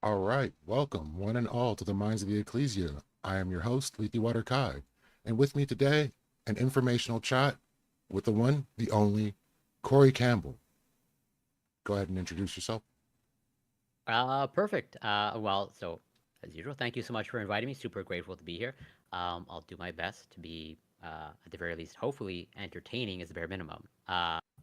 All right, welcome one and all to the Minds of the Ecclesia. I am your host, Lethiwater Kai, and with me today, an informational chat with the one, the only, Cory Campbell. Go ahead and introduce yourself. Perfect. So as usual, thank you so much for inviting me. Super grateful to be here. I'll do my best to be, at the very least, hopefully entertaining is the bare minimum.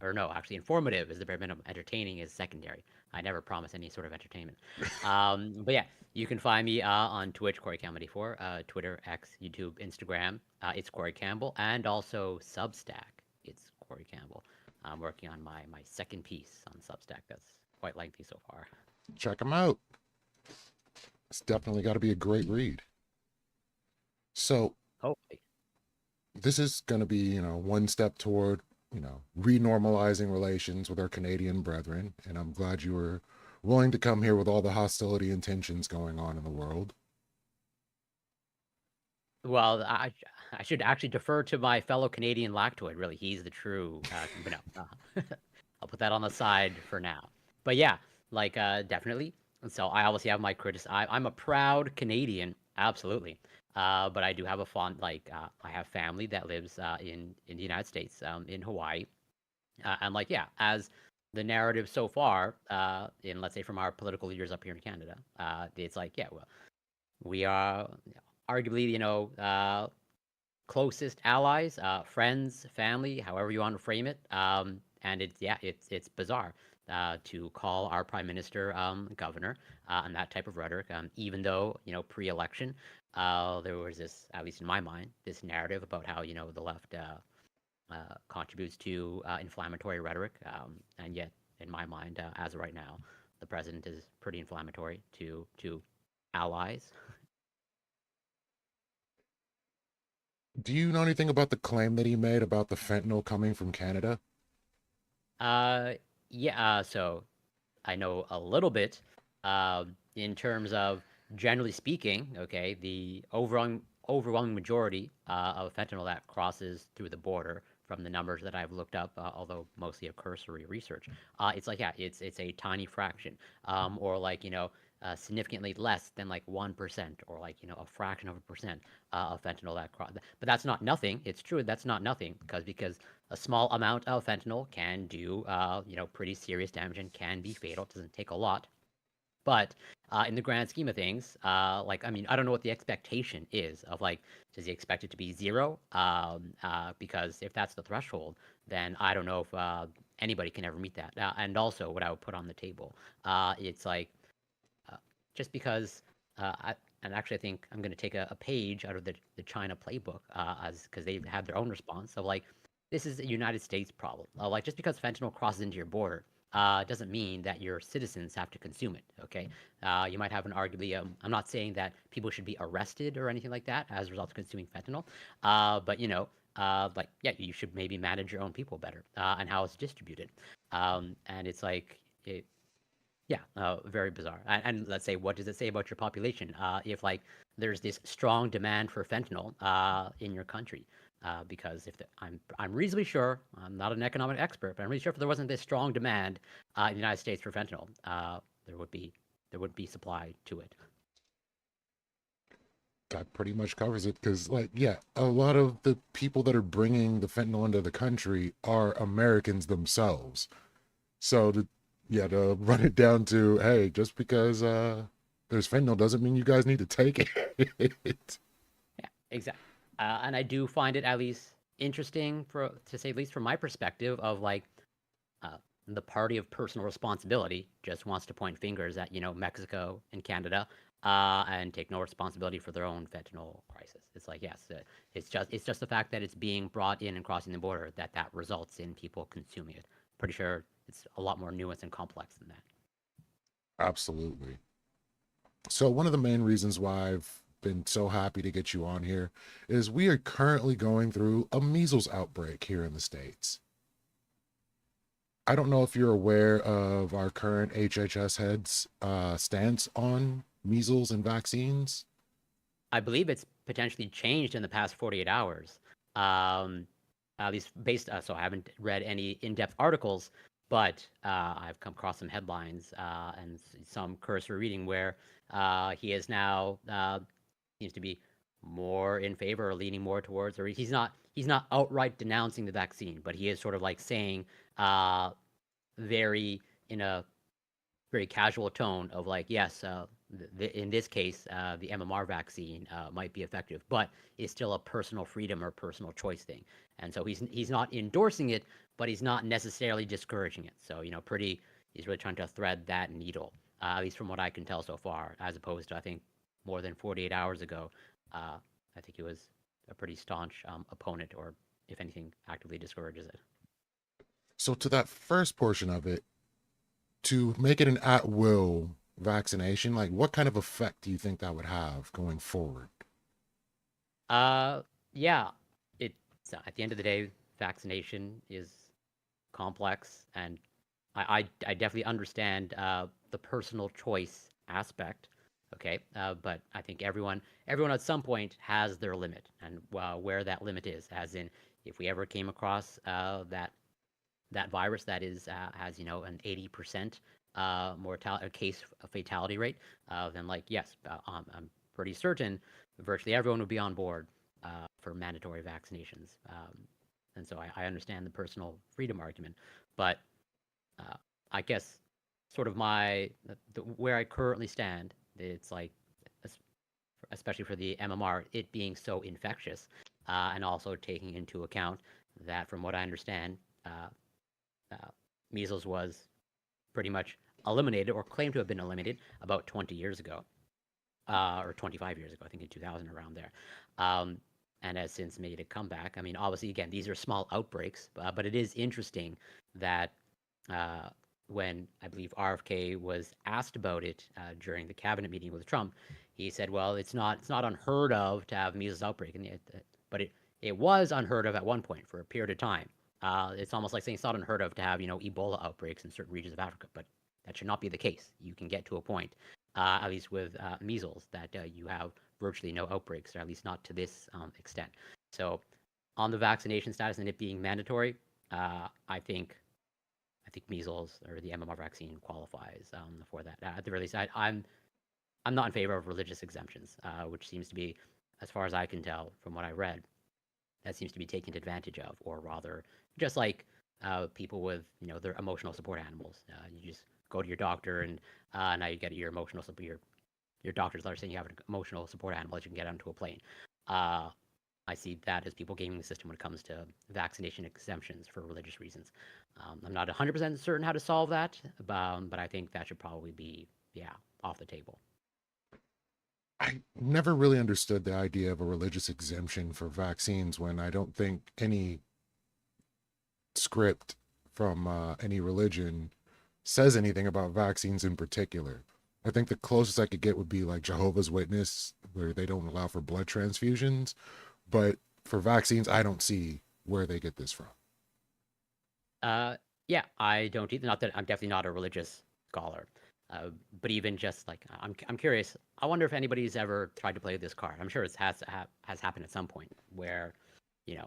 Or no, actually, informative is the bare minimum. Entertaining is secondary. I never promise any sort of entertainment. But yeah, you can find me on Twitch, Cory Campbell 4, Twitter, X, YouTube, Instagram. It's Cory Campbell, and also Substack. It's Cory Campbell. I'm working on my second piece on Substack. That's quite lengthy so far. Check them out. It's definitely got to be a great read. So, Hopefully. this is going to be, one step toward, renormalizing relations with our Canadian brethren. And I'm glad you were willing to come here with all the hostility and tensions going on in the world. Well, I should actually defer to my fellow Canadian lactoid. Really, he's the true. But no, I'll put that on the side for now. But yeah, definitely. And so I obviously have my I'm a proud Canadian, absolutely. But I do have a fond I have family that lives in the United States, in Hawaii, and yeah, as the narrative so far, in let's say from our political leaders up here in Canada, it's like yeah, well, we are arguably, closest allies, friends, family, however you want to frame it. And it's bizarre to call our prime minister governor and that type of rhetoric. Even though pre-election, there was this, at least in my mind, this narrative about how the left contributes to inflammatory rhetoric, and yet in my mind, as of right now, the president is pretty inflammatory to allies. Do you know anything about the claim that he made about the fentanyl coming from Canada? Uh, yeah. So I know a little bit. In terms of generally speaking, okay, the overwhelming majority of fentanyl that crosses through the border, from the numbers that I've looked up, although mostly a cursory research, it's like yeah, it's a tiny fraction, or significantly less than like 1%, or a fraction of a percent of fentanyl that cross. But that's not nothing. It's true that's not nothing, because a small amount of fentanyl can do pretty serious damage and can be fatal. It doesn't take a lot. But in the grand scheme of things, I mean, I don't know what the expectation is of does he expect it to be zero? Because if that's the threshold, then I don't know if anybody can ever meet that. And also, what I would put on the table, it's uh, just because, and actually, I think I'm going to take a page out of the China playbook, as because they had their own response of this is a United States problem. Just because fentanyl crosses into your border doesn't mean that your citizens have to consume it. Okay, you might have an arguably. I'm not saying that people should be arrested or anything like that as a result of consuming fentanyl, but yeah, you should maybe manage your own people better and how it's distributed. And it's yeah, very bizarre. And let's say, what does it say about your population? If there's this strong demand for fentanyl in your country, because I'm reasonably sure, I'm not an economic expert, but I'm really sure if there wasn't this strong demand in the United States for fentanyl, there would be supply to it. That pretty much covers it because, yeah, a lot of the people that are bringing the fentanyl into the country are Americans themselves. So, to run it down to, hey, just because there's fentanyl doesn't mean you guys need to take it. Yeah, exactly. And I do find it at least interesting, for to say at least from my perspective, of uh, the party of personal responsibility just wants to point fingers at Mexico and Canada, and take no responsibility for their own fentanyl crisis. It's like yes, it's just the fact that it's being brought in and crossing the border that results in people consuming it. Pretty sure it's a lot more nuanced and complex than that. Absolutely. So, one of the main reasons why I've been so happy to get you on here is we are currently going through a measles outbreak here in the States. I don't know if you're aware of our current HHS head's stance on measles and vaccines. I believe it's potentially changed in the past 48 hours. Um, at least based, so I haven't read any in-depth articles, But I've come across some headlines and some cursory reading where he is now seems to be more in favor or leaning more towards, or he's not outright denouncing the vaccine, but he is sort of like saying uh, very in a very casual tone of like, yes, in this case, the MMR vaccine might be effective, but it's still a personal freedom or personal choice thing. And so he's not endorsing it, but he's not necessarily discouraging it. So pretty, he's really trying to thread that needle, at least from what I can tell so far, as opposed to I think more than 48 hours ago. I think he was a pretty staunch opponent, or if anything, actively discourages it. So to that first portion of it, to make it an at will vaccination, like what kind of effect do you think that would have going forward? Uh, yeah, it's at the end of the day, vaccination is complex, and I definitely understand the personal choice aspect. Okay, but I think everyone at some point has their limit, and where that limit is, as in if we ever came across that virus that is has an 80% mortality case fatality rate, then like yes, I'm pretty certain virtually everyone would be on board for mandatory vaccinations. And so I understand the personal freedom argument, but uh, I guess sort of where I currently stand, it's like especially for the MMR, it being so infectious, and also taking into account that from what I understand, uh, measles was pretty much eliminated or claimed to have been eliminated about 20 years ago, or 25 years ago, I think in 2000, around there. Um, and has since made a comeback. I mean, obviously, again, these are small outbreaks, but it is interesting that uh, when I believe RFK was asked about it during the cabinet meeting with Trump, he said, "Well, it's not unheard of to have measles outbreak, but it was unheard of at one point for a period of time. It's almost like saying it's not unheard of to have Ebola outbreaks in certain regions of Africa, but that should not be the case. You can get to a point, at least with measles, that you have virtually no outbreaks, or at least not to this extent. So, on the vaccination status and it being mandatory, I think measles or the MMR vaccine qualifies for that. At the very least, I'm not in favor of religious exemptions, which seems to be, as far as I can tell from what I read, that seems to be taken advantage of, or rather, just like people with their emotional support animals. You just go to your doctor, and now you get your emotional support. Your doctor's letter saying you have an emotional support animal that you can get onto a plane. Uh, I see that as people gaming the system when it comes to vaccination exemptions for religious reasons. I'm not 100% certain how to solve that, but I think that should probably be, yeah, off the table. I never really understood the idea of a religious exemption for vaccines when I don't think any script from any religion says anything about vaccines in particular. I think the closest I could get would be like Jehovah's Witness, where they don't allow for blood transfusions. But for vaccines, I don't see where they get this from. Uh, yeah, I don't either. Not that I'm definitely not a religious scholar, but even just like I'm curious. I wonder if anybody's ever tried to play this card. I'm sure it has happened at some point where, you know,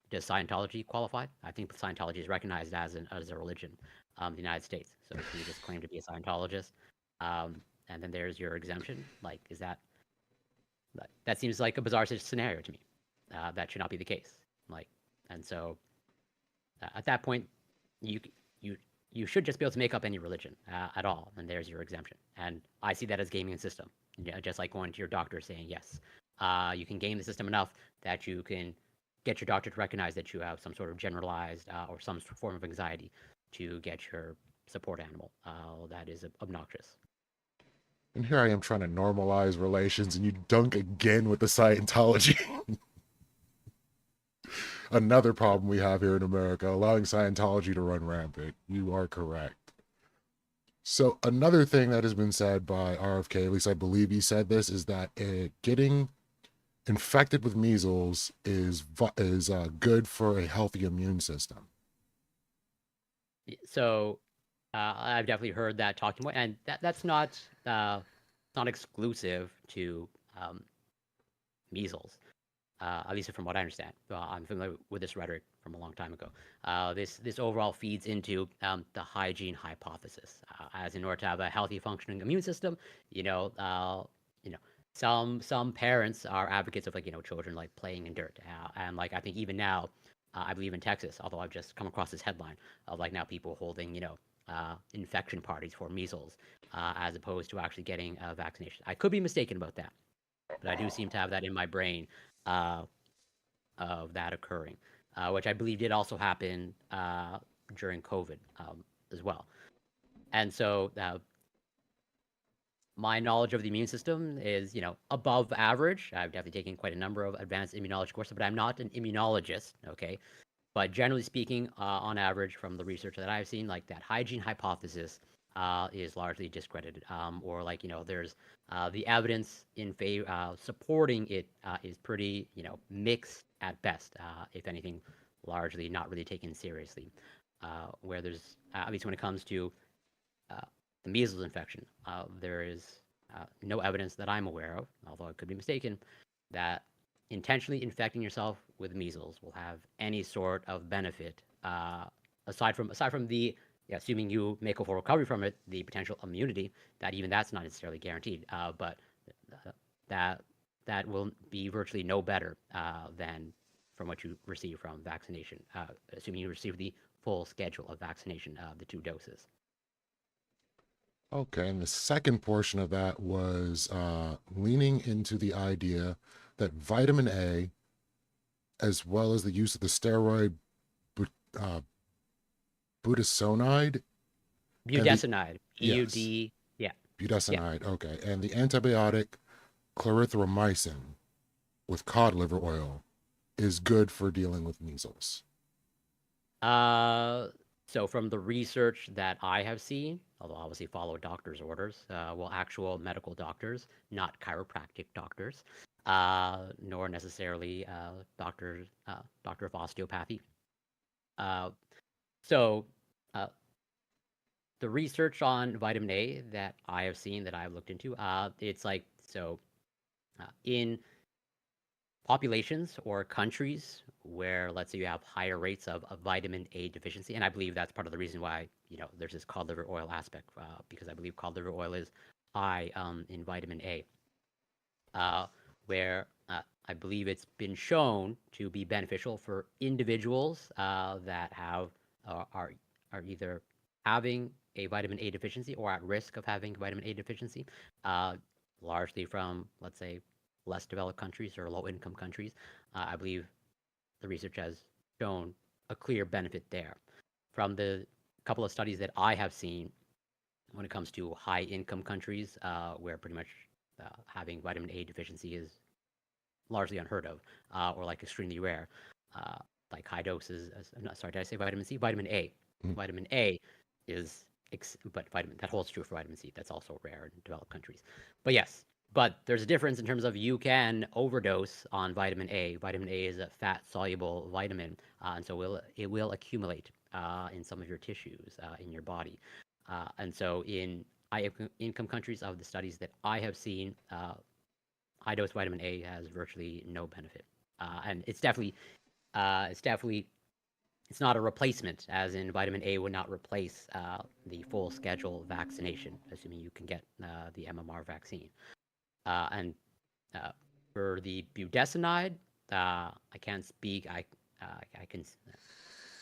does Scientology qualify? I think Scientology is recognized as a religion, in the United States. So can you just claim to be a Scientologist, and then there's your exemption? Like, is that seems like a bizarre scenario to me. That should not be the case. Like, and so at that point, you you you should just be able to make up any religion at all, and there's your exemption. And I see that as gaming the system, just like going to your doctor saying yes. You can game the system enough that you can get your doctor to recognize that you have some sort of generalized or some form of anxiety to get your support animal. That is obnoxious. And here I am trying to normalize relations, and you dunk again with the Scientology. Another problem we have here in America, allowing Scientology to run rampant. You are correct. So another thing that has been said by RFK, at least I believe he said this, is that getting infected with measles is good for a healthy immune system. So I've definitely heard that talking about, and that's not exclusive to um, measles. At least from what I understand. I'm familiar with this rhetoric from a long time ago. This overall feeds into the hygiene hypothesis, as in order to have a healthy functioning immune system, you know, you know, some parents are advocates of, like, children like playing in dirt, and like I think even now, I believe in Texas, although I've just come across this headline of like now people holding infection parties for measles, as opposed to actually getting a vaccination. I could be mistaken about that, but I do seem to have that in my brain, uh, of that occurring, which I believe did also happen during COVID, as well. And so my knowledge of the immune system is, above average. I've definitely taken quite a number of advanced immunology courses, but I'm not an immunologist. Okay, but generally speaking, on average, from the research that I've seen, like that hygiene hypothesis is largely discredited, or like there's the evidence in favor supporting it is pretty mixed at best. If anything, largely not really taken seriously. Where there's at least when it comes to uh, the measles infection, there is no evidence that I'm aware of, although I could be mistaken, that intentionally infecting yourself with measles will have any sort of benefit, aside from the, yeah, assuming you make a full recovery from it, the potential immunity, that even that's not necessarily guaranteed, but uh, that that will be virtually no better than from what you receive from vaccination, assuming you receive the full schedule of vaccination, the 2 doses. Okay, and the second portion of that was leaning into the idea that vitamin A, as well as the use of the steroid but, uh, budesonide and the Budesonide, yes, BUD, yeah, yeah. budesonide, okay, and the antibiotic clarithromycin with cod liver oil is good for dealing with measles. Uh, so from the research that I have seen, although obviously follow doctors' orders, well, actual medical doctors, not chiropractic doctors, nor necessarily doctor of osteopathy. Uh, so uh, the research on vitamin A that I have seen, that I've looked into, it's like so in populations or countries where, let's say, you have higher rates of vitamin A deficiency, and I believe that's part of the reason why there's this cod liver oil aspect, because I believe cod liver oil is high in vitamin A, uh, where I believe it's been shown to be beneficial for individuals that are either having a vitamin A deficiency or at risk of having vitamin A deficiency, uh, largely from, let's say, less developed countries or low income countries. I believe the research has shown a clear benefit there. From the couple of studies that I have seen, when it comes to high income countries, where pretty much having vitamin A deficiency is largely unheard of, or like extremely rare, uh, like high doses. I'm not sorry, did I say vitamin C? Vitamin A. Mm. Vitamin A is, but vitamin that holds true for vitamin C. That's also rare in developed countries. But yes, but there's a difference in terms of you can overdose on vitamin A. Vitamin A is a fat soluble vitamin, and so it will accumulate in some of your tissues in your body. And so in high income countries, of the studies that I have seen, high dose vitamin A has virtually no benefit, and it's definitely it's not a replacement, as in vitamin A would not replace the full schedule vaccination, assuming you can get the MMR vaccine. And uh, for the budesonide, I can't speak. I can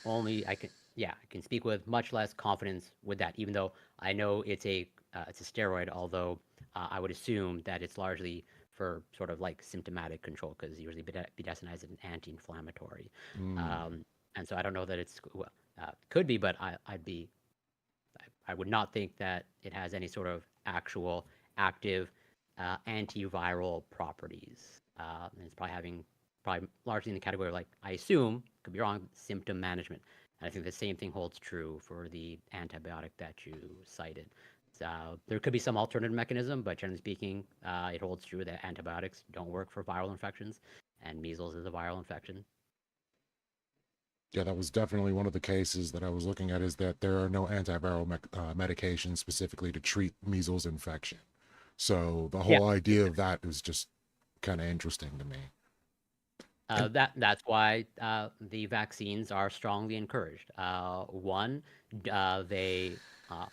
only I can yeah I can speak with much less confidence with that, even though I know it's a steroid. Although I would assume that it's largely for sort of like symptomatic control, because usually budesonide is an anti-inflammatory, Mm. um, and so I don't know that it's well, could be, but I would not think that it has any sort of actual active antiviral properties. And it's probably largely in the category of, like, I assume, could be wrong, symptom management. And I think the same thing holds true for the antibiotic that you cited. So there could be some alternative mechanism, but generally speaking, it holds true that antibiotics don't work for viral infections, and measles is a viral infection. Yeah, that was definitely one of the cases that I was looking at, is that there are no antiviral medications specifically to treat measles infection. So the Yeah, whole idea of exactly. that is just kind of interesting to me. And That's why the vaccines are strongly encouraged. One, they uh,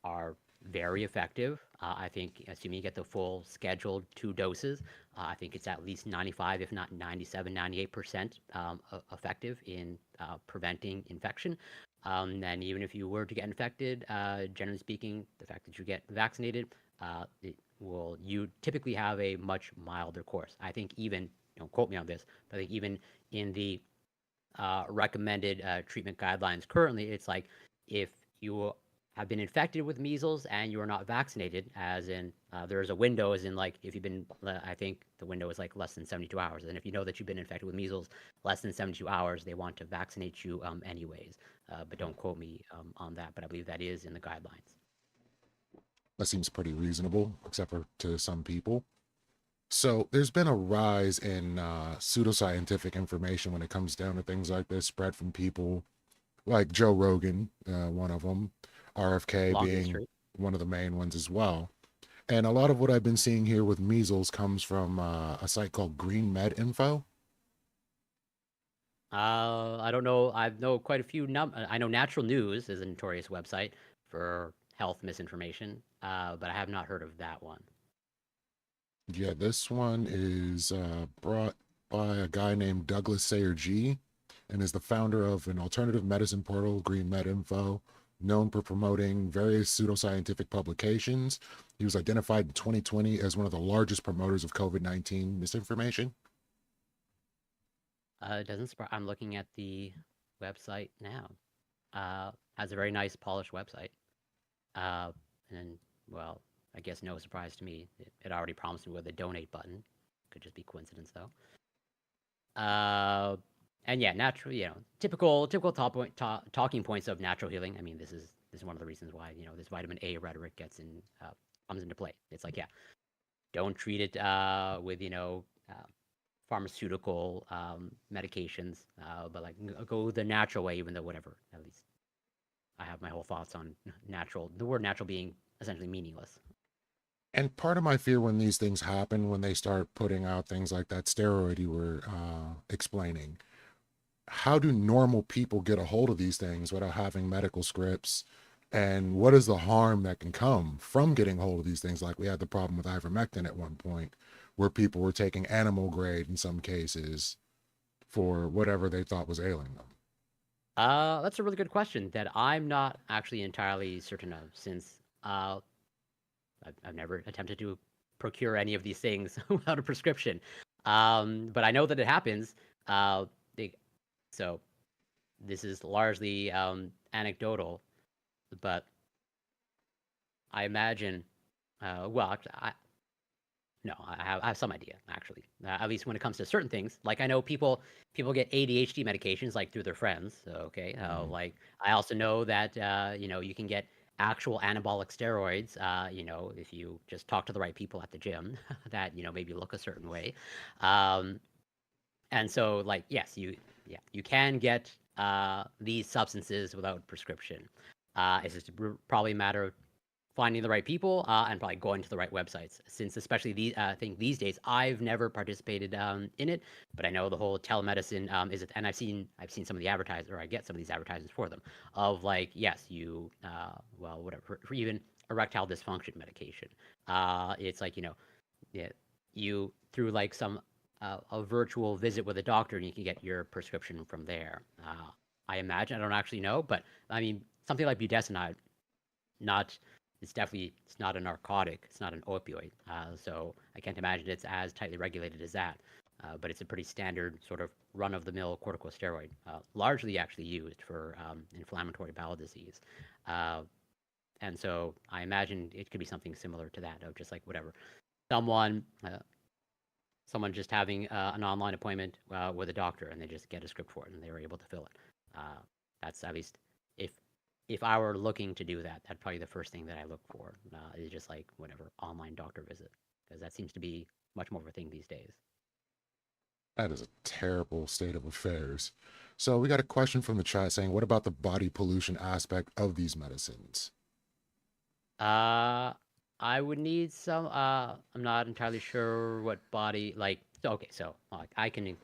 are very effective. I think, assuming you get the full scheduled 2 doses, I think it's at least 95, if not 97, 98% effective in preventing infection. And even if you were to get infected, generally speaking, the fact that you get vaccinated, you typically have a much milder course. I think even, don't quote me on this, but I think even in the recommended treatment guidelines currently, it's like if you have been infected with measles and you are not vaccinated, as in there's a window, as in like if you've been, I think the window is like less than 72 hours. And if you know that you've been infected with measles less than 72 hours, they want to vaccinate you anyways. But don't quote me on that, but I believe that is in the guidelines. that seems pretty reasonable, except for to some people. So there's been a rise in pseudoscientific information when it comes down to things like this, spread from people like Joe Rogan, one of them, RFK Long being history. one of the main ones as well. And a lot of what I've been seeing here with measles comes from a site called Green Med Info. I don't know. I know quite a few. I know Natural News is a notorious website for health misinformation, but I have not heard of that one. Yeah, this one is brought by a guy named Douglas Sayer G and is the founder of an alternative medicine portal, Green Med Info, known for promoting various pseudoscientific publications. He was identified in 2020 as one of the largest promoters of COVID-19 misinformation. It doesn't surprise. I'm looking at the website now. Has a very nice polished website. Uh, and well, I guess no surprise to me. It already promised me with a donate button. Could just be coincidence though. Uh, and yeah, natural. Typical talking points of natural healing. I mean, this is one of the reasons why this vitamin A rhetoric comes into play. It's like, yeah, don't treat it with pharmaceutical medications, but like go the natural way, even though whatever. At least I have my whole thoughts on natural. The word natural being essentially meaningless. And part of my fear when these things happen, when they start putting out things like that steroid you were explaining, how do normal people get a hold of these things without having medical scripts? And what is the harm that can come from getting hold of these things? Like we had the problem with ivermectin at one point, where people were taking animal grade in some cases for whatever they thought was ailing them. That's a really good question that I'm not actually entirely certain of, since I've never attempted to procure any of these things without a prescription. But I know that it happens. Uh, they, so this is largely anecdotal, but I imagine. Well, actually, no, I have some idea actually. At least when it comes to certain things, like I know people get ADHD medications like through their friends. So, okay, Mhm. like I also know that you can get actual anabolic steroids. If you just talk to the right people at the gym, that maybe look a certain way. Um, and so, like, yes, you can get these substances without prescription. It's just probably a matter of finding the right people and probably going to the right websites. Since especially I think these days, I've never participated in it, but I know the whole telemedicine is it, and I've seen some of the advertisements, or I get some of these advertisements for them, of like, yes, you well, whatever, for even erectile dysfunction medication. It's like, yeah, you through like some a virtual visit with a doctor, and you can get your prescription from there. I imagine, I don't actually know, but I mean something like budesonide, not it's not a narcotic, it's not an opioid, so I can't imagine it's as tightly regulated as that. But it's a pretty standard sort of run-of-the-mill corticosteroid, largely actually used for inflammatory bowel disease. Uh, and so I imagine it could be something similar to that, of just like whatever someone someone just having an online appointment with a doctor, and they just get a script for it, and they were able to fill it. Uh, that's at least if if I were looking to do that, that'd probably be the first thing that I look for. Is just like whatever online doctor visit, because that seems to be much more of a thing these days. That is a terrible state of affairs. So we got a question from the chat saying, what about the body pollution aspect of these medicines? Uh, I would need some. I'm not entirely sure what body like. Okay, so I can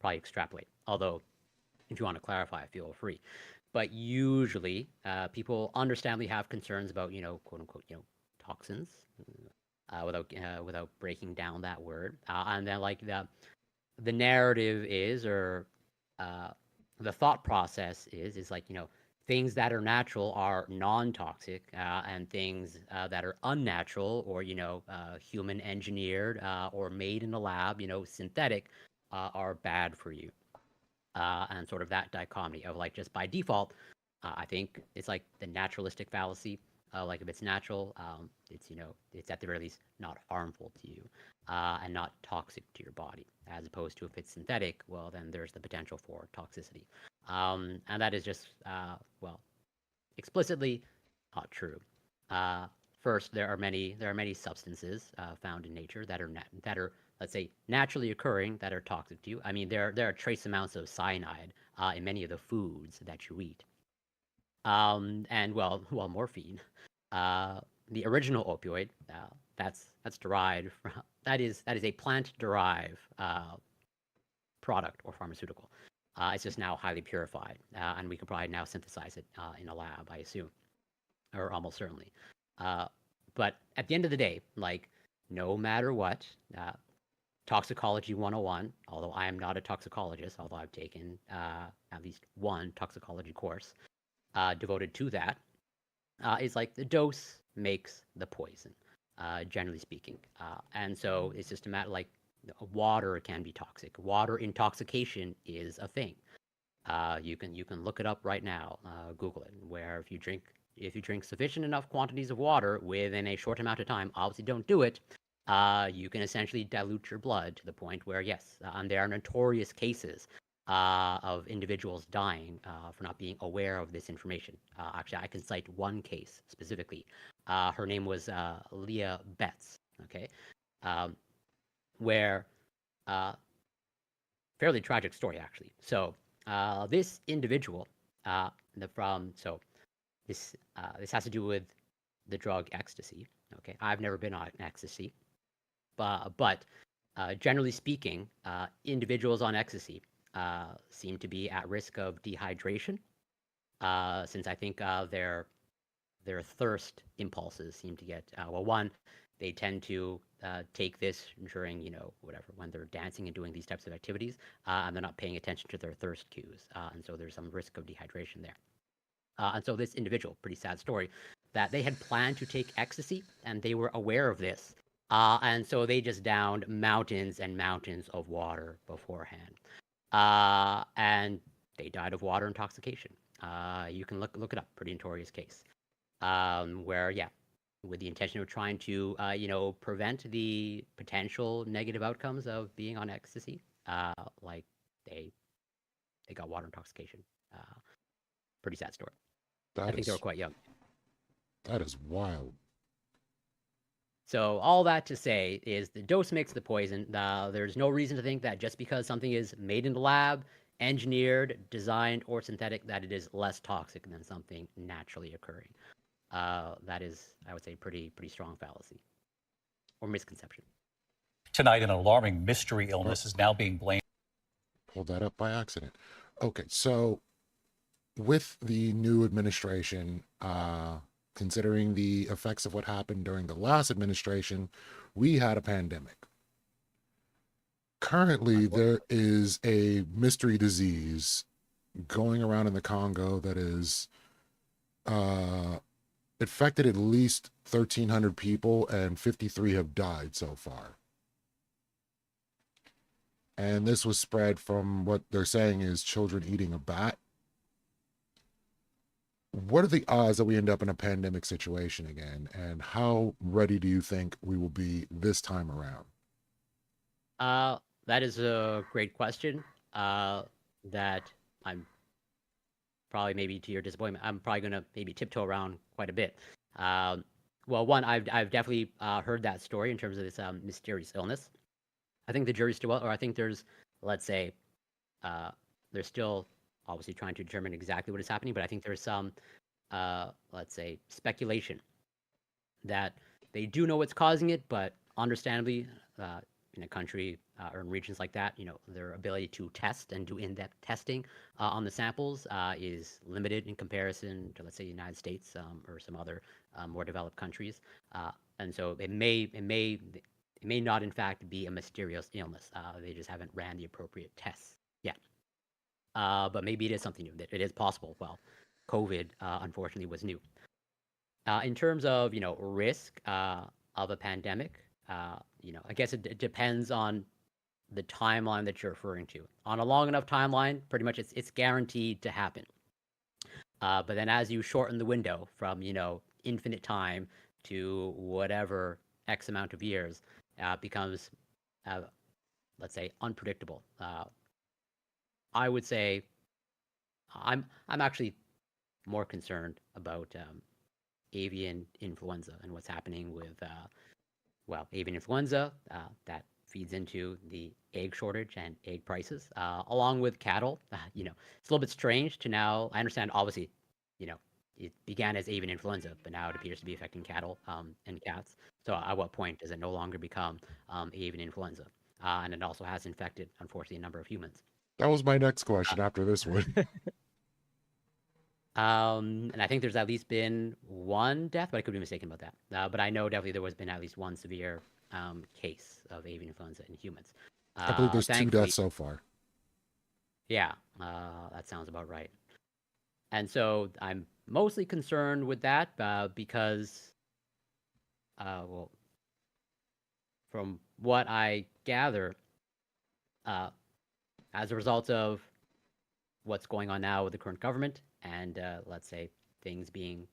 probably extrapolate. Although, if you want to clarify, feel free. But usually, people understandably have concerns about, quote unquote, toxins, without breaking down that word. And then like the narrative is, or uh, the thought process is like, things that are natural are non-toxic, and things that are unnatural, or human engineered, or made in the lab, synthetic, are bad for you. And sort of that dichotomy of like, just by default, I think it's like the naturalistic fallacy. Like, if it's natural, it's at the very least not harmful to you, and not toxic to your body. As opposed to, if it's synthetic, well, then there's the potential for toxicity, and that is just, well, explicitly not true. Uh, First, there are many substances found in nature that are, let's say, naturally occurring, that are toxic to you. I mean, there are trace amounts of cyanide in many of the foods that you eat. And well, morphine, uh, the original opioid, that's derived from, that is a plant derived product or pharmaceutical. It's just now highly purified, and we can probably now synthesize it in a lab, I assume, or almost certainly. Uh, but at the end of the day, like, no matter what, toxicology 101, although I am not a toxicologist, although I've taken at least one toxicology course devoted to that, is like, the dose makes the poison, generally speaking. And so it's just a matter, like, water can be toxic. Water intoxication is a thing. You can look it up right now. Google it. Where if you drink sufficient enough quantities of water within a short amount of time, obviously don't do it. You can essentially dilute your blood to the point where, yes, and there are notorious cases of individuals dying for not being aware of this information. Actually, I can cite one case specifically. Her name was Leah Betts. Okay, um, where fairly tragic story, actually. So this individual, this has to do with the drug ecstasy. Okay, I've never been on ecstasy, but generally speaking, individuals on ecstasy seem to be at risk of dehydration, since I think their thirst impulses seem to get, well, one, they tend to take this during, whatever, when they're dancing and doing these types of activities, and they're not paying attention to their thirst cues, and so there's some risk of dehydration there. And so this individual, pretty sad story, that they had planned to take ecstasy, and they were aware of this, and so they just downed mountains and mountains of water beforehand, and they died of water intoxication. You can look it up. Pretty notorious case, where, yeah, with the intention of trying to prevent the potential negative outcomes of being on ecstasy, like, they they got water intoxication. Uh, Pretty sad story. I That think they were is quite young. that is wild. So all that to say is, the dose makes the poison. There's no reason to think that just because something is made in the lab, engineered, designed, or synthetic, that it is less toxic than something naturally occurring. That is, I would say, pretty strong fallacy or misconception. Tonight, an alarming mystery Oh, illness is now being blamed. pulled that up by accident. Okay, so with the new administration, considering the effects of what happened during the last administration, we had a pandemic. Currently, there is a mystery disease going around in the Congo that is uh, infected at least 1,300 people, and 53 have died so far. And this was spread from, what they're saying is, children eating a bat. What are the odds that we end up in a pandemic situation again? And how ready do you think we will be this time around? Uh, that is a great question. That I'm probably, maybe to your disappointment, I'm probably gonna maybe tiptoe around quite a bit. Um, well, one, I've definitely heard that story in terms of this mysterious illness. I think the jury's still out, or I think there's, let's say, uh, they're still obviously trying to determine exactly what is happening, but I think there's some, let's say, speculation that they do know what's causing it, but understandably, in a country or in regions like that, their ability to test and do in-depth testing on the samples is limited in comparison to, let's say, the United States or some other more developed countries. And so it may not, in fact, be a mysterious illness. They just haven't ran the appropriate tests yet. But maybe it is something new. It is possible. Well, COVID, unfortunately, was new. In terms of risk of a pandemic, I guess it depends on the timeline that you're referring to. On a long enough timeline, pretty much it's guaranteed to happen. But then as you shorten the window from infinite time to whatever X amount of years, becomes let's say unpredictable. I would say I'm actually more concerned about avian influenza and what's happening with avian influenza that feeds into the egg shortage and egg prices, along with cattle. It's a little bit strange to now. I understand, obviously, it began as avian influenza, but now it appears to be affecting cattle and cats. So at what point does it no longer become avian influenza? And it also has infected, unfortunately, a number of humans. That was my next question after this one. And I think there's at least been one death, but I could be mistaken about that. But I know definitely there was been at least one severe case of avian influenza in humans. I believe there's 2 deaths so far. Yeah, that sounds about right. And so I'm mostly concerned with that because, well, from what I gather, as a result of what's going on now with the current government and, let's say, things being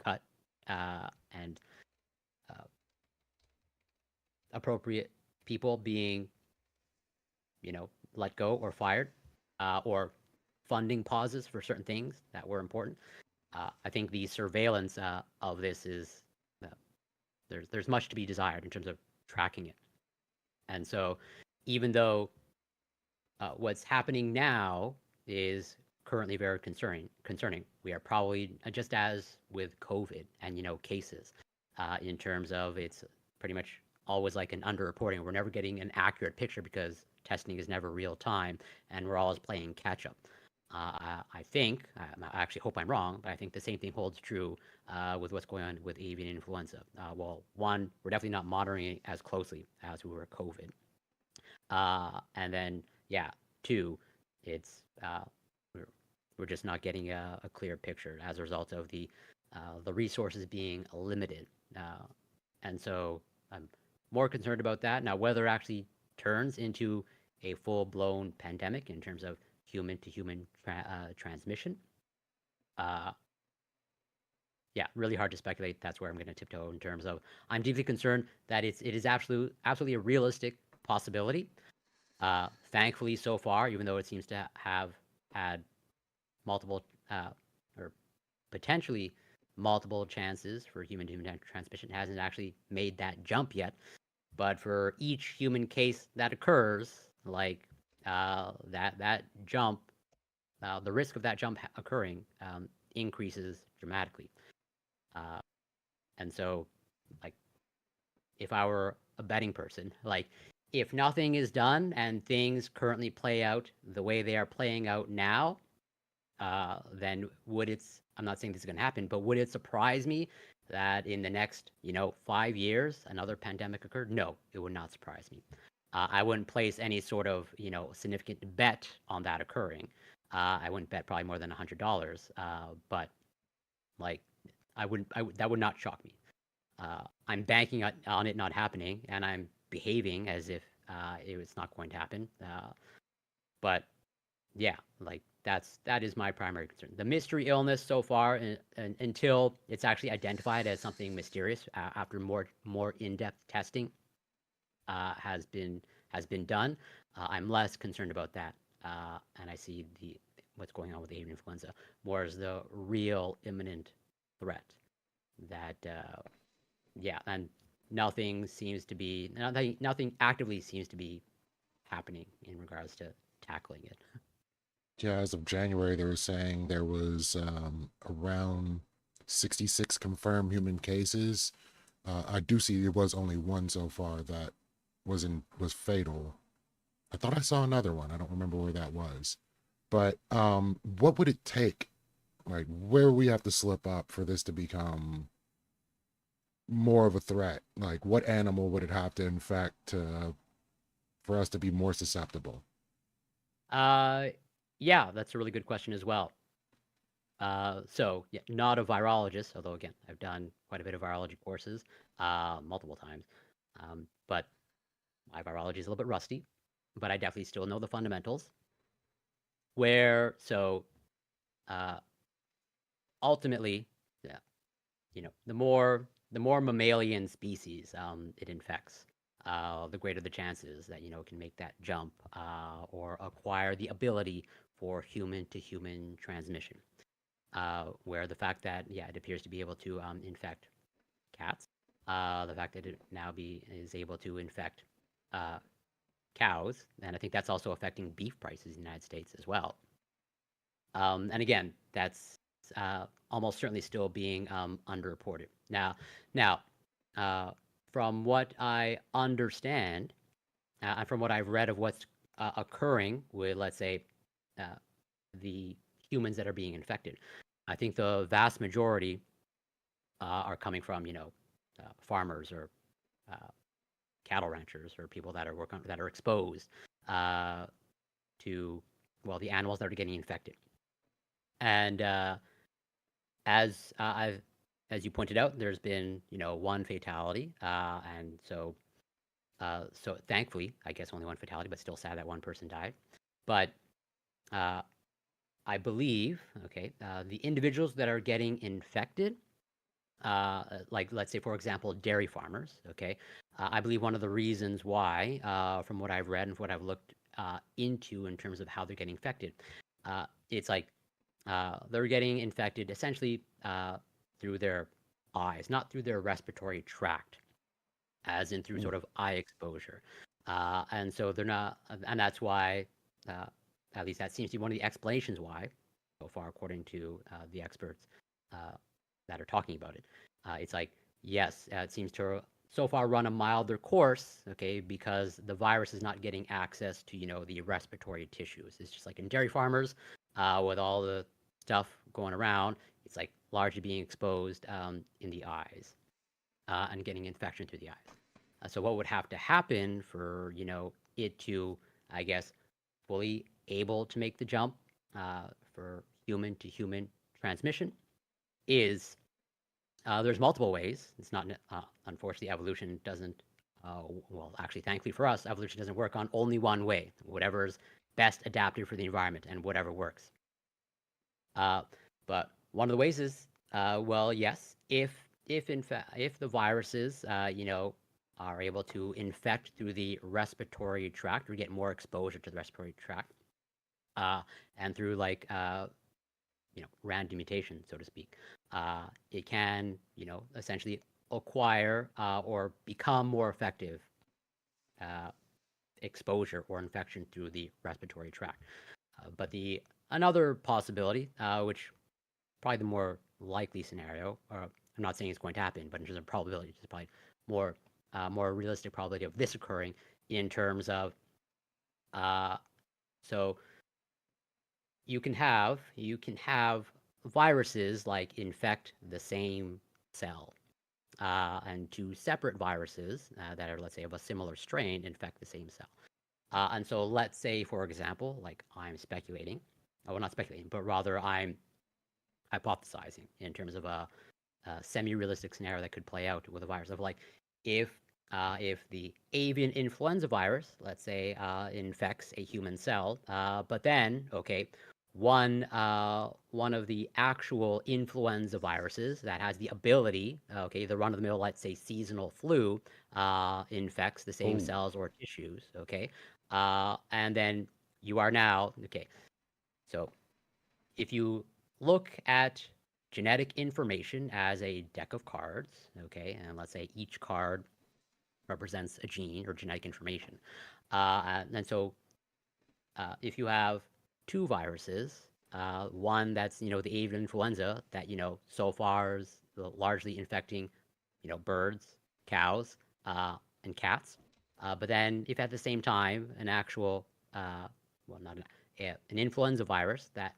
cut and appropriate people being, let go or fired, or funding pauses for certain things that were important. I think the surveillance of this is there's much to be desired in terms of tracking it. And so, even though what's happening now is currently very concerning, we are probably just as with COVID and cases, in terms of it's pretty much always like an underreporting. We're never getting an accurate picture because testing is never real time, and we're always playing catch up. I think, I actually hope I'm wrong, but I think the same thing holds true with what's going on with avian influenza. Well, one, we're definitely not monitoring it as closely as we were COVID. And then, yeah, two, it's we're just not getting a clear picture as a result of the resources being limited. And so I'm more concerned about that. Now, whether it actually turns into a full-blown pandemic in terms of human-to-human transmission, yeah, really hard to speculate. That's where I'm going to tiptoe in terms of I'm deeply concerned that it is absolutely a realistic possibility. Thankfully, so far, even though it seems to have had multiple or potentially multiple chances for human-to-human transmission, hasn't actually made that jump yet. But for each human case that occurs, like that jump, the risk of that jump occurring increases dramatically. And so, like, if I were a betting person, like, if nothing is done and things currently play out the way they are playing out now, then I'm not saying this is going to happen, but would it surprise me that in the next, 5 years, another pandemic occurred? No, it would not surprise me. I wouldn't place any sort of, significant bet on that occurring. I wouldn't bet probably more than $100, but like, that would not shock me. I'm banking on it not happening, and I'm behaving as if it's not going to happen. But yeah, like that is my primary concern. The mystery illness so far, until it's actually identified as something mysterious after more in-depth testing has been done, I'm less concerned about that, and I see what's going on with avian influenza more as the real imminent threat. That yeah, and nothing actively seems to be happening in regards to tackling it. Yeah, as of January, they were saying there was around 66 confirmed human cases. I do see there was only one so far that was fatal. I thought I saw another one. I don't remember where that was. But what would it take? Like, where we have to slip up for this to become more of a threat? Like, what animal would it have to infect to for us to be more susceptible? Uh, yeah, that's a really good question as well. So, yeah, not a virologist, although again, I've done quite a bit of virology courses multiple times. But my virology is a little bit rusty, but I definitely still know the fundamentals. Where so uh, ultimately, yeah, the more mammalian species it infects, the greater the chances that it can make that jump or acquire the ability for human to human transmission. Where the fact that it appears to be able to infect cats, the fact that it now is able to infect uh, cows, and I think that's also affecting beef prices in the United States as well. And again, that's almost certainly still being underreported. Now, uh, from what I understand, and from what I've read of what's occurring with, let's say, uh, the humans that are being infected, I think the vast majority are coming from, farmers or uh, cattle ranchers or people that are exposed uh, to, well, the animals that are getting infected. And as I've as you pointed out, there's been one fatality, and so thankfully, I guess only one fatality, but still sad that one person died. But uh, I believe, okay, the individuals that are getting infected, like let's say for example, dairy farmers, okay, I believe one of the reasons why, from what I've read and what I've looked into in terms of how they're getting infected, it's like they're getting infected essentially through their eyes, not through their respiratory tract, as in through sort of eye exposure. And so they're not, and that's why, uh, at least that seems to be one of the explanations why, so far, according to the experts uh, that are talking about it. It's like, yes, it seems to so far run a milder course, okay, because the virus is not getting access to, the respiratory tissues. It's just like in dairy farmers, with all the stuff going around, it's like largely being exposed in the eyes and getting infection through the eyes. So what would have to happen for it to, I guess, fully able to make the jump for human to human transmission is there's multiple ways. It's not unfortunately evolution doesn't. Well, actually, thankfully for us, evolution doesn't work on only one way. Whatever's best adapted for the environment and whatever works. But one of the ways is, well, yes, if in fact if the viruses, are able to infect through the respiratory tract or get more exposure to the respiratory tract, uh, and through like random mutation, so to speak, it can essentially acquire or become more effective uh, exposure or infection through the respiratory tract. But the another possibility, which probably the more likely scenario, or I'm not saying it's going to happen, but in terms of probability, it's probably more realistic probability of this occurring in terms of uh, so you can have viruses like infect the same cell, and two separate viruses that are, let's say, of a similar strain infect the same cell. And so let's say, for example, like I'm speculating, well, not speculating, but rather I'm hypothesizing in terms of a semi-realistic scenario that could play out with a virus of like if if the avian influenza virus, let's say, infects a human cell, but then okay, one of the actual influenza viruses that has the ability, okay, the run-of-the-mill, let's say, seasonal flu, infects the same Oh, cells or tissues, okay, and then you are now okay. So if you look at genetic information as a deck of cards, okay, and let's say each card represents a gene or genetic information, and so if you have two viruses, one that's the avian influenza that so far is largely infecting birds, cows, and cats, But then, if at the same time an actual, well, not an influenza virus that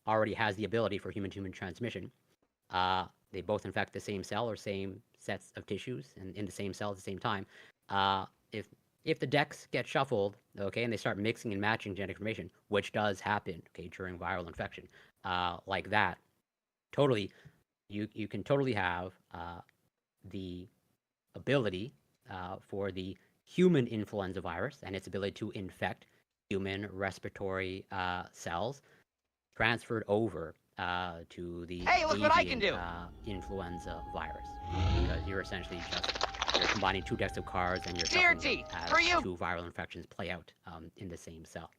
already has the ability for human-to-human transmission, they both infect the same cell or same sets of tissues and in the same cell at the same time. Uh, if if the decks get shuffled, okay, and they start mixing and matching genetic information, which does happen, okay, during viral infection, like that, totally, you can totally have the ability for the human influenza virus and its ability to infect human respiratory cells transferred over to the Hey, look what I can avian do! influenza virus, because you're essentially just you're combining two decks of cards and you're Deer shuffling them teeth, as for you! two viral infections play out in the same cell.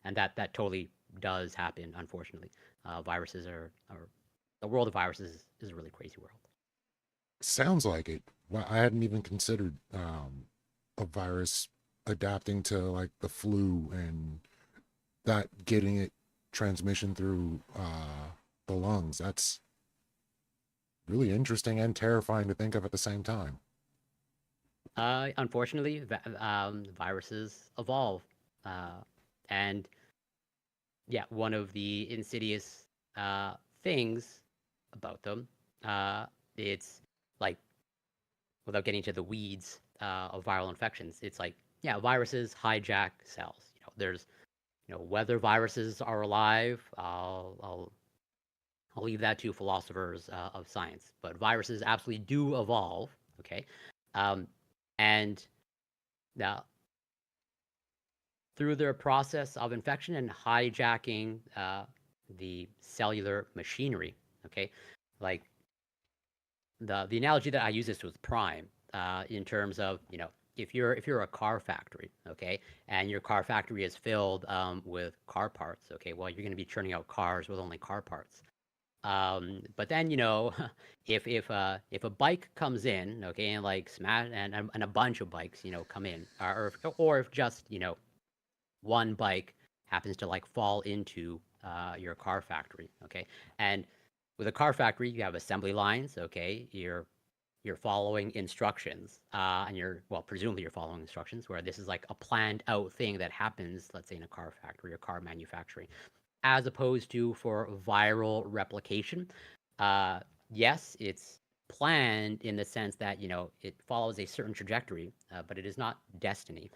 And that totally does happen, unfortunately. Viruses are the world of viruses is a really crazy world. Sounds like it. Well, I hadn't even considered a virus adapting to like the flu and that getting it transmission through the lungs. That's really interesting and terrifying to think of at the same time. Unfortunately, viruses evolve, and yeah, one of the insidious things about them, it's like, without getting into the weeds of viral infections, it's like, yeah, viruses hijack cells. There's, whether viruses are alive, I'll leave that to philosophers of science. But viruses absolutely do evolve, okay? And now, through their process of infection and hijacking the cellular machinery, okay? Like, the analogy that I use this with Prime, in terms of, if you're a car factory, okay, and your car factory is filled with car parts, okay, well, you're going to be churning out cars with only car parts. But then, if a bike comes in, okay, and like smash and a bunch of bikes, come in, or if just, one bike happens to like fall into your car factory, okay, and with a car factory you have assembly lines, okay, you're following instructions, and presumably you're following instructions, where this is like a planned out thing that happens, let's say in a car factory or car manufacturing, as opposed to for viral replication. Yes, it's planned in the sense that, it follows a certain trajectory, but it is not destiny.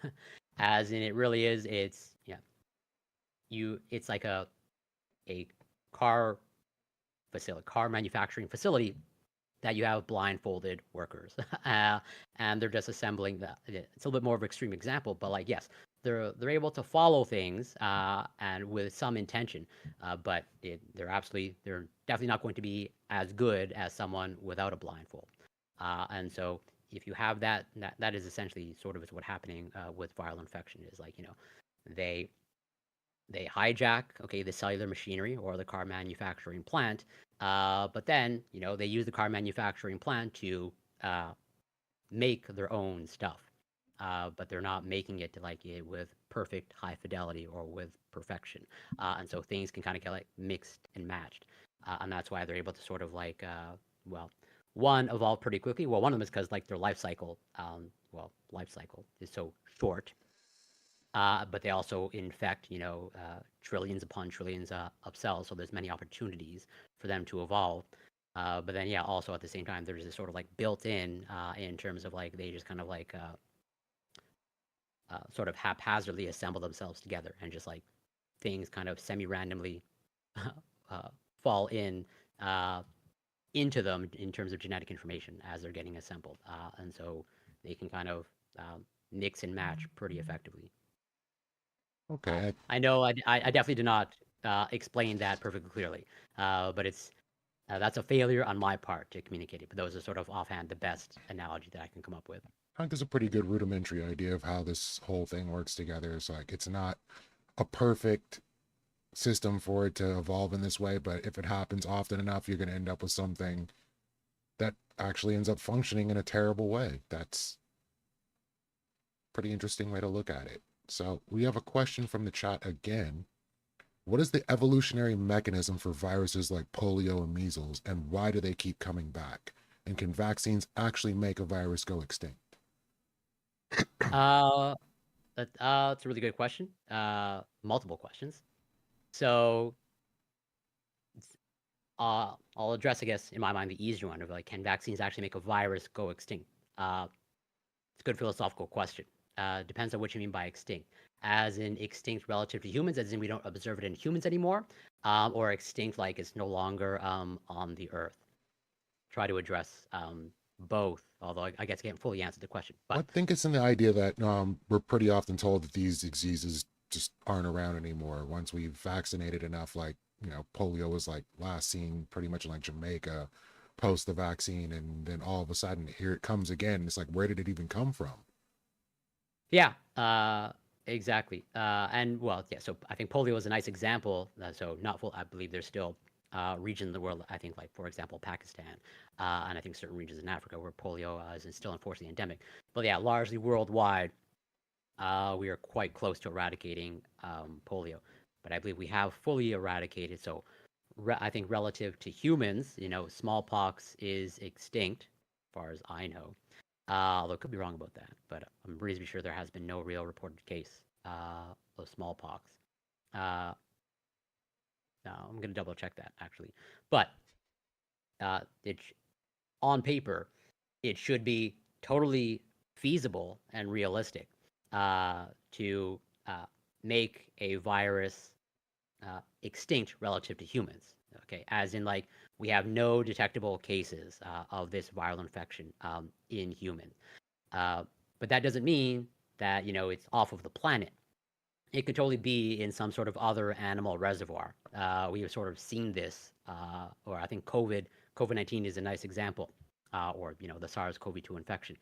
As in, it really is. It's, it's like a car facility, car manufacturing facility, that you have blindfolded workers, and they're just assembling that. It's a little bit more of an extreme example, but like, yes, they're able to follow things, and with some intention, but they're definitely not going to be as good as someone without a blindfold. And so if you have that is essentially sort of what's happening with viral infection, is like, they hijack, okay, the cellular machinery or the car manufacturing plant, but then, they use the car manufacturing plant to make their own stuff, but they're not making it to like it with perfect high fidelity or with perfection, and so things can kind of get like mixed and matched, and that's why they're able to sort of like, one, evolve pretty quickly. Well, one of them is because like their life cycle, is so short. But they also infect, trillions upon trillions of cells, so there's many opportunities for them to evolve. But then, yeah, also at the same time, there's this sort of like built-in, in terms of like they just kind of like sort of haphazardly assemble themselves together, and just like things kind of semi-randomly fall into them in terms of genetic information as they're getting assembled, and so they can kind of mix and match pretty effectively. Okay, I know I definitely did not explain that perfectly clearly, but that's a failure on my part to communicate it. But those are sort of offhand the best analogy that I can come up with. I think there's a pretty good rudimentary idea of how this whole thing works together. It's like it's not a perfect system for it to evolve in this way, but if it happens often enough, you're going to end up with something that actually ends up functioning in a terrible way. That's a pretty interesting way to look at it. So we have a question from the chat again. What is the evolutionary mechanism for viruses like polio and measles, and why do they keep coming back? And can vaccines actually make a virus go extinct? Uh, that's a really good question. Multiple questions. So, I'll address, I guess, in my mind, the easier one of like, can vaccines actually make a virus go extinct? It's a good philosophical question. Depends on what you mean by extinct. As in extinct relative to humans, as in we don't observe it in humans anymore, or extinct like it's no longer on the earth. Try to address both, although I guess I can't fully answer the question. Well, But I think it's in the idea that we're pretty often told that these diseases just aren't around anymore. Once we've vaccinated enough, like, polio was like last seen pretty much in like Jamaica post the vaccine, and then all of a sudden here it comes again. It's like, where did it even come from? yeah, exactly. And well, yeah. So I think polio is a nice example. So not full. I believe there's still regions in the world. I think, like for example, Pakistan, and I think certain regions in Africa where polio is still unfortunately endemic. But yeah, largely worldwide, we are quite close to eradicating polio. But I believe we have fully eradicated. So I think relative to humans, smallpox is extinct, as far as I know. Although I could be wrong about that, but I'm reasonably sure there has been no real reported case of smallpox. Uh, no, I'm going to double check that actually. But it on paper, it should be totally feasible and realistic to make a virus extinct relative to humans. Okay, as in like we have no detectable cases of this viral infection in humans. Uh, but that doesn't mean that it's off of the planet. It could totally be in some sort of other animal reservoir. We have sort of seen this, or I think COVID-19 is a nice example, or the SARS-CoV-2 infection.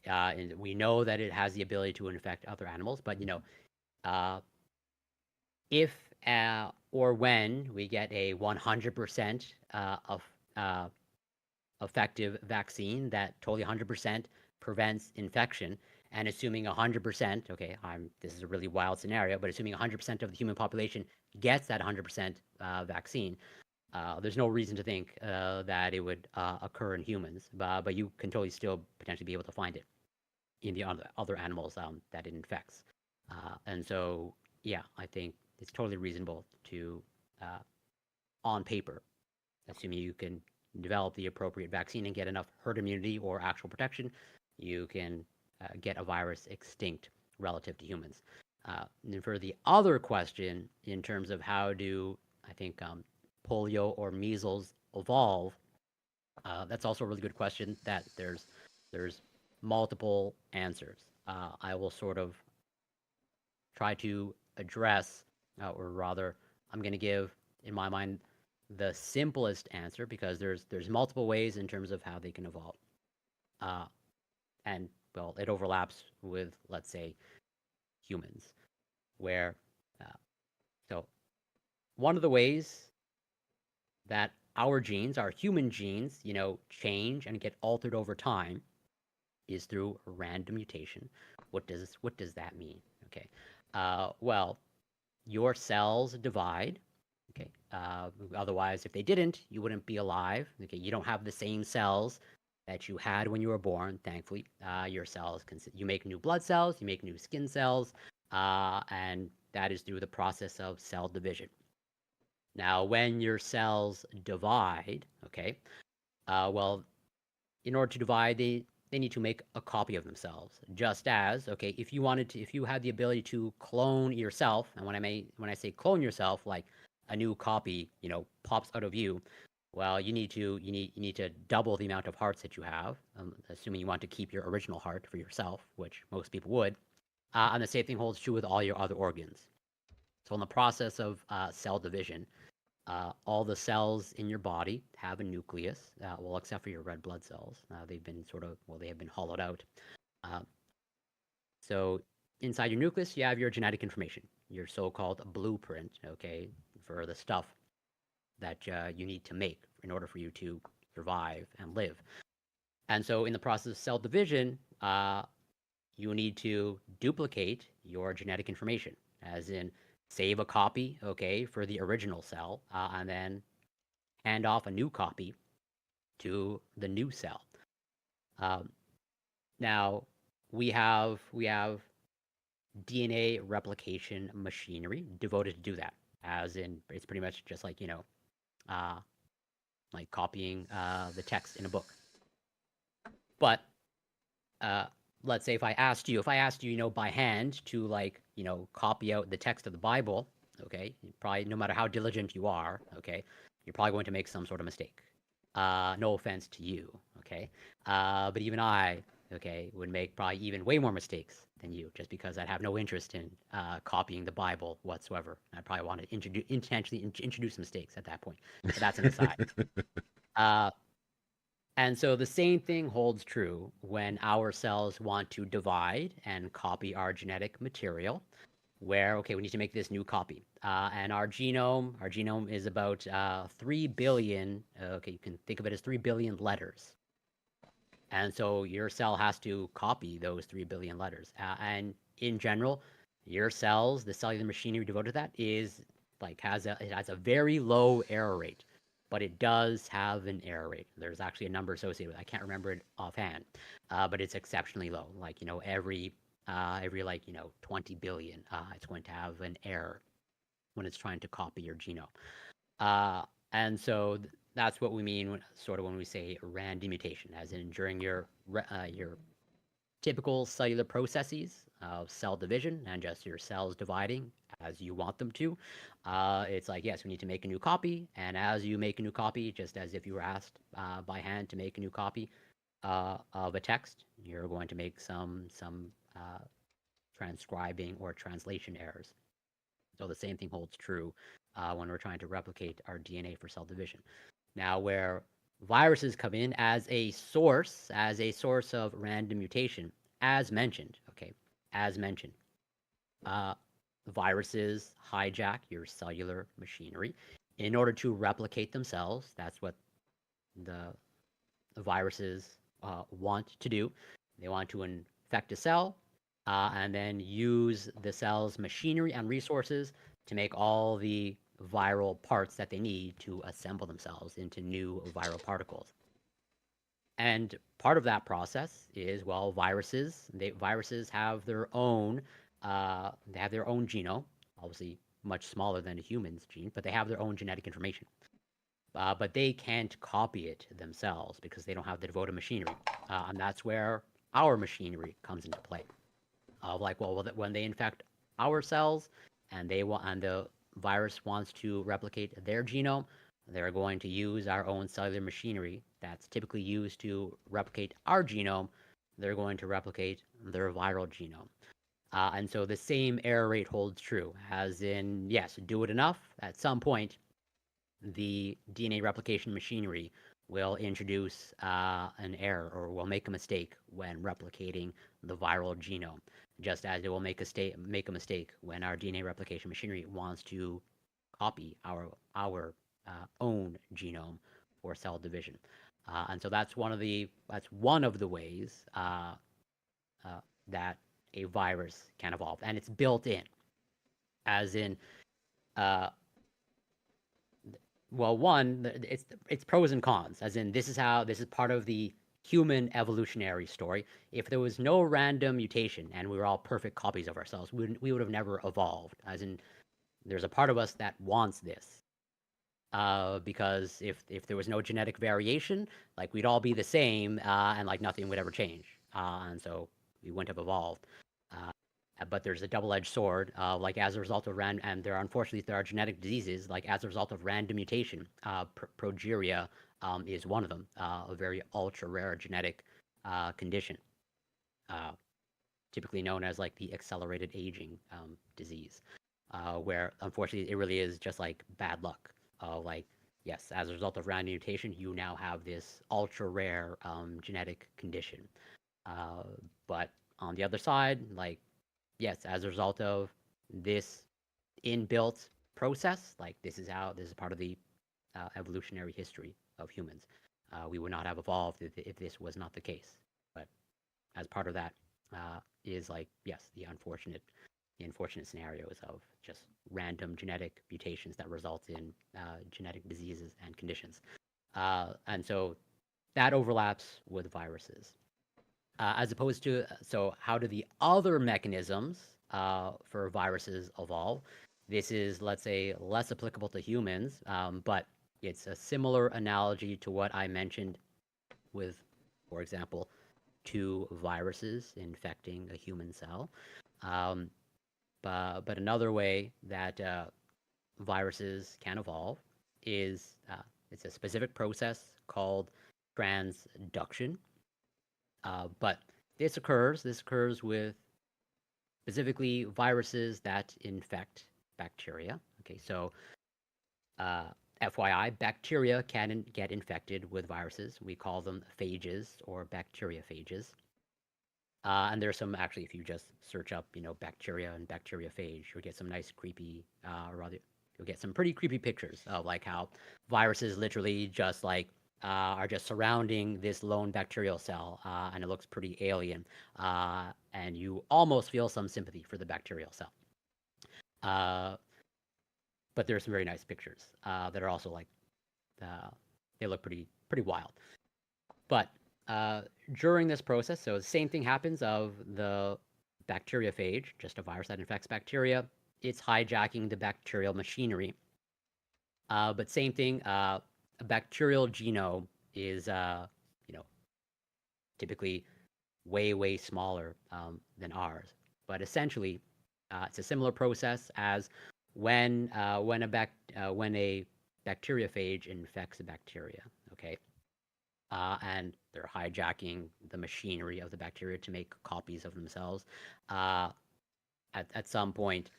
And we know that it has the ability to infect other animals, but uh, if or when we get a 100% of effective vaccine that totally 100% prevents infection, and assuming 100%, okay, this is a really wild scenario, but assuming 100% of the human population gets that 100% vaccine, there's no reason to think that it would occur in humans, but you can totally still potentially be able to find it in the other animals that it infects. And so, yeah, I think it's totally reasonable to, on paper, assuming you can develop the appropriate vaccine and get enough herd immunity or actual protection, you can get a virus extinct relative to humans. And for the other question, in terms of how do I think polio or measles evolve, that's also a really good question. That there's multiple answers. I will sort of try to address, or rather, I'm going to give, in my mind, the simplest answer because there's multiple ways in terms of how they can evolve, uh, and well, it overlaps with let's say humans, where uh, so one of the ways that our genes, our human genes, change and get altered over time is through random mutation. What does that mean? Okay, well, your cells divide. Okay. Otherwise, if they didn't, you wouldn't be alive. Okay. You don't have the same cells that you had when you were born. Thankfully, your cells you make new blood cells, you make new skin cells, and that is through the process of cell division. Now, when your cells divide, okay, well, in order to divide, they need to make a copy of themselves. Just as, okay, if you had the ability to clone yourself, and when I say clone yourself, like a new copy, pops out of you, well, you need to double the amount of hearts that you have, assuming you want to keep your original heart for yourself, which most people would. And the same thing holds true with all your other organs. So in the process of cell division, all the cells in your body have a nucleus, well, except for your red blood cells. They have been hollowed out. Uh, so inside your nucleus, you have your genetic information, your so-called blueprint, okay, for the stuff that you need to make in order for you to survive and live. And so in the process of cell division, you need to duplicate your genetic information, as in save a copy, okay, for the original cell, and then hand off a new copy to the new cell. Um, Now, we have DNA replication machinery devoted to do that. As in, it's pretty much just like uh, like copying the text in a book. But uh, let's say if I asked you, by hand to copy out the text of the Bible, okay, probably no matter how diligent you are, okay, you're probably going to make some sort of mistake. No offense to you, okay, but even I, okay, would make probably even way more mistakes than you, just because I'd have no interest in copying the Bible whatsoever. I probably want to intentionally introduce mistakes at that point, but that's an aside. Uh, and so the same thing holds true when our cells want to divide and copy our genetic material, where, okay, we need to make this new copy. And our genome is about 3 billion, okay, you can think of it as 3 billion letters. And so your cell has to copy those 3 billion letters. And in general, your cells, the cellular machinery devoted to that it has a very low error rate, but it does have an error rate. There's actually a number associated with it. I can't remember it offhand, but it's exceptionally low. Every 20 billion, it's going to have an error when it's trying to copy your genome. And so that's what we mean when we say random mutation, as in during your typical cellular processes of cell division and just your cells dividing as you want them to. It's like, yes, we need to make a new copy, and as you make a new copy, just as if you were asked by hand to make a new copy of a text, you're going to make some transcribing or translation errors. So the same thing holds true when we're trying to replicate our DNA for cell division. Now, where viruses come in as a source of random mutation, as mentioned, okay, as mentioned, uh, viruses hijack your cellular machinery in order to replicate themselves. That's what the viruses want to do. They want to infect a cell and then use the cell's machinery and resources to make all the viral parts that they need to assemble themselves into new viral particles. And part of that process is, well, viruses have their own genome, obviously much smaller than a human's gene, but they have their own genetic information. But they can't copy it themselves because they don't have the devoted machinery, and that's where our machinery comes into play. When they infect our cells and the virus wants to replicate their genome, they're going to use our own cellular machinery that's typically used to replicate our genome. They're going to replicate their viral genome. And so the same error rate holds true, as in, yes, do it enough, at some point, the DNA replication machinery will introduce an error or will make a mistake when replicating the viral genome, just as it will make a mistake when our DNA replication machinery wants to copy our own genome for cell division. And so that's one of the ways that a virus can evolve, and it's built in, as in uh, it's pros and cons, as in this is part of the human evolutionary story. If there was no random mutation and we were all perfect copies of ourselves, we would have never evolved. As in, there's a part of us that wants this, because if there was no genetic variation, like we'd all be the same, and like nothing would ever change, and so we wouldn't have evolved. Uh, but there's a double-edged sword. As a result of and unfortunately there are genetic diseases, like as a result of random mutation. Progeria is one of them, a very ultra rare genetic condition, uh, typically known as like the accelerated aging disease, where unfortunately it really is just like bad luck. Yes, as a result of random mutation, you now have this ultra rare genetic condition. Uh, but on the other side, yes, as a result of this inbuilt process, this is part of the evolutionary history of humans. We would not have evolved if this was not the case. But as part of that is yes, the unfortunate scenarios of just random genetic mutations that result in genetic diseases and conditions. And so that overlaps with viruses. as opposed to so how do the other mechanisms for viruses evolve? This is, let's say, less applicable to humans, but it's a similar analogy to what I mentioned with, for example, two viruses infecting a human cell. Um, but another way that viruses can evolve is it's a specific process called transduction. But this occurs with specifically viruses that infect bacteria. Okay, so uh, FYI, bacteria can get infected with viruses. We call them phages or bacteriophages. And there's some actually, if you just search up, bacteria and bacteriophage, you'll get some nice creepy, or rather, you'll get some pretty creepy pictures of like how viruses literally just like are just surrounding this lone bacterial cell, and it looks pretty alien. And you almost feel some sympathy for the bacterial cell. Uh, but there's some very nice pictures that are also like they look pretty wild. But during this process, so the same thing happens of the bacteriophage, just a virus that infects bacteria. It's hijacking the bacterial machinery. But same thing, a bacterial genome is, typically way smaller than ours. But essentially, it's a similar process as when a bacteriophage infects a bacteria. Okay, and they're hijacking the machinery of the bacteria to make copies of themselves. Uh, at some point,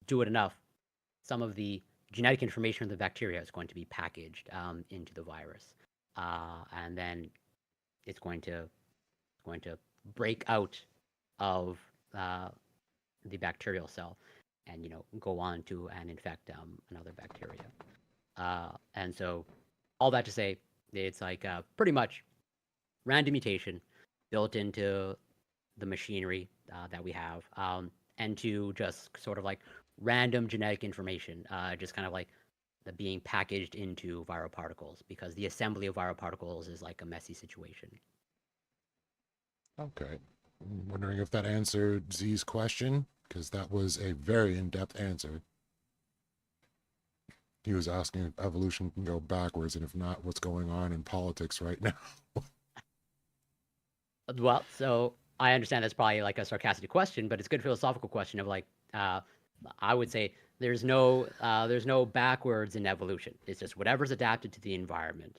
do it enough, some of the genetic information of the bacteria is going to be packaged into the virus, and then it's going to break out of uh, the bacterial cell, and go on to and infect another bacteria. And so, all that to say, it's like pretty much random mutation built into the machinery that we have, and to just sort of like random genetic information, just kind of like the being packaged into viral particles, because the assembly of viral particles is like a messy situation. Okay. I'm wondering if that answered Z's question, because that was a very in-depth answer. He was asking if evolution can go backwards, and if not, what's going on in politics right now. Well, so I understand that's probably like a sarcastic question, but it's a good philosophical question of like, I would say there's no backwards in evolution. It's just whatever's adapted to the environment.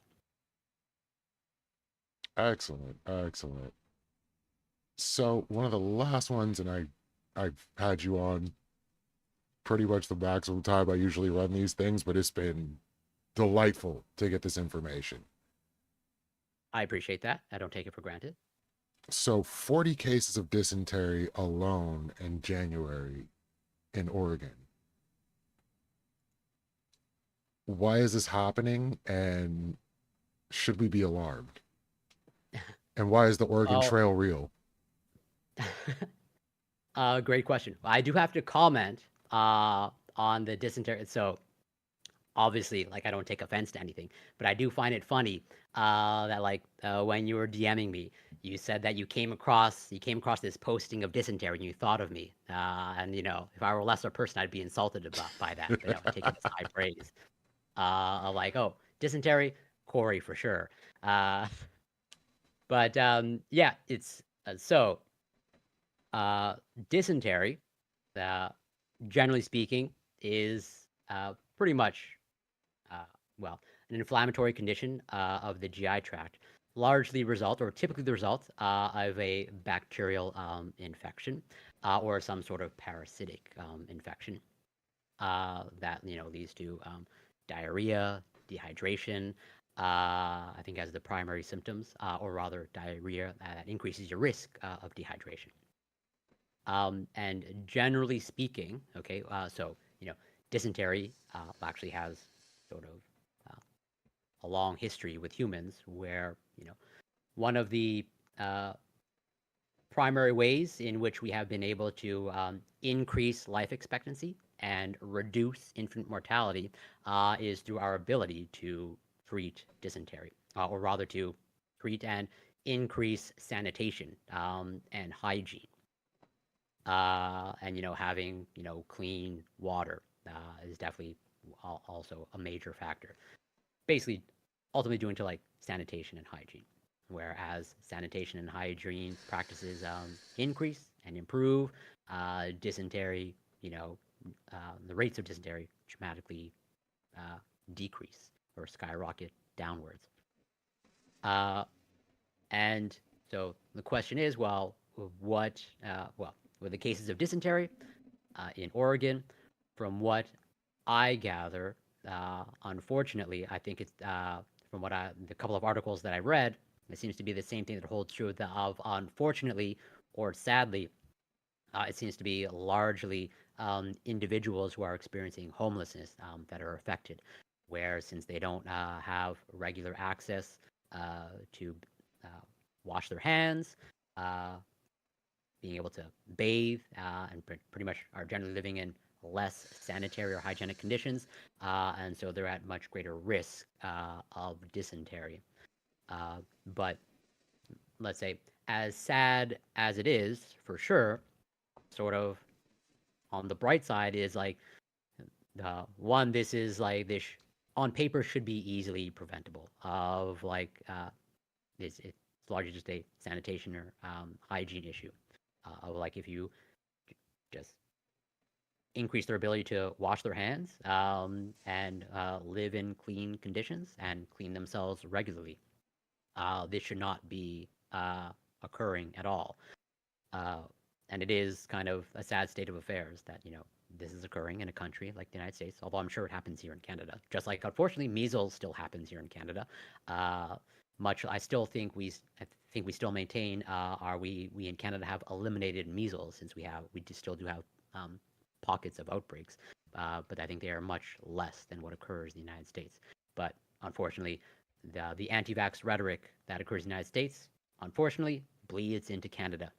Excellent, excellent. So one of the last ones, and I've had you on pretty much the maximum time I usually run these things, but it's been delightful to get this information. I appreciate that. I don't take it for granted. So 40 cases of dysentery alone in January in Oregon. Why is this happening, and should we be alarmed? And why is the Oregon Well, Trail real? great question. I do have to comment on the dysentery. So obviously, like, I don't take offense to anything, but I do find it funny that like when you were DMing me, you said that you came across this posting of dysentery and you thought of me. And if I were a lesser person, I'd be insulted by that. But I take it as high praise. Of like, oh, dysentery, Cory for sure. Uh, but yeah, it's so uh, dysentery, uh, generally speaking, is pretty much uh, well, an inflammatory condition of the GI tract, typically the result of a bacterial infection or some sort of parasitic infection that leads to diarrhea, dehydration. I think as the primary symptoms, or rather diarrhea that increases your risk of dehydration. And generally speaking, okay, so dysentery actually has sort of a long history with humans, where one of the uh, primary ways in which we have been able to increase life expectancy and reduce infant mortality is through our ability to treat dysentery, or rather to treat and increase sanitation and hygiene. And having clean water is definitely also a major factor. Basically, ultimately doing to like sanitation and hygiene. Whereas sanitation and hygiene practices increase and improve, dysentery, the rates of dysentery dramatically uh, decrease or skyrocket downwards. Uh, and so the question is, well, with the cases of dysentery in Oregon, from what I gather, unfortunately, I think it's from the couple of articles that I read, it seems to be the same thing that holds true of unfortunately or sadly, it seems to be largely individuals who are experiencing homelessness that are affected, where since they don't have regular access to uh, wash their hands, uh, being able to bathe, and pretty much are generally living in less sanitary or hygienic conditions, and so they're at much greater risk of dysentery. But let's say, as sad as it is, for sure, sort of on the bright side is like one, this is like this on paper should be easily preventable. Of like it's largely just a sanitation or hygiene issue. Of like if you just increase their ability to wash their hands and live in clean conditions and clean themselves regularly. This should not be occurring at all. Uh, and it is kind of a sad state of affairs that, this is occurring in a country like the United States, although I'm sure it happens here in Canada. Just like, unfortunately, measles still happens here in Canada. I still think I think we still maintain we in Canada have eliminated measles since we still do have pockets of outbreaks, but I think they are much less than what occurs in the United States. But unfortunately, the anti-vax rhetoric that occurs in the United States, unfortunately, bleeds into Canada.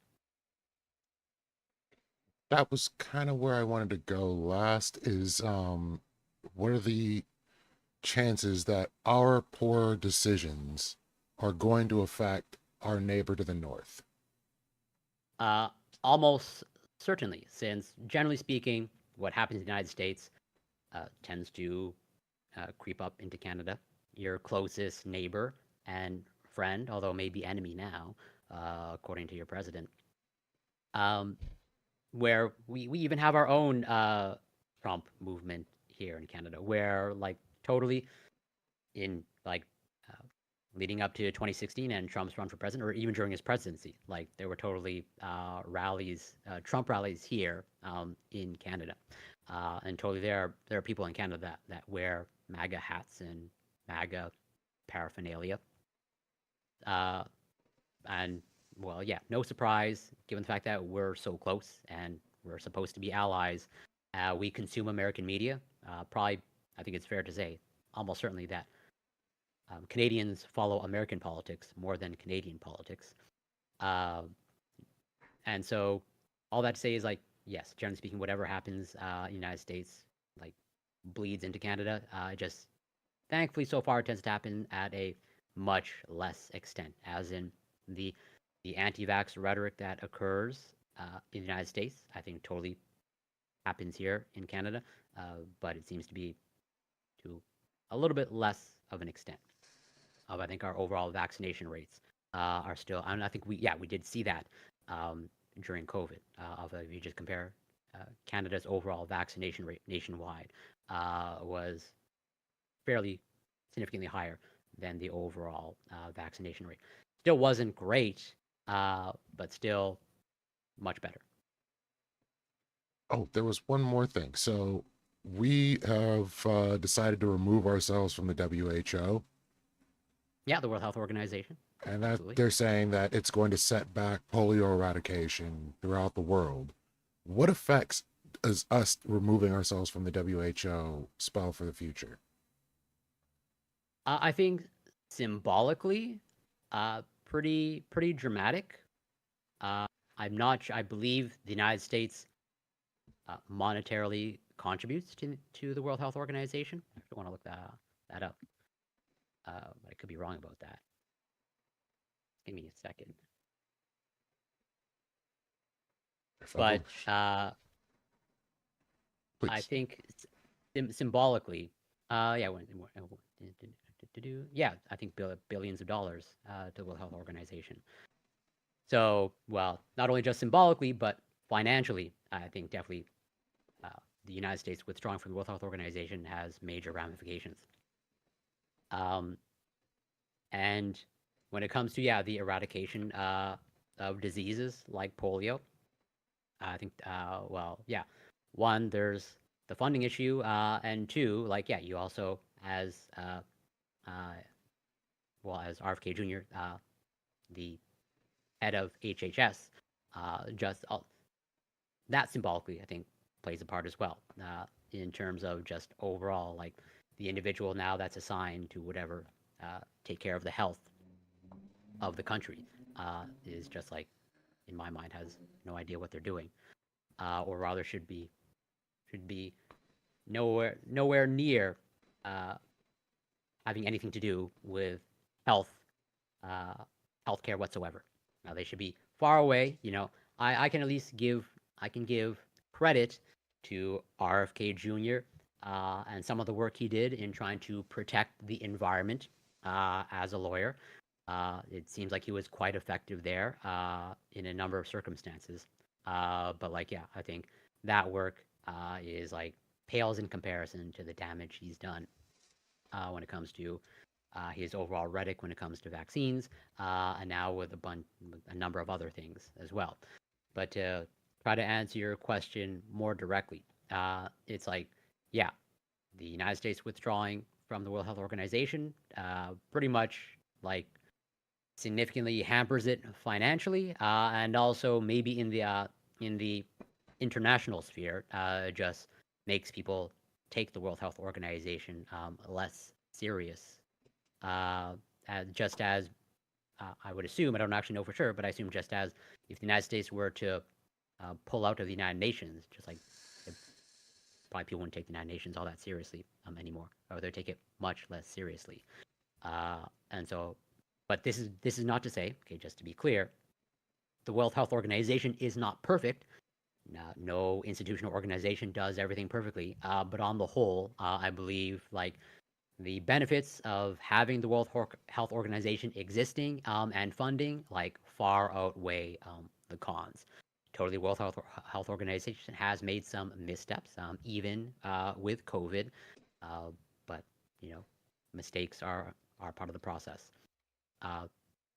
That was kind of where I wanted to go last is what are the chances that our poor decisions are going to affect our neighbor to the north? Uh, Almost certainly, since generally speaking, what happens in the United States tends to creep up into Canada. Your closest neighbor and friend, although maybe enemy now, according to your president. Um, where we even have our own Trump movement here in Canada, where like totally in like uh, leading up to 2016 and Trump's run for president, or even during his presidency, like there were totally rallies, Trump rallies here in Canada, and totally there are people in Canada that wear MAGA hats and MAGA paraphernalia, uh, and well, yeah, no surprise given the fact that we're so close and we're supposed to be allies. We consume American media. Probably, I think it's fair to say, almost certainly that Canadians follow American politics more than Canadian politics. Uh, and so, all that to say is like, yes, generally speaking, whatever happens in the United States, like, bleeds into Canada. It just, thankfully, so far, it tends to happen at a much less extent, as in the the anti-vax rhetoric that occurs in the United States, I think totally happens here in Canada, but it seems to be to a little bit less of an extent. Of I think our overall vaccination rates are still. And I think we did see that during COVID. Of if you just compare Canada's overall vaccination rate nationwide was fairly significantly higher than the overall vaccination rate. Still wasn't great, but still much better. Oh, there was one more thing. So we have decided to remove ourselves from the WHO, Yeah, the World Health Organization. and that Absolutely. they're saying that it's going to set back polio eradication throughout the world. What effects does us removing ourselves from the WHO spell for the future? I think symbolically, pretty dramatic. Uh, I'm not sure. I believe the United States monetarily contributes to the World Health Organization. I actually want to look that up. But I could be wrong about that. Give me a second. If I But wish. I Please. think symbolically, yeah, yeah, I think billions of dollars to the World Health Organization. So, well, not only just symbolically, but financially, I think definitely uh, the United States withdrawing from the World Health Organization has major ramifications. Um, and when it comes to, yeah, the eradication of diseases like polio, I think, well, yeah, one, there's the funding issue, and two, like, yeah, you also, as uh, well as RFK Jr., the head of HHS, just that symbolically, I think, plays a part as well in terms of just overall, like the individual now that's assigned to whatever take care of the health of the country is just like, in my mind, has no idea what they're doing, or rather should be nowhere near uh, having anything to do with health uh, healthcare whatsoever. Now they should be far away. I can at least give credit to RFK Jr. And some of the work he did in trying to protect the environment as a lawyer. It seems like he was quite effective there in a number of circumstances. But like, yeah, I think that work is like pales in comparison to the damage he's done when it comes to his overall rhetoric when it comes to vaccines, and now with a number of other things as well. But to try to answer your question more directly, it's like, yeah, the United States withdrawing from the World Health Organization pretty much like significantly hampers it financially, and also maybe in the international sphere, just makes people take the World Health Organization less serious. Uh, just as I would assume, I don't actually know for sure, but I assume just as if the United States were to pull out of the United Nations, just like probably people wouldn't take the United Nations all that seriously anymore, or they'd take it much less seriously. And so, but this is not to say, okay, just to be clear, the World Health Organization is not perfect. No institutional organization does everything perfectly, but on the whole, I believe like the benefits of having the World Health Organization existing and funding like far outweigh the cons. Totally, World Health Organization has made some missteps, even with COVID, uh, but you know, mistakes are part of the process. Uh,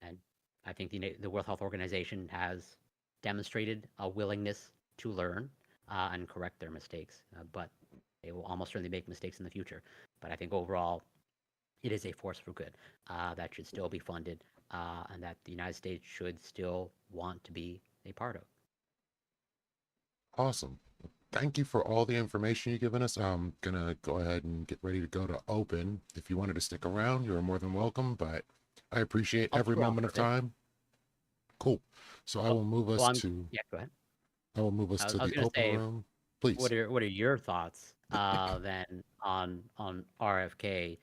and I think the World Health Organization has demonstrated a willingness to learn and correct their mistakes, but they will almost certainly make mistakes in the future. But I think overall, it is a force for good that should still be funded and that the United States should still want to be a part of. Awesome. Thank you for all the information you've given us. I'm gonna go ahead and get ready to go to open. If you wanted to stick around, you're more than welcome, but I appreciate I'll every stick around moment for of a bit. time. Cool. So I Oh, will move well, us to yeah. Go ahead. I the was gonna open say, room. Please. what are your thoughts then on RFK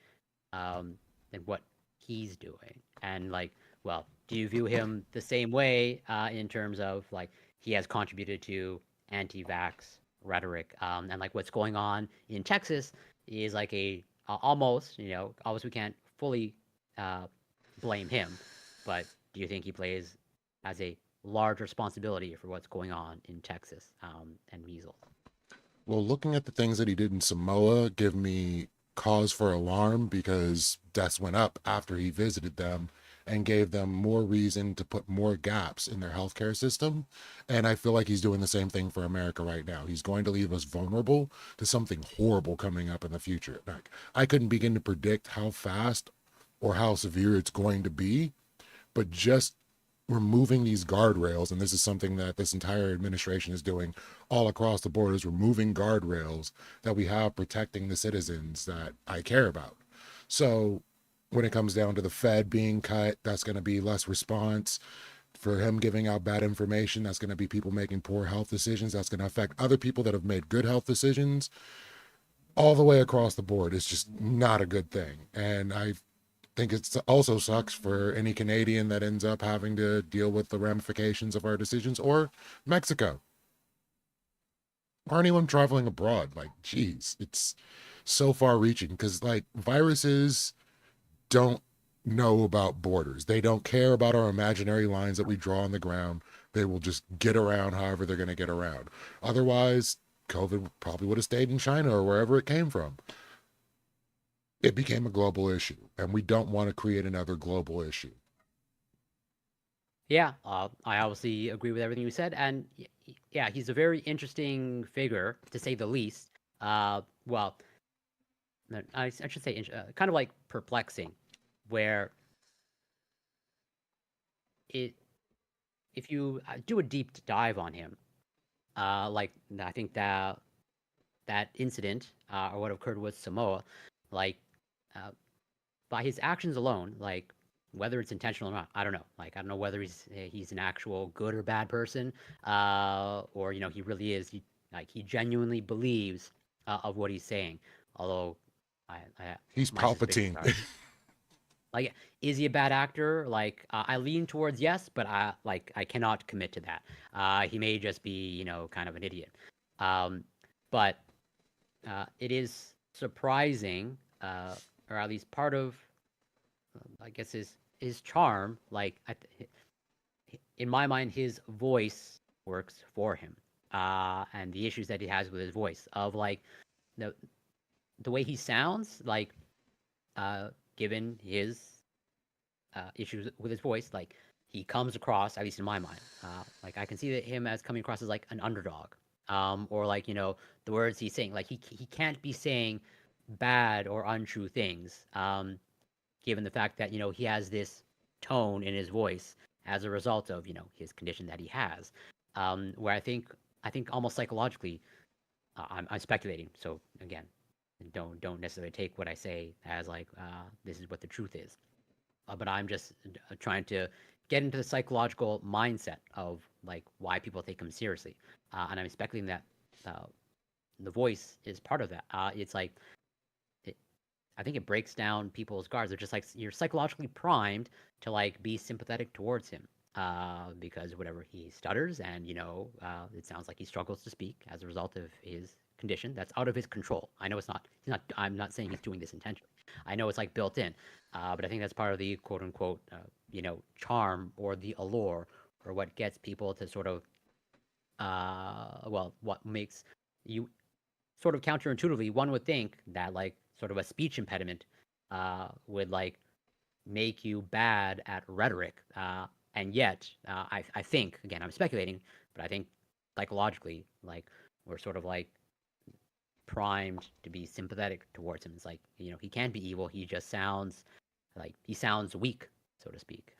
and what he's doing, and like, well, do you view him the same way in terms of like he has contributed to anti-vax rhetoric, and like what's going on in Texas is like almost, obviously we can't fully uh, blame him, but do you think he plays as a large responsibility for what's going on in Texas and measles? Well, looking at the things that he did in Samoa give me cause for alarm because deaths went up after he visited them and gave them more reason to put more gaps in their healthcare system. And I feel like he's doing the same thing for America right now. He's going to leave us vulnerable to something horrible coming up in the future. Like, I couldn't begin to predict how fast or how severe it's going to be, but just removing these guardrails, and this is something that this entire administration is doing all across the board, is removing guardrails that we have protecting the citizens that I care about. So when it comes down to the Fed being cut, that's going to be less response. For him giving out bad information, that's going to be people making poor health decisions. That's going to affect other people that have made good health decisions. All the way across the board, it's just not a good thing. And think it also sucks for any Canadian that ends up having to deal with the ramifications of our decisions, or Mexico, or anyone traveling abroad. Like, geez, it's so far reaching because, like, viruses don't know about borders. They don't care about our imaginary lines that we draw on the ground. They will just get around however they're going to get around. Otherwise, COVID probably would have stayed in China or wherever it came from. It became a global issue, and we don't want to create another global issue. Yeah, I obviously agree with everything you said, and yeah, he's a very interesting figure to say the least. Well, I should say kind of like perplexing, where it if you do a deep dive on him, like I think that incident or what occurred with Samoa, like uh, by his actions alone, like whether it's intentional or not, I don't know. Like I don't know whether he's an actual good or bad person, or he really is. He genuinely believes of what he's saying. Although, I He's my suspicions Palpatine. are like, is he a bad actor? Like I lean towards yes, but I cannot commit to that. He may just be kind of an idiot. Um, but it is surprising, or at least part of I guess his charm, like in my mind, his voice works for him, and the issues that he has with his voice, of like the the way he sounds, like given his issues with his voice, like he comes across, at least in my mind, like I can see that him as coming across as like an underdog, or like the words he's saying, like he can't be saying bad or untrue things, given the fact that he has this tone in his voice as a result of his condition that he has, where I think almost psychologically, I'm speculating, so again, don't necessarily take what I say as like this is what the truth is, but I'm just trying to get into the psychological mindset of like why people take him seriously, and I'm speculating that uh, the voice is part of that. It's like I think it breaks down people's guards. They're just like you're psychologically primed to like be sympathetic towards him, because whatever, he stutters, and it sounds like he struggles to speak as a result of his condition that's out of his control. I know it's not. He's not. I'm not saying he's doing this intentionally. I know it's like built in, but I think that's part of the quote unquote charm or the allure, or what gets people to sort of what makes you sort of counterintuitively, one would think that like sort of a speech impediment would like make you bad at rhetoric, and yet I think, again, I'm speculating, but I think psychologically, like we're sort of like primed to be sympathetic towards him. It's like he can't be evil. He just sounds like he sounds weak, so to speak.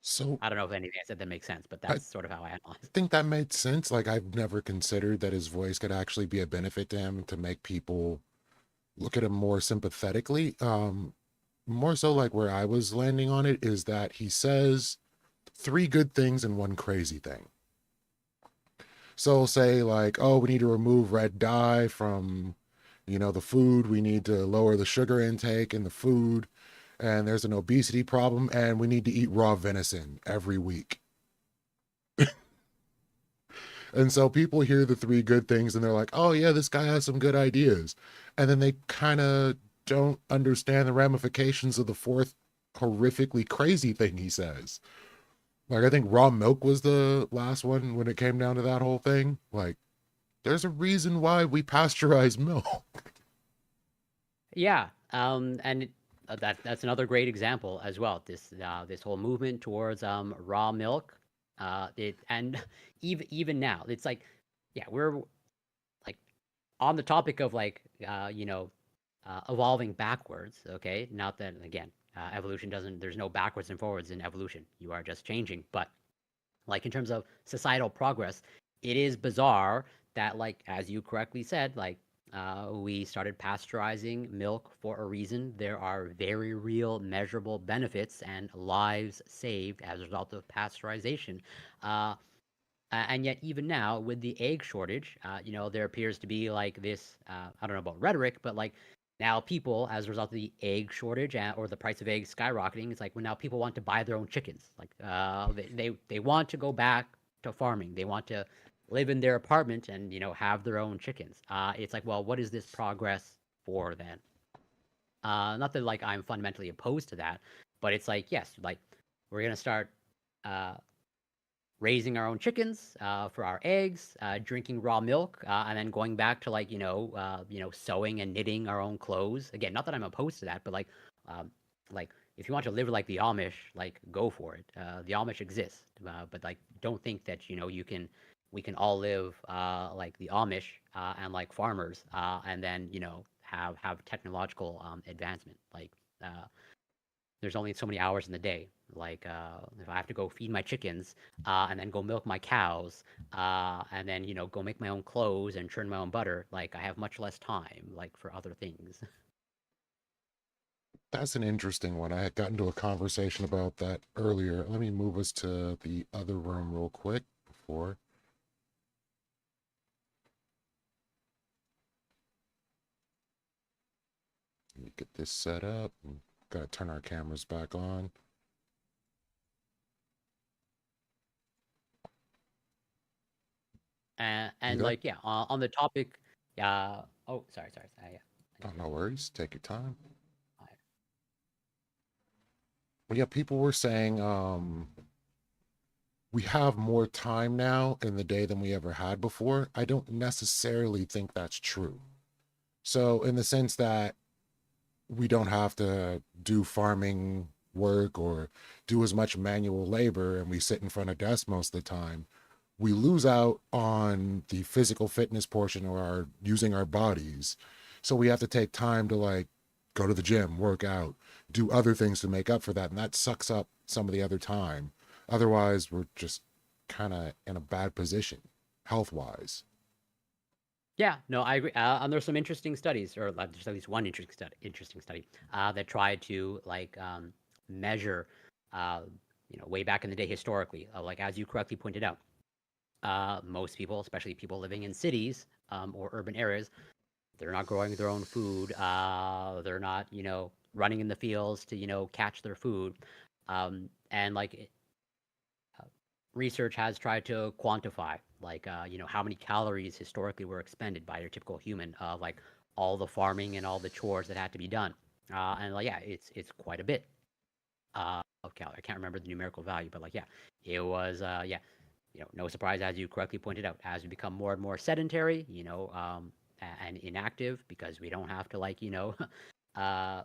So I don't know if anything I said that makes sense, but I that's sort of how I analyze it. think that made sense. Like, I've never considered that his voice could actually be a benefit to him to make people look at him more sympathetically. More so, like, where I was landing on it is that he says three good things and one crazy thing. So say like, oh, we need to remove red dye from, the food. We need to lower the sugar intake in the food. And there's an obesity problem, and we need to eat raw venison every week. And so people hear the three good things and they're like, oh, yeah, this guy has some good ideas. And then they kind of don't understand the ramifications of the fourth horrifically crazy thing he says. Like, I think raw milk was the last one when it came down to that whole thing. Like, there's a reason why we pasteurize milk. Yeah, and that's another great example as well. This whole movement towards raw milk, it and even now, it's like, yeah, we're like on the topic of like evolving backwards. Okay, not that again, evolution doesn't. There's no backwards and forwards in evolution. You are just changing. But like in terms of societal progress, it is bizarre that, like as you correctly said, like we started pasteurizing milk for a reason. There are very real measurable benefits and lives saved as a result of pasteurization, uh, and yet even now with the egg shortage, there appears to be like this, I don't know about rhetoric, but like Now people, as a result of the egg shortage or the price of eggs skyrocketing, it's like when now people want to buy their own chickens. Like they want to go back to farming. They want to live in their apartment and have their own chickens. It's like, well, what is this progress for then? Not that like I'm fundamentally opposed to that, but it's like yes, like we're gonna start uh, raising our own chickens for our eggs, drinking raw milk, and then going back to like sewing and knitting our own clothes. Again, not that I'm opposed to that, but um, like if you want to live like the Amish, like go for it. The Amish exist, but like don't think that we can all live like the Amish and like farmers, and then have technological advancement like. There's only so many hours in the day. Like, if I have to go feed my chickens, and then go milk my cows, and then go make my own clothes and churn my own butter, like I have much less time, like for other things. That's an interesting one. I had gotten into a conversation about that earlier. Let me move us to the other room real quick before we get this set up. Gotta turn our cameras back on. You And there? like, yeah, on the topic, oh, sorry, Oh, no worries. Take your time. I- Well, yeah, people were saying we have more time now in the day than we ever had before. I don't necessarily think that's true. So, in the sense that we don't have to do farming work or do as much manual labor and we sit in front of desks most of the time, we lose out on the physical fitness portion or our using our bodies. So we have to take time to like go to the gym, work out, do other things to make up for that. And that sucks up some of the other time. Otherwise, we're just kind of in a bad position health wise. yeah, no, I agree. And there's some interesting studies, or there's at least one interesting study that tried to like measure, uh, way back in the day historically, like as you correctly pointed out. Most people, especially people living in cities or urban areas, they're not growing their own food. They're not, running in the fields to, catch their food. And like research has tried to quantify, like, how many calories historically were expended by your typical human of like all the farming and all the chores that had to be done. And like, yeah, it's quite a bit of calories. I can't remember the numerical value, but like, yeah, it was, yeah, no surprise, as you correctly pointed out, as we become more and more sedentary, and inactive because we don't have to like, uh, uh,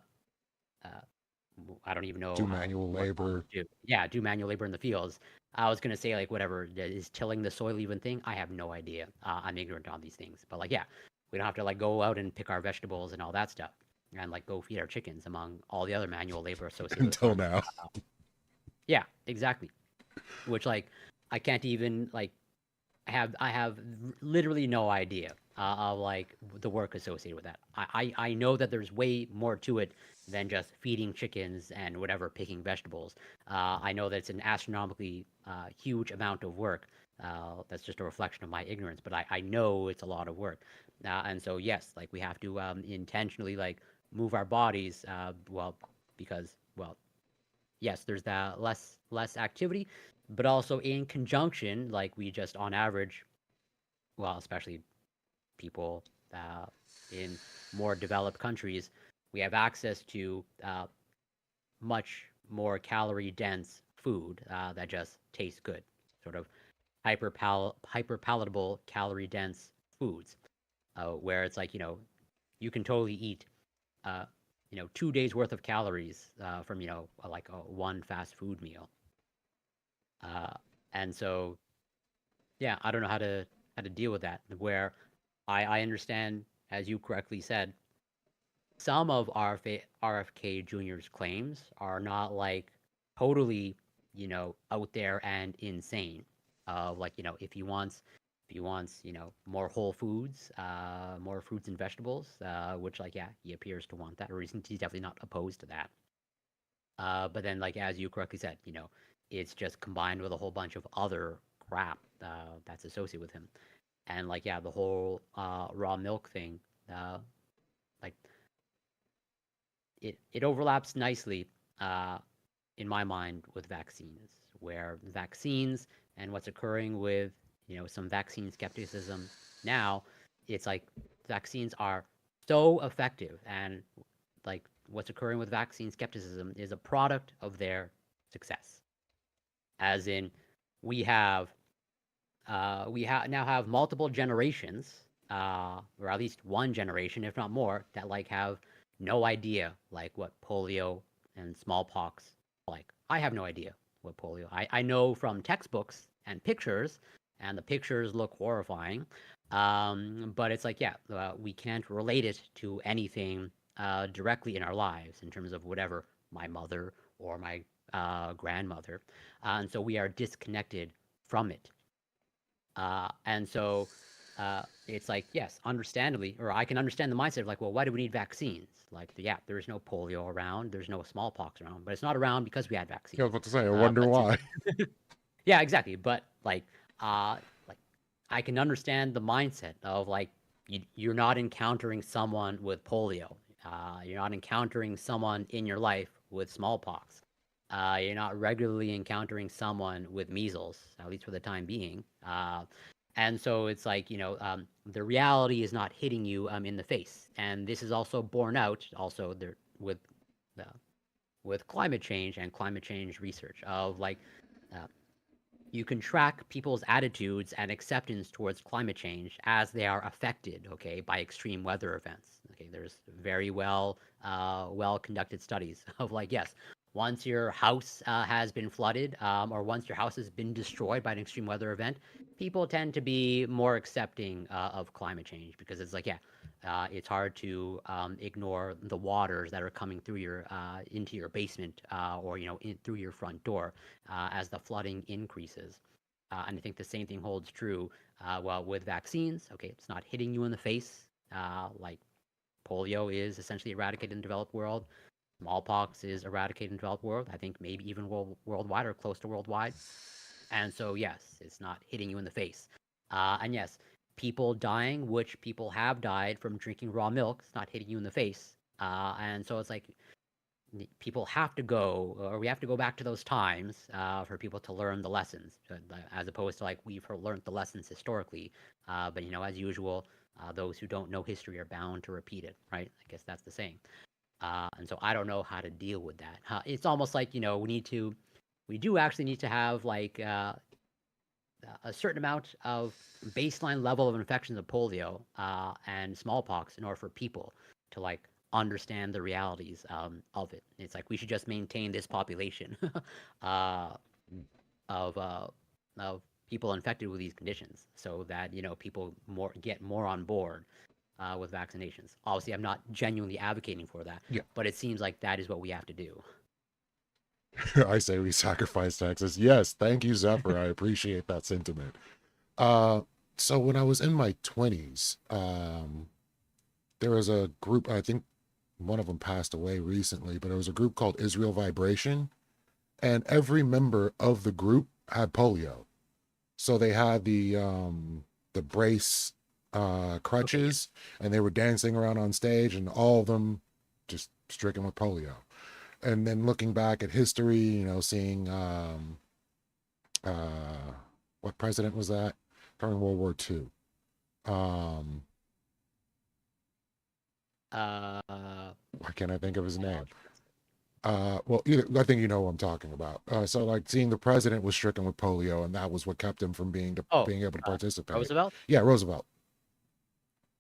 I don't even know Do manual what labor. do. Yeah, do manual labor in the fields. I was gonna say like whatever is tilling the soil even thing. I have no idea. I'm ignorant on these things, but like yeah, we don't have to like go out and pick our vegetables and all that stuff, and like go feed our chickens among all the other manual labor associated with Until farming. now. Yeah, exactly. Which like I can't even like I have literally no idea of like the work associated with that. I know that there's way more to it than just feeding chickens and whatever picking vegetables. I know that it's an astronomically huge amount of work. That's just a reflection of my ignorance, but I know it's a lot of work. And so yes, like we have to intentionally like move our bodies. Well, because well, yes, there's that less activity, but also in conjunction, like we just on average, well, especially people in more developed countries, we have access to much more calorie dense food that just tastes good, sort of hyper palatable calorie dense foods, where it's like you can totally eat. Uh, 2 days worth of calories from like a one fast food meal. Uh, and so, yeah, I don't know how to deal with that. Where I understand, as you correctly said, some of RFK Jr.'s claims are not like totally, out there and insane. Like if he wants, more whole foods, more fruits and vegetables, which like yeah, he appears to want that, or he's definitely not opposed to that. But then, like as you correctly said, it's just combined with a whole bunch of other crap that's associated with him, and like yeah, the whole raw milk thing. Like it overlaps nicely, uh, in my mind, with vaccines, where vaccines and what's occurring with some vaccine skepticism now, it's like vaccines are so effective, and like what's occurring with vaccine skepticism is a product of their success. As in, we have now have multiple generations, or at least one generation, if not more, that like have no idea like what polio and smallpox like. I have no idea what polio. I know from textbooks and pictures, and the pictures look horrifying. But it's like, yeah, we can't relate it to anything directly in our lives in terms of whatever my mother or my grandmother, and so we are disconnected from it. And so it's like, yes, understandably, or I can understand the mindset of like, well, why do we need vaccines? Like, yeah, there's no polio around, there's no smallpox around, but it's not around because we had Yeah, I was vaccines. about to say, I wonder But since why. yeah, exactly. But like I can understand the mindset of like you're not encountering someone with polio. You're not encountering someone in your life with smallpox. You're not regularly encountering someone with measles, at least for the time being. And so it's like, the reality is not hitting you in the face. And this is also borne out also there uh, with climate change and climate change research of like uh, you can track people's attitudes and acceptance towards climate change as they are affected, okay, by extreme weather events. Okay, there's very well conducted studies of like, yes, once your house has been flooded, or once your house has been destroyed by an extreme weather event, people tend to be more accepting of climate change because it's like, yeah, it's hard to ignore the waters that are coming through your into your basement, or through your front door as the flooding increases. And I think the same thing holds true, well, with vaccines. Okay, it's not hitting you in the face. Like polio is essentially eradicated in the developed world. Smallpox is eradicated in the developed world. I think maybe even worldwide or close to worldwide. And so, yes, it's not hitting you in the face. And yes, people dying, which people have died from drinking raw milk, it's not hitting you in the face. And so it's like people have to go, or we have to go back to those times for people to learn the lessons, as opposed to like we've learned the lessons historically. But as usual, those who don't know history are bound to repeat it, right? I guess that's the saying. And so I don't know how to deal with that. It's almost like we do actually need to have like a certain amount of baseline level of infections of polio and smallpox in order for people to like understand the realities of it. It's like we should just maintain this population uh, of uh, of people infected with these conditions, so that people get more on board with vaccinations. Obviously, I'm not genuinely advocating for that, Yeah. but it seems like that is what we have to do. I say we sacrifice Texas. Yes, thank you, Zephyr. I appreciate that sentiment. Uh, so when I was in my 20s, there was a group, I think one of them passed away recently, but it was a group called Israel Vibration, and every member of the group had polio. So they had the brace Okay, yeah. crutches, and they were dancing around on stage, and all of them just stricken with polio. And then looking back at history, seeing uh, what president was that during World War II? Um, why can't I think of his I name? apologize. Well, I think you know what I'm talking about. So, like, seeing the president was stricken with polio, and that was what kept him from Oh, being able to uh, participate. Roosevelt. Yeah, Roosevelt.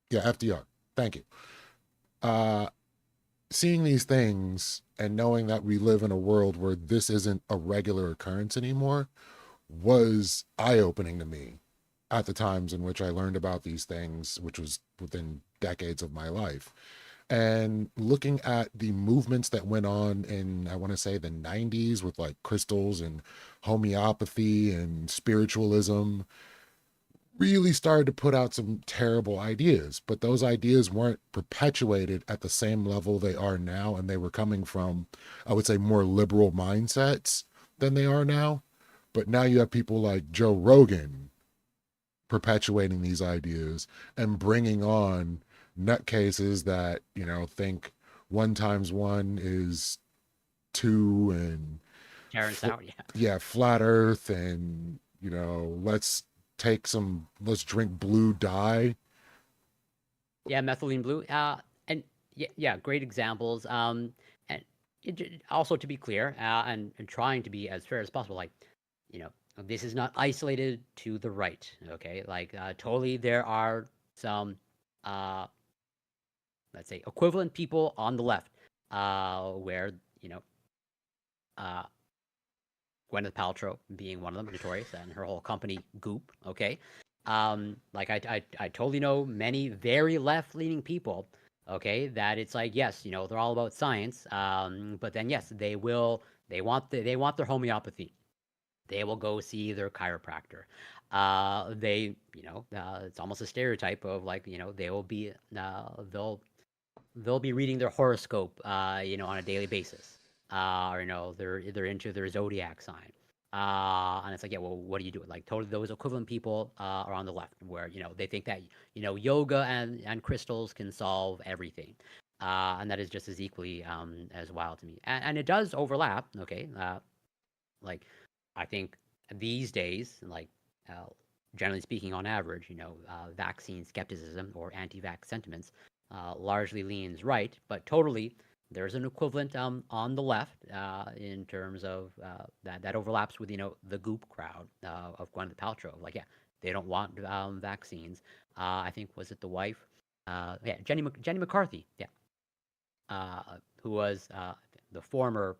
Yeah, FDR. Thank you. Uh, Seeing these things and knowing that we live in a world where this isn't a regular occurrence anymore was eye opening to me at the times in which I learned about these things, which was within decades of my life. And looking at the movements that went on in, I want to say, the 90s with like crystals and homeopathy and spiritualism, really started to put out some terrible ideas. But those ideas weren't perpetuated at the same level they are now. And they were coming from, I would say, more liberal mindsets than they are now. But now you have people like Joe Rogan perpetuating these ideas and bringing on nutcases that think 1 times 1 is 2, and Terrence out, yeah. yeah, flat Earth, and let's drink blue dye. Yeah, methylene blue. And yeah, great examples. And also to be clear, and trying to be as fair as possible, like, you know, this is not isolated to the right. Okay, like totally, there are some, uh, let's say, equivalent people on the left, where you know, uh, Gwyneth Paltrow being one of them, notorious, and her whole company Goop. Okay, like I totally know many very left leaning people. Okay, that it's like, yes, they're all about science. But then yes, they want their homeopathy. They will go see their chiropractor. It's almost a stereotype of, like, they will be they'll be reading their horoscope, on a daily basis, or they're into their zodiac sign, and it's like, yeah, well, what do you do? Like, totally, those equivalent people are on the left, where they think that yoga and crystals can solve everything, and that is just as equally as wild to me, and it does overlap. Okay, like, I think these days, like, uh, generally speaking, on average, vaccine skepticism or anti-vax sentiments largely leans right, but totally there's an equivalent on the left, in terms of that overlaps with the Goop crowd of Gwyneth Paltrow. Like, yeah, they don't want vaccines. I think, was it the wife? Yeah, Jenny McCarthy. Yeah, who was the former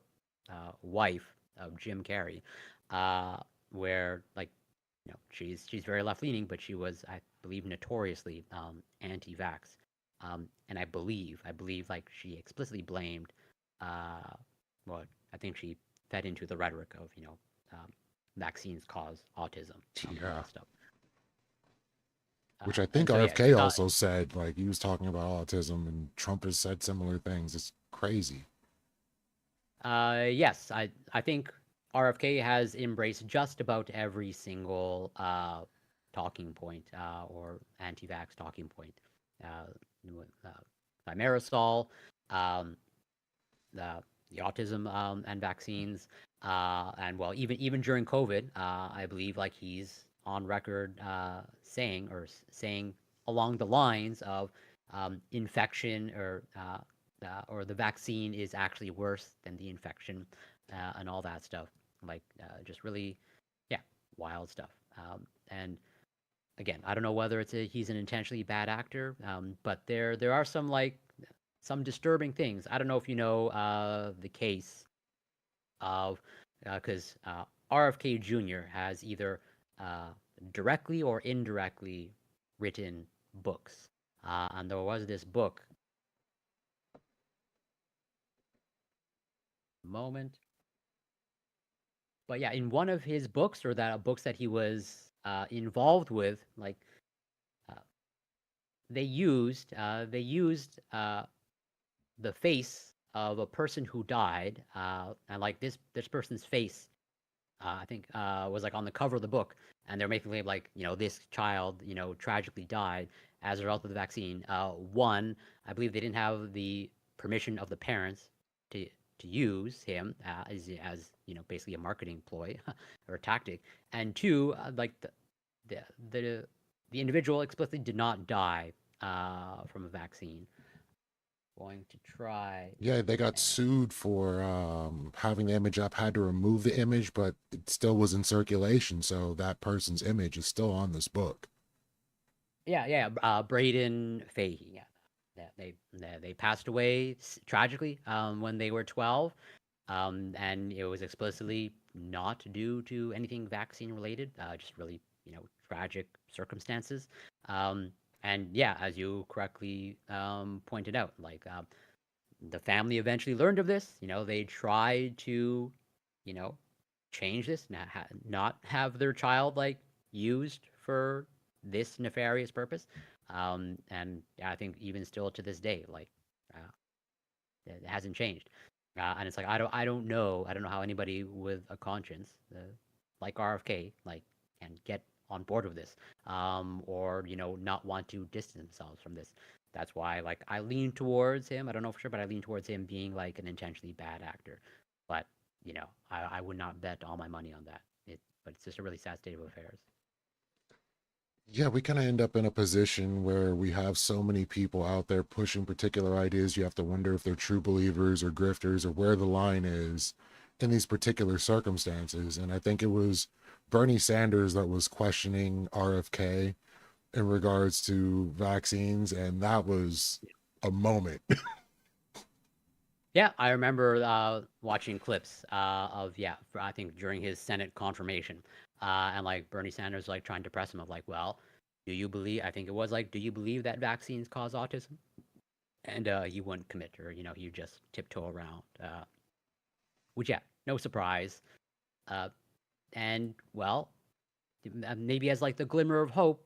wife of Jim Carrey, uh, where, like, she's very left leaning, but she was, I believe, notoriously anti-vax, and I believe like she explicitly blamed, uh, well, I think she fed into the rhetoric of vaccines cause autism, and all Yeah, that stuff. which I think And so yeah, RFK also said. Like, he was talking about autism, and Trump has said similar things. It's crazy. Yes, I think RFK has embraced just about every single talking point, or anti-vax talking point. Uh, Thimerosal, um, the autism and vaccines, and well, even during COVID, I believe, like, he's on record saying along the lines of infection, or the vaccine is actually worse than the infection, and all that stuff. Like, just really, yeah, wild stuff. And again, I don't know whether he's an intentionally bad actor, but there are some disturbing things. I don't know if you know the case of, because RFK Jr. has either uh, directly or indirectly written books, and there was this book. Moment. But yeah, in one of his books, or that books that he was involved with, like, uh, they used the face of a person who died, and, like, this person's face, I think, was, like, on the cover of the book, and they're making claim, like, this child, tragically died as a result of the vaccine. One, I believe they didn't have the permission of the parents to use him, as basically a marketing ploy or a tactic, and two, like, the the the individual explicitly did not die from a vaccine. Going to try Yeah, they got and sued for having the image up, had to remove the image, but it still was in circulation, so that person's image is still on this book. yeah, Braden Fahey, yeah. Yeah, they passed away tragically when they were 12, and it was explicitly not due to anything vaccine related, just really, tragic circumstances. Um, and yeah, as you correctly pointed out, like, the family eventually learned of this. They tried to, you know, change this, not have their child, like, used for this nefarious purpose. And I think even still to this day, like, uh, it hasn't changed. And it's like, I don't know how anybody with a conscience, like RFK, like, can get on board with this, or not want to distance themselves from this. That's why like I lean towards him. I don't know for sure, but I lean towards him being like an intentionally bad actor. But I would not bet all my money on that. But it's just a really sad state of affairs. Yeah, we kind of end up in a position where we have so many people out there pushing particular ideas. You have to wonder if they're true believers or grifters or where the line is in these particular circumstances. And I think it was Bernie Sanders that was questioning RFK in regards to vaccines, and that was a moment. Yeah, I remember watching clips of I think during his Senate confirmation, and like Bernie Sanders like trying to press him of like, well, do you believe? I think it was like, do you believe that vaccines cause autism? And he wouldn't commit, or he would just tiptoe around. Which no surprise. Uh, and well, maybe as like the glimmer of hope,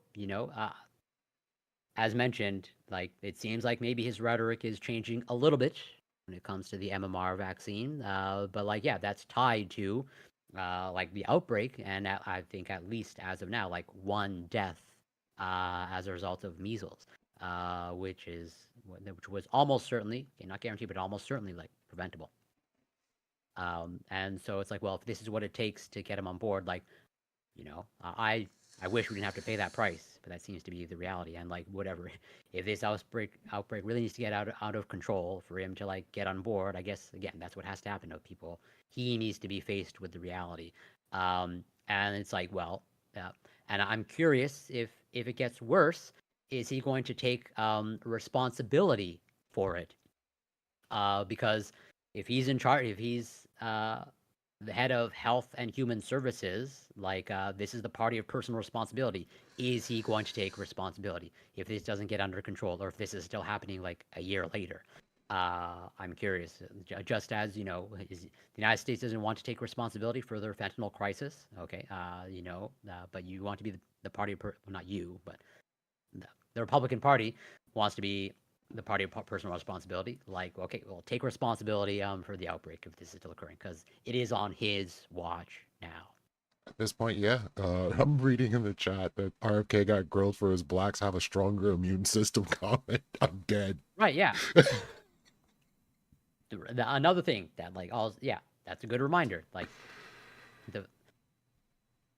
as mentioned, like it seems like maybe his rhetoric is changing a little bit when it comes to the MMR vaccine. But like, yeah, that's tied to like the outbreak, and I think at least as of now, like one death as a result of measles, which was almost certainly, not guaranteed, but almost certainly like preventable. And so it's like, well, if this is what it takes to get him on board, like, I wish we didn't have to pay that price, but that seems to be the reality. And like, whatever, if this outbreak really needs to get out of control for him to like get on board, I guess again that's what has to happen to people. He needs to be faced with the reality, and it's like, well, and I'm curious if it gets worse, is he going to take responsibility for it? Because if he's in charge, if he's the head of Health and Human Services, like this is the party of personal responsibility. Is he going to take responsibility if this doesn't get under control, or if this is still happening like a year later? I'm curious. Just as the United States doesn't want to take responsibility for their fentanyl crisis, okay? But you want to be the party of not you, but the Republican Party wants to be the party of personal responsibility. Like, okay, well, take responsibility for the outbreak if this is still occurring, because it is on his watch now. At this point, yeah. I'm reading in the chat that RFK got grilled for his blacks have a stronger immune system comment. I'm dead. Right? Yeah. Another thing that like that's a good reminder. Like the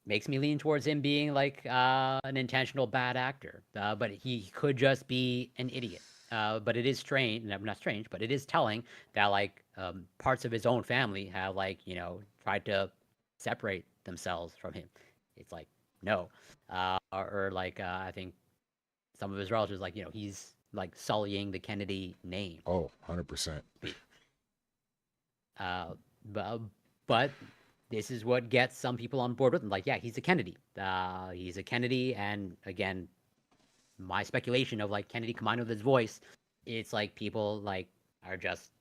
makes me lean towards him being like an intentional bad actor, but he could just be an idiot. But it is strange, not strange, but it is telling that like parts of his own family have like tried to separate themselves from him. It's like no, or like I think some of his relatives like he's like sullying the Kennedy name. Oh, 100%. But this is what gets some people on board with him. Like, yeah, he's a Kennedy. He's a Kennedy, and again, my speculation of like Kennedy combined with his voice, it's like people like are just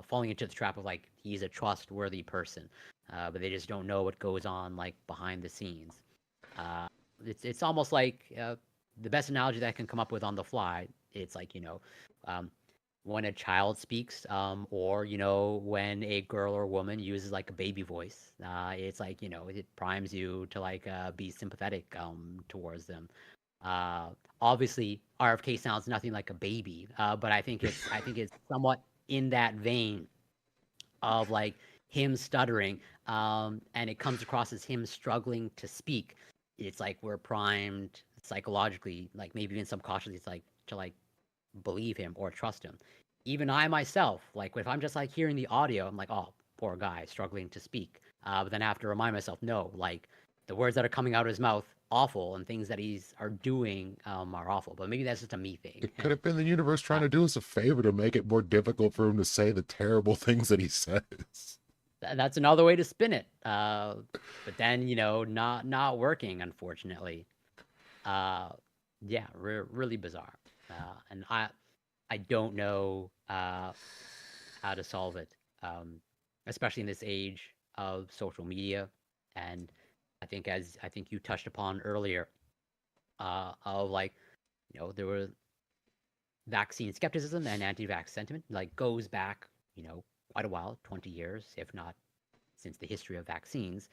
falling into the trap of like he's a trustworthy person, but they just don't know what goes on like behind the scenes. It's almost like the best analogy that I can come up with on the fly. It's like when a child speaks, or when a girl or woman uses like a baby voice, it's like it primes you to like be sympathetic towards them. Obviously, RFK sounds nothing like a baby, but I think it's somewhat in that vein of like him stuttering, and it comes across as him struggling to speak. It's like we're primed psychologically, like maybe even subconsciously, it's like to like believe him or trust him. Even I myself, like if I'm just like hearing the audio, I'm like, oh, poor guy struggling to speak. But then I have to remind myself, no, like the words that are coming out of his mouth, awful, and things that he's are doing are awful. But maybe that's just a me thing. It could have been the universe trying to do us a favor to make it more difficult for him to say the terrible things that he says. That's another way to spin it. But then not working, unfortunately. Yeah, really bizarre. And I don't know how to solve it, especially in this age of social media. And as I think you touched upon earlier, of like, there were vaccine skepticism and anti-vax sentiment, like goes back, quite a while, 20 years, if not since the history of vaccines.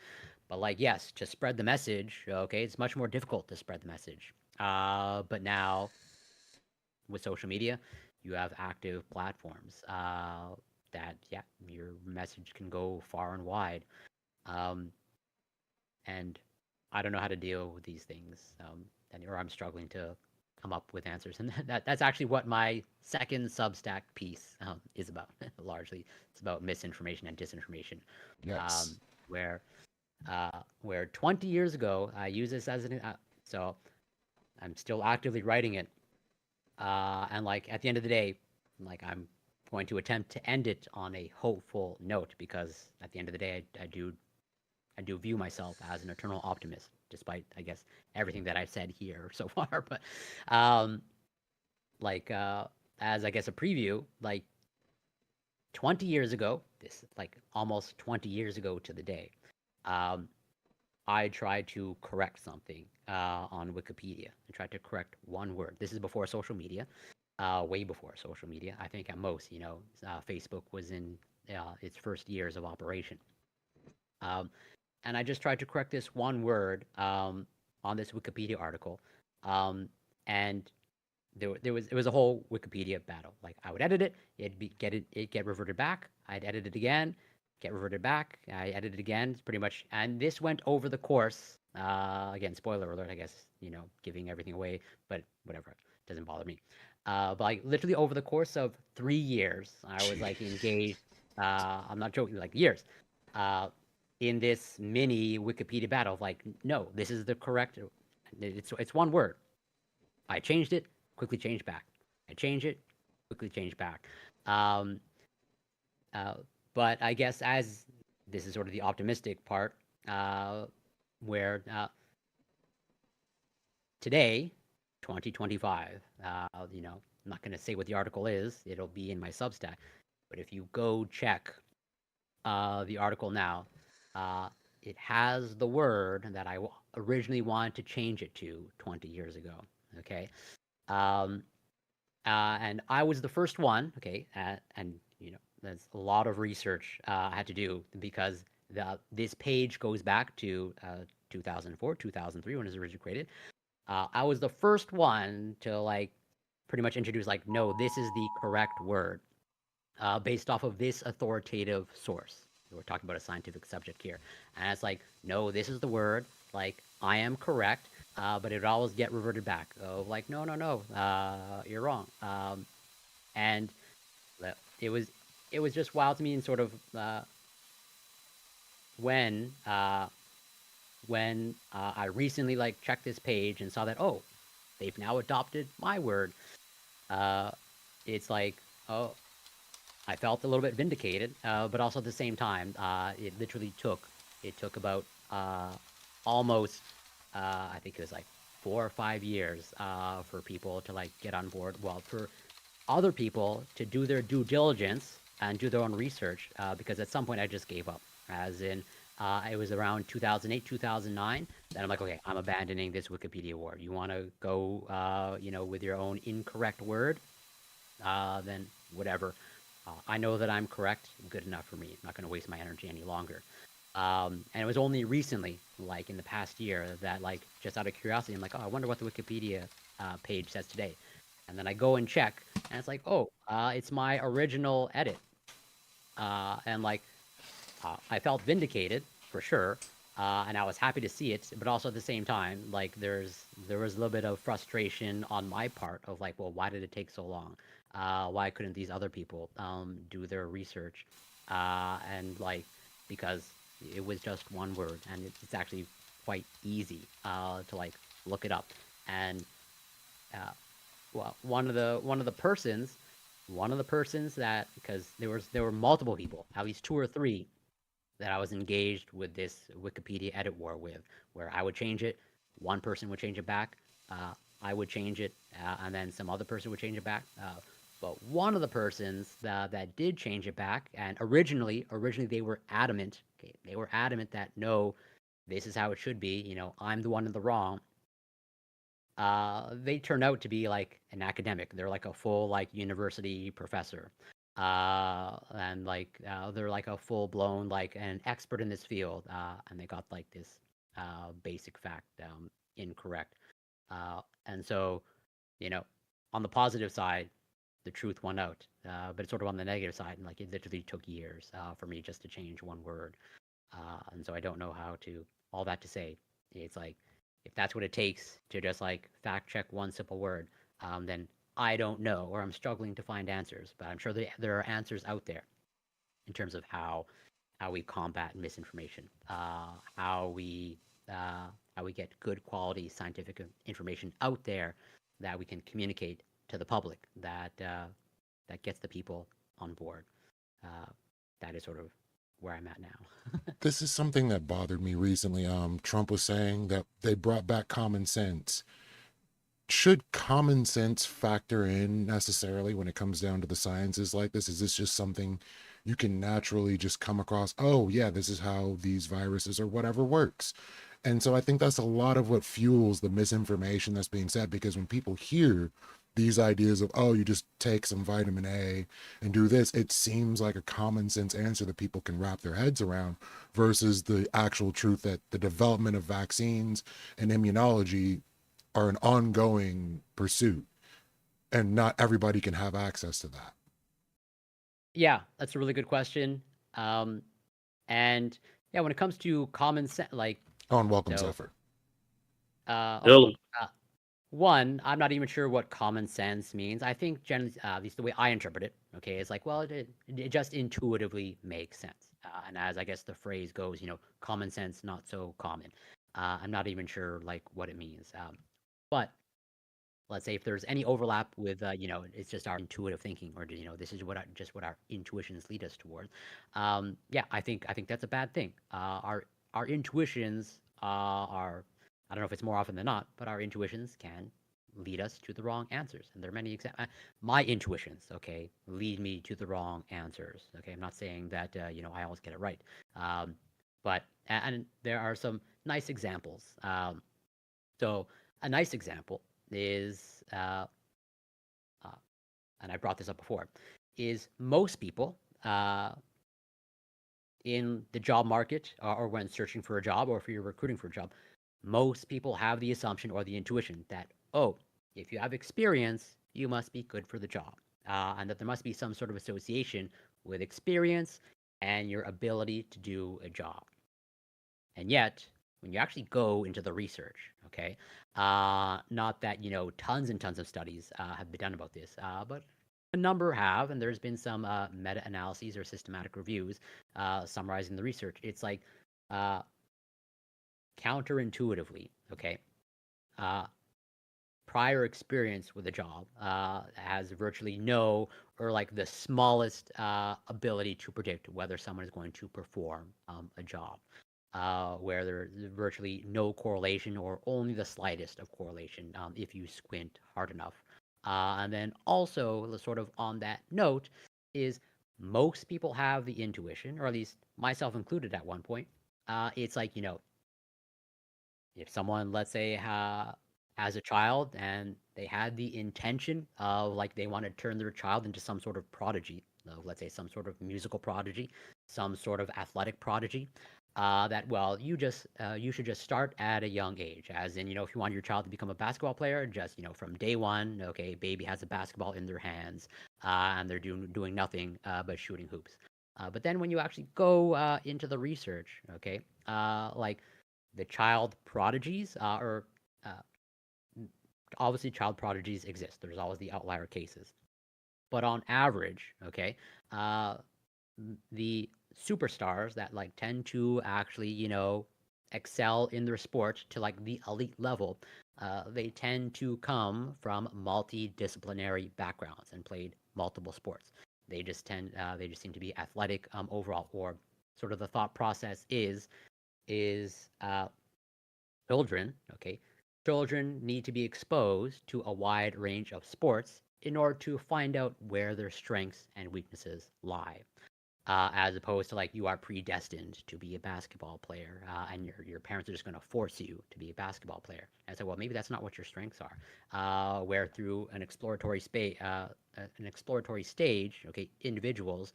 But like, yes, to spread the message, okay, it's much more difficult to spread the message. But now with social media, you have active platforms that, yeah, your message can go far and wide. Um, and I don't know how to deal with these things, or I'm struggling to come up with answers. And that's actually what my second Substack piece is about. Largely, it's about misinformation and disinformation, Yes. um, where 20 years ago I use this as an so I'm still actively writing it, and like at the end of the day, like I'm going to attempt to end it on a hopeful note because at the end of the day, I do view myself as an eternal optimist, despite I guess everything that I've said here so far. But um, like as I guess a preview, like 20 years ago, this like almost 20 years ago to the day, um, I tried to correct something on Wikipedia. I tried to correct one word. This is before social media, way before social media. I think at most, Facebook was in its first years of operation. Um, and I just tried to correct this one word on this Wikipedia article, um, and there was it was a whole Wikipedia battle. Like I would edit it, it get reverted back. I'd edit it again, get reverted back. I edit it again. It's pretty much, and this went over the course. Again, spoiler alert. I guess giving everything away, but whatever, doesn't bother me. But like literally over the course of 3 years, I was like Jeez. engaged. I'm not joking, like years. Uh, in this mini Wikipedia battle of like, no, this is the correct. It's one word. I changed it, quickly changed back. I change it, quickly change back. Um, uh, but I guess as this is sort of the optimistic part, where today, 2025, I'm not going to say what the article is. It'll be in my Substack. But if you go check the article now, uh, it has the word that originally wanted to change it to 20 years ago. Okay. Um, and I was the first one. Okay. And, there's a lot of research I had to do because this page goes back to 2004, 2003 when it was originally created. I was the first one to like pretty much introduce like, no, this is the correct word based off of this authoritative source. We're talking about a scientific subject here. And it's like, no, this is the word. Like, I am correct, but it would always get reverted back. Oh, like, no, no, no, you're wrong. And it was it was just wild to me and sort of when uh, when I recently like checked this page and saw that, oh, they've now adopted my word. Uh, it's like, oh, I felt a little bit vindicated, but also at the same time, it took about almost I think it was like 4 or 5 years for people to like get on board. Well, for other people to do their due diligence and do their own research, because at some point I just gave up. As in, it was around 2008, 2009. Then I'm like, okay, I'm abandoning this Wikipedia war. You want to go, with your own incorrect word? Then whatever. I know that I'm correct. Good enough for me. I'm not going to waste my energy any longer. And it was only recently, like in the past year, that like just out of curiosity, I'm like, oh, I wonder what the Wikipedia page says today. And then I go and check, and it's like, oh, it's my original edit. And like, I felt vindicated for sure, and I was happy to see it. But also at the same time, like there was a little bit of frustration on my part of like, well, why did it take so long? Why couldn't these other people do their research? And like, because it was just one word, and it's actually quite easy to like look it up. And uh, well, one of the persons that, because there were multiple people, at least two or three that I was engaged with this Wikipedia edit war with, where I would change it, one person would change it back, I would change it, and then some other person would change it back. But one of the persons that did change it back, and originally they were adamant. Okay, they were adamant that no, this is how it should be. I'm the one in the wrong. They turned out to be like an academic. They're like a full like university professor. and like they're like a full blown like an expert in this field, and they got like this basic fact incorrect, and so you know, on the positive side, the truth won out, but it's sort of on the negative side, and like it literally took years for me just to change one word, and so I don't know how to. All that to say, it's like if that's what it takes to just like fact check one simple word, then I don't know, or I'm struggling to find answers. But I'm sure there are answers out there in terms of how we combat misinformation, how we get good quality scientific information out there that we can communicate to the public that gets the people on board. Uh, that is sort of where I'm at now. This is something that bothered me recently. Trump was saying that they brought back common sense. Should common sense factor in necessarily when it comes down to the sciences like this? Is this just something you can naturally just come across? Oh, yeah, this is how these viruses or whatever works. And so I think that's a lot of what fuels the misinformation that's being said, because when people hear these ideas of, oh, you just take some vitamin A and do this, it seems like a common sense answer that people can wrap their heads around versus the actual truth that the development of vaccines and immunology are an ongoing pursuit, and not everybody can have access to that. Yeah, that's a really good question. Um, and yeah, when it comes to common sense, like Oh, and welcome, so, Zephyr. okay. Hello. One, I'm not even sure what common sense means. I think generally, at least the way I interpret it, okay, is like, well, it just intuitively makes sense. And as I guess the phrase goes, common sense, not so common. I'm not even sure like what it means. But let's say if there's any overlap with, it's just our intuitive thinking, or this is just what our intuitions lead us toward. Yeah, I think that's a bad thing. Our intuitions are, I don't know if it's more often than not, but our intuitions can lead us to the wrong answers. And there are many examples. My intuitions, okay, lead me to the wrong answers. Okay, I'm not saying that I always get it right, um, but and there are some nice examples. So a nice example is, uh, and I brought this up before, is most people in the job market, or when searching for a job, or if you're recruiting for a job, most people have the assumption or the intuition that, oh, if you have experience, you must be good for the job, and that there must be some sort of association with experience and your ability to do a job. And yet, when you actually go into the research, okay, not that, tons and tons of studies have been done about this, but a number have, and there's been some meta analyses or systematic reviews summarizing the research. It's like uh, counterintuitively, okay, uh, prior experience with a job has virtually no or like the smallest ability to predict whether someone is going to perform a job, where there's virtually no correlation or only the slightest of correlation if you squint hard enough. And then also, sort of on that note, is most people have the intuition, or at least myself included at one point. It's like, if someone, let's say, has a child and they had the intention of like they want to turn their child into some sort of prodigy, let's say some sort of musical prodigy, some sort of athletic prodigy, that well, you should just start at a young age, as in, if you want your child to become a basketball player, just from day one, okay, baby has a basketball in their hands, and they're doing nothing but shooting hoops. But then when you actually go into the research, okay, like the child prodigies, or obviously child prodigies exist. There's always the outlier cases, but on average, okay, uh, the superstars that like tend to actually, excel in their sport to like the elite level, they tend to come from multidisciplinary backgrounds and played multiple sports. They just seem to be athletic overall, or sort of the thought process is children, okay, children need to be exposed to a wide range of sports in order to find out where their strengths and weaknesses lie. as opposed to like you are predestined to be a basketball player, and your parents are just going to force you to be a basketball player. And so, well, maybe that's not what your strengths are. Where through an exploratory stage, okay, individuals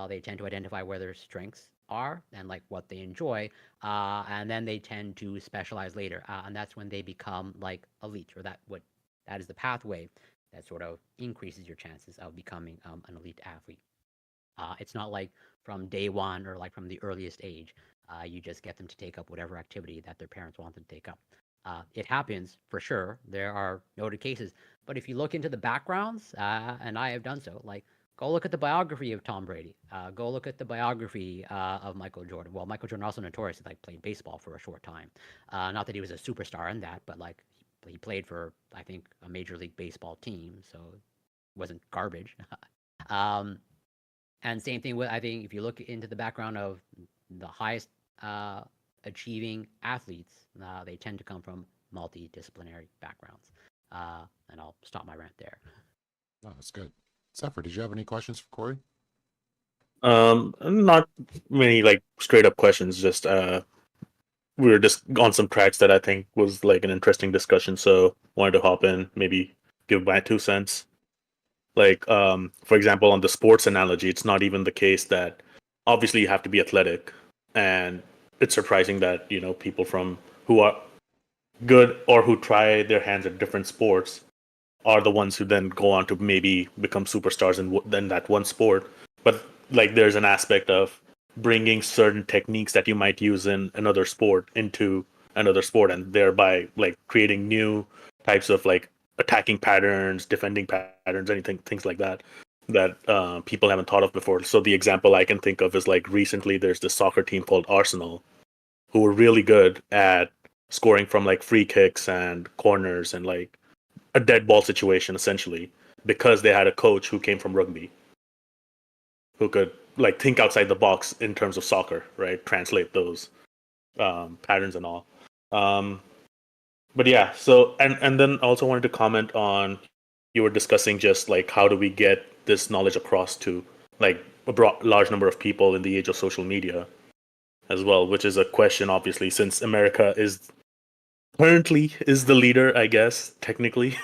they tend to identify where their strengths are and like what they enjoy, and then they tend to specialize later, and that's when they become like elite, or that is the pathway that sort of increases your chances of becoming an elite athlete. It's not like from day one or like from the earliest age, you just get them to take up whatever activity that their parents want them to take up. It happens for sure. There are noted cases, but if you look into the backgrounds, and I have done so, like go look at the biography of Tom Brady. Go look at the biography of Michael Jordan. Well, Michael Jordan also notoriously like played baseball for a short time. Not that he was a superstar in that, but like he played for I think a major league baseball team, so it wasn't garbage. um, and same thing with, I think, if you look into the background of the highest uh, achieving athletes, they tend to come from multidisciplinary backgrounds. And I'll stop my rant there. Oh, that's good. Zephyr, did you have any questions for Cory? Not many like straight up questions. Just we were just on some tracks that I think was like an interesting discussion. So wanted to hop in, maybe give my 2 cents. Like, for example, on the sports analogy, it's not even the case that obviously you have to be athletic, and it's surprising that people from who are good or who try their hands at different sports are the ones who then go on to maybe become superstars in that one sport. But like, there's an aspect of bringing certain techniques that you might use in another sport into another sport, and thereby like creating new types of like attacking patterns, defending patterns, anything, things like that that people haven't thought of before. So the example I can think of is like recently there's this soccer team called Arsenal who were really good at scoring from like free kicks and corners and like a dead ball situation essentially, because they had a coach who came from rugby who could like think outside the box in terms of soccer, right? Translate those patterns and all. Um, but yeah, so and then I also wanted to comment on, you were discussing just like how do we get this knowledge across to like a large number of people in the age of social media as well, which is a question obviously, since America is currently is the leader, I guess technically.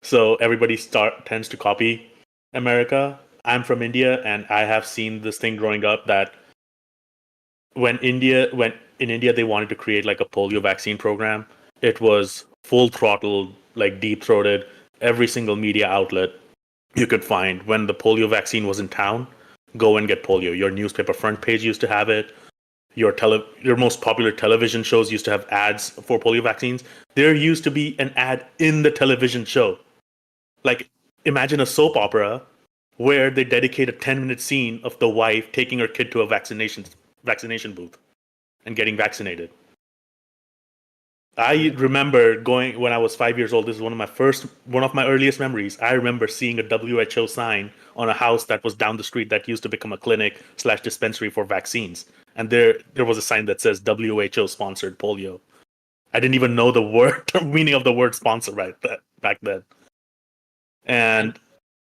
So everybody tends to copy America. I'm from India, and I have seen this thing growing up that when in India they wanted to create like a polio vaccine program, it was full throttle, like deep throated. Every single media outlet you could find when the polio vaccine was in town, go and get polio. Your newspaper front page used to have it. Your most popular television shows used to have ads for polio vaccines. There used to be an ad in the television show. Like, imagine a soap opera where they dedicate a 10-minute scene of the wife taking her kid to a vaccination booth and getting vaccinated. I remember going when I was 5 years old. This is one of my earliest memories. I remember seeing a WHO sign on a house that was down the street that used to become a clinic/dispensary for vaccines, and there was a sign that says WHO sponsored polio. I didn't even know the word meaning of the word sponsor back then. And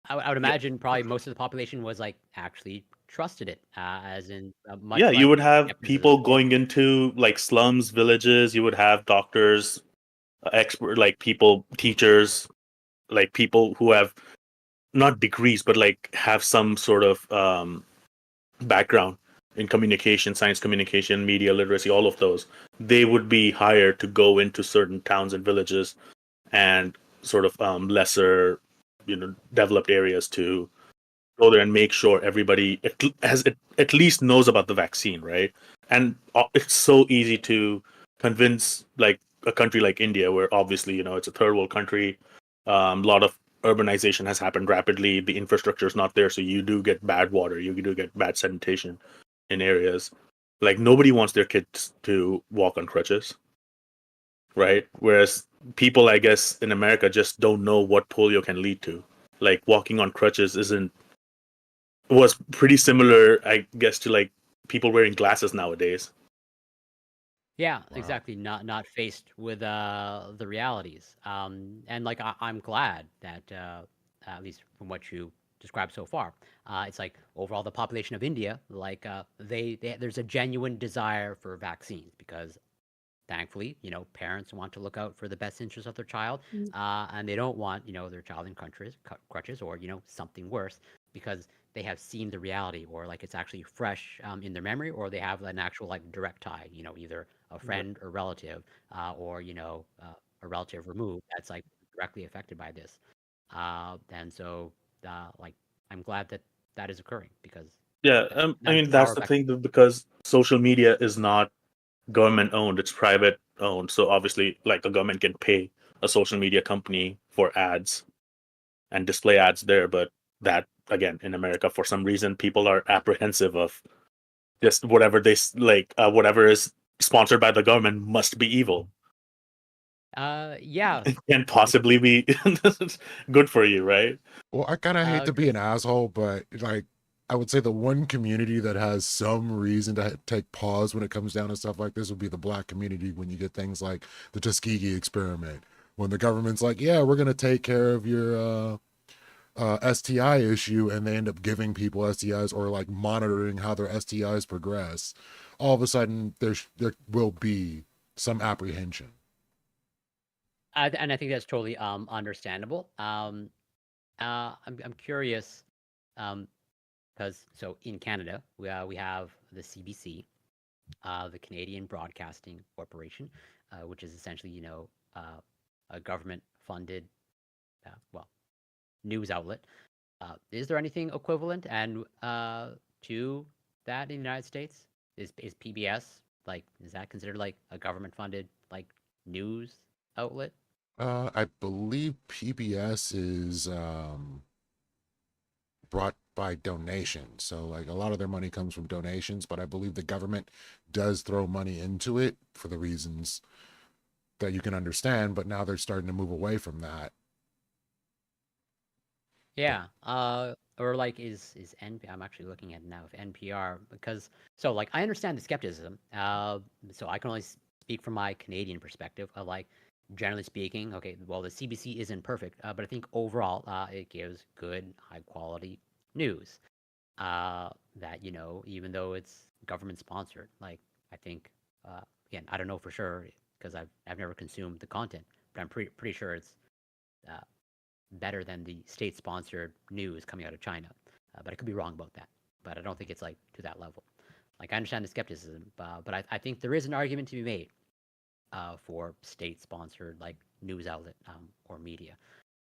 I would yeah, imagine probably most of the population was like actually trusted it, as in much yeah, less you would have skepticism. people going into like slums, villages. You would have doctors, expert, like people, teachers, like people who have not degrees, but like have some sort of background in communication, science communication, media literacy, all of those. They would be hired to go into certain towns and villages and sort of lesser, developed areas to go there and make sure everybody at least knows about the vaccine, right? And it's so easy to convince like a country like India, where obviously it's a third world country. A lot of urbanization has happened rapidly. The infrastructure is not there, so you do get bad water. You do get bad sanitation in areas. Like, nobody wants their kids to walk on crutches, right? Whereas people, I guess, in America just don't know what polio can lead to. Like, walking on crutches was pretty similar, I guess, to like people wearing glasses nowadays. Yeah, Wow. exactly. Not faced with the realities. And like I'm glad that at least from what you described so far. It's like overall the population of India, like there's a genuine desire for vaccines because thankfully, parents want to look out for the best interest of their child, and they don't want, their child in crutches or, something worse because they have seen the reality or like it's actually fresh in their memory or they have an actual like direct tie, either a friend or relative or, a relative removed that's like directly affected by this. And so, like, I'm glad that that is occurring because Yeah, I that is mean the that's power of the thing because social media is not government owned; it's private owned. So obviously, like the government can pay a social media company for ads and display ads there, but that again in America, for some reason, people are apprehensive of just whatever whatever is sponsored by the government must be evil. Yeah, Can't possibly be good for you, right? Well, I kind of hate to be an 'cause asshole, but like, I would say the one community that has some reason to take pause when it comes down to stuff like this would be the black community when you get things like the Tuskegee experiment. When the government's like, yeah, we're going to take care of your STI issue, and they end up giving people STIs or like monitoring how their STIs progress, all of a sudden there will be some apprehension. and I think that's totally understandable. I'm curious, because so in Canada we have the CBC, the Canadian Broadcasting Corporation, which is essentially a government funded well news outlet. Is there anything equivalent and to that in the United States? Is PBS like is that considered like a government funded like news outlet? I believe PBS is brought by donations. So like a lot of their money comes from donations, but I believe the government does throw money into it for the reasons that you can understand, but now they're starting to move away from that. But Yeah. Or like is NP I'm actually looking at now if NPR because so like I understand the skepticism. So I can only speak from my Canadian perspective. Like generally speaking, okay, well the CBC isn't perfect, but I think overall it gives good high quality news. That even though it's government sponsored, like I think again I don't know for sure because I've never consumed the content, but I'm pretty sure it's uh, better than the state-sponsored news coming out of China. But I could be wrong about that. But I don't think it's like to that level. Like I understand the skepticism, but I think there is an argument to be made for state-sponsored like news outlet or media.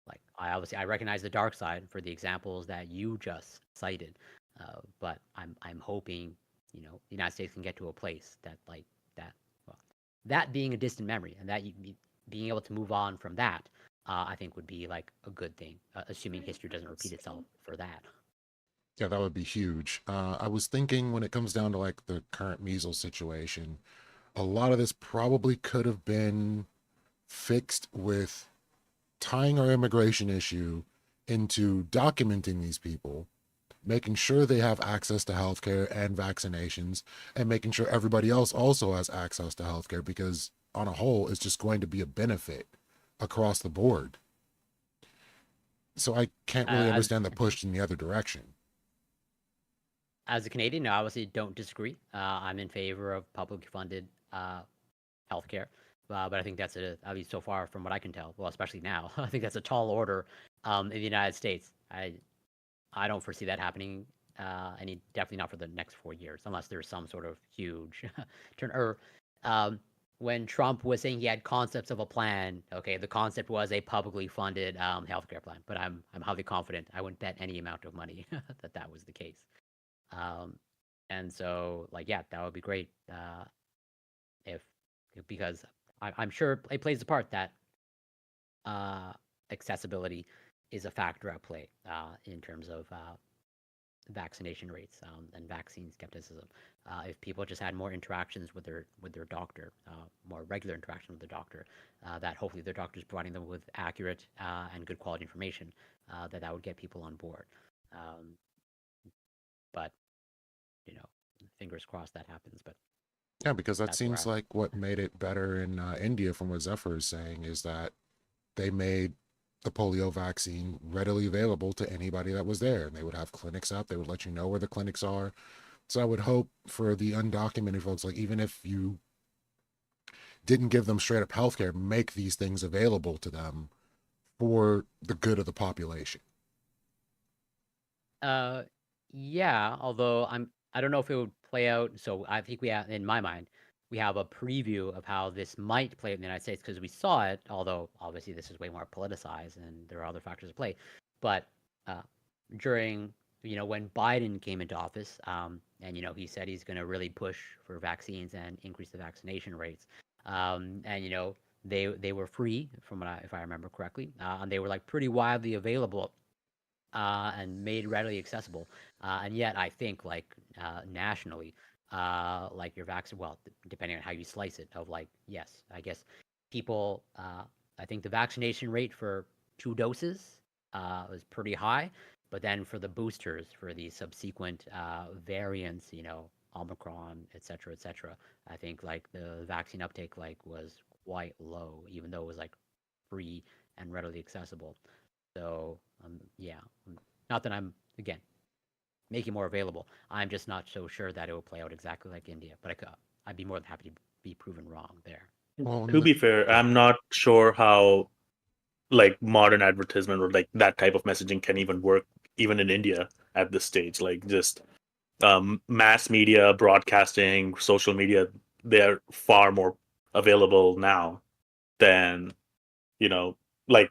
Like I recognize the dark side for the examples that you just cited, but I'm hoping the United States can get to a place that like that well, that being a distant memory and that being able to move on from that, I think would be like a good thing, assuming history doesn't repeat itself for that. yeah, that would be huge. I was thinking when it comes down to like the current measles situation, a lot of this probably could have been fixed with tying our immigration issue into documenting these people, making sure they have access to healthcare and vaccinations, and making sure everybody else also has access to healthcare because, on a whole, it's just going to be a benefit across the board. So I can't really As understand the push in the other direction. as a Canadian, no, I obviously don't disagree. I'm in favor of publicly funded healthcare, but I think that's at least so far from what I can tell. Well, especially now, I think that's a tall order in the United States. I don't foresee that happening, any definitely not for the next 4 years, unless there's some sort of huge turn. Or when Trump was saying he had concepts of a plan, okay, the concept was a publicly funded healthcare plan. But I'm highly confident. I wouldn't bet any amount of money that that was the case. Um, and so, like, yeah, that would be great if because I'm sure it plays a part that uh, accessibility is a factor at play in terms of vaccination rates and vaccine skepticism. If people just had more interactions with their doctor, more regular interaction with the doctor, that hopefully their doctor is providing them with accurate and good quality information, that would get people on board. Um, but you know, fingers crossed that happens. But Yeah, because that that's where seems like what made it better in India, from what Zephyr is saying, is that they made the polio vaccine readily available to anybody that was there. And they would have clinics up, they would let you know where the clinics are. So I would hope for the undocumented folks, like even if you didn't give them straight up healthcare, make these things available to them for the good of the population. Uh, yeah, although I don't know if it would play out. So I think we have, in my mind, we have a preview of how this might play out in the United States because we saw it. Although obviously this is way more politicized and there are other factors at play. But uh, during when Biden came into office, and he said he's going to really push for vaccines and increase the vaccination rates, and they were free from if I remember correctly, and they were like pretty widely available and made readily accessible. And yet, I think like nationally, like your vaccine, well, depending on how you slice it, of like yes, I guess people. I think the vaccination rate for 2 doses was pretty high, but then for the boosters, for the subsequent variants, Omicron, et cetera, I think like the vaccine uptake like was quite low, even though it was like free and readily accessible. So yeah, not that I'm again making more available. I'm just not so sure that it will play out exactly like India. But I'd be more than happy to be proven wrong there. Well, To be fair, I'm not sure how like modern advertisement or like that type of messaging can even work even in India at this stage. Like just mass media, broadcasting, social media, they're far more available now than you know like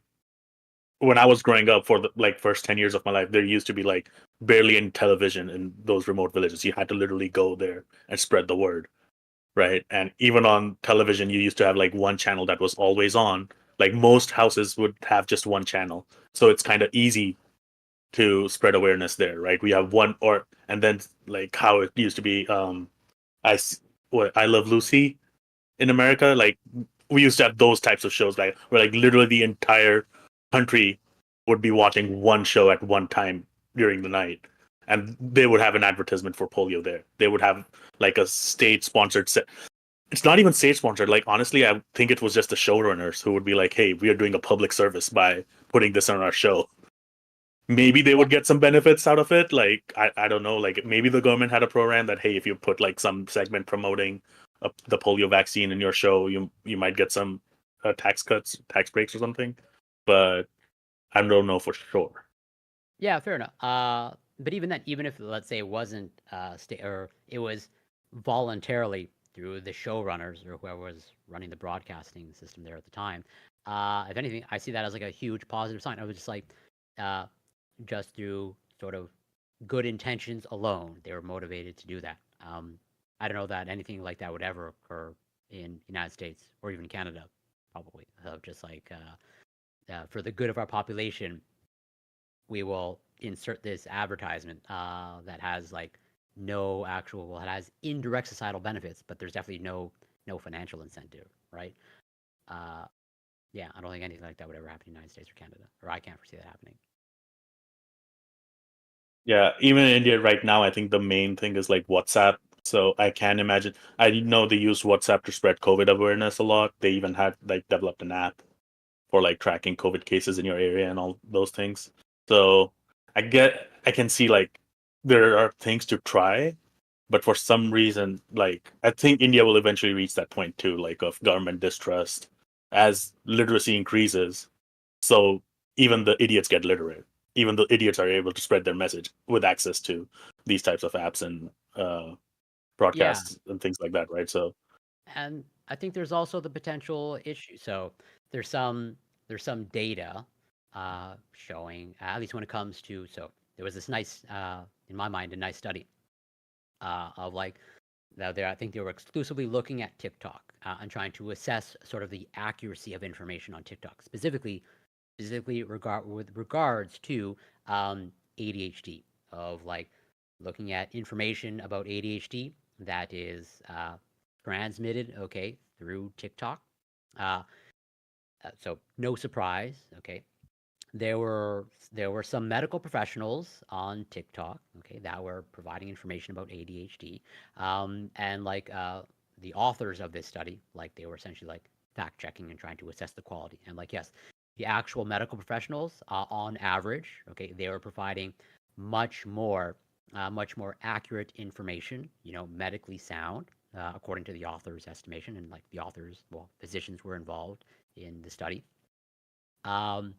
when I was growing up for the like first 10 years of my life, there used to be like barely any television in those remote villages. You had to literally go there and spread the word, right? And even on television, you used to have like one channel that was always on. Like most houses would have just one channel. So it's kind of easy to spread awareness there, right? We have one or and then like how it used to be what I Love Lucy in America, like we used to have those types of shows like where like literally the entire country would be watching one show at one time during the night, and they would have an advertisement for polio there. They would have like a state sponsored set. It's not even state sponsored. Like honestly, I think it was just the showrunners who would be like, "Hey, we are doing a public service by putting this on our show." Maybe they would get some benefits out of it. Like I don't know. Like maybe the government had a program that hey, if you put like some segment promoting the polio vaccine in your show, you might get some tax cuts, tax breaks or something. But I don't know for sure. Yeah, fair enough. But even then, even if let's say it wasn't or it was voluntarily through the showrunners or whoever was running the broadcasting system there at the time, if anything, I see that as like a huge positive sign. I was just like, uh, just through sort of good intentions alone, they were motivated to do that. I don't know that anything like that would ever occur in the United States or even Canada, probably. Just like for the good of our population, we will insert this advertisement that has like no actual, well, it has indirect societal benefits, but there's definitely no financial incentive, right? Uh, yeah, I don't think anything like that would ever happen in the United States or Canada, or I can't foresee that happening. Yeah, even in India right now, I think the main thing is like WhatsApp. So I can imagine. I know they use WhatsApp to spread COVID awareness a lot. They even had like developed an app for like tracking COVID cases in your area and all those things. So I can see like there are things to try, but for some reason, like I think India will eventually reach that point too, like of government distrust as literacy increases. So even the idiots get literate. Even the idiots are able to spread their message with access to these types of apps and Yeah, broadcasts and things like that, right? So and I think there's also the potential issue. So there's some there's some data showing, at least when it comes to, so there was this nice, in my mind, a nice study of like, now there, I think they were exclusively looking at TikTok and trying to assess sort of the accuracy of information on TikTok, specifically with regards to ADHD, of like looking at information about ADHD that is transmitted, okay, through TikTok. Uh, so no surprise, okay. There were some medical professionals on TikTok, okay, that were providing information about ADHD, and like the authors of this study, like they were essentially like fact checking and trying to assess the quality. And like yes, the actual medical professionals, on average, okay, they were providing much more, much more accurate information, medically sound, according to the author's estimation, and like the authors, well, physicians were involved in the study. Um,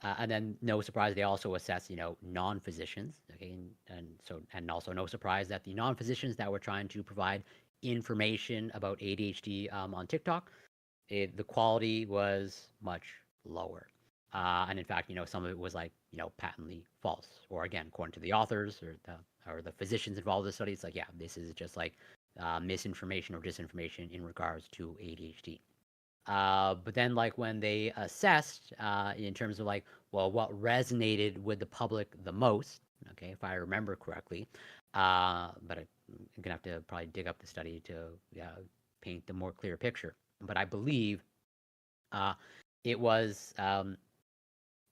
and then, no surprise, they also assess, non-physicians. Okay, and also no surprise that the non-physicians that were trying to provide information about ADHD, on TikTok, the quality was much lower. And in fact, some of it was like, patently false. Or again, according to the authors or the physicians involved in the study, it's like, yeah, this is just like misinformation or disinformation in regards to ADHD. But then, like, when they assessed, in terms of like, well, what resonated with the public the most, okay, if I remember correctly, but I'm gonna have to probably dig up the study to paint the more clear picture. But I believe uh, it was um,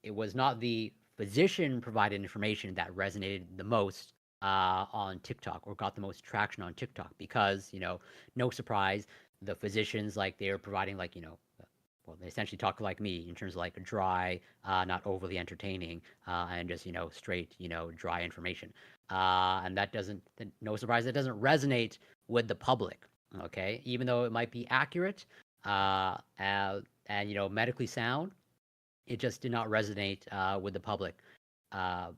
it was not the physician provided information that resonated the most on TikTok or got the most traction on TikTok because, no surprise, the physicians, like, they were providing, like, well, they essentially talk like me in terms of like dry, not overly entertaining, and just, straight, dry information. And that doesn't, no surprise, that doesn't resonate with the public. Okay, even though it might be accurate, and medically sound, it just did not resonate with the public, uh,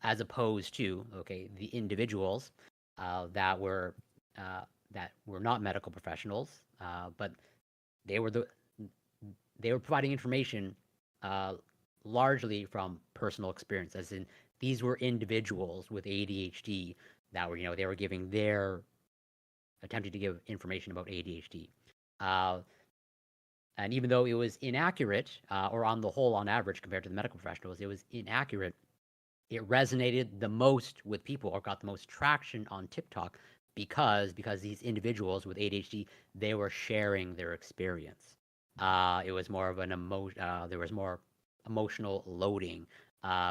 as opposed to, okay, the individuals that were not medical professionals, but they were the they were providing information, uh, largely from personal experience, as in these were individuals with ADHD that were, they were giving their attempting to give information about ADHD. Uh, and even though it was inaccurate, or on the whole, on average, compared to the medical professionals, it was inaccurate, it resonated the most with people or got the most traction on TikTok because these individuals with ADHD, they were sharing their experience. It was more of an emotion. There was more emotional loading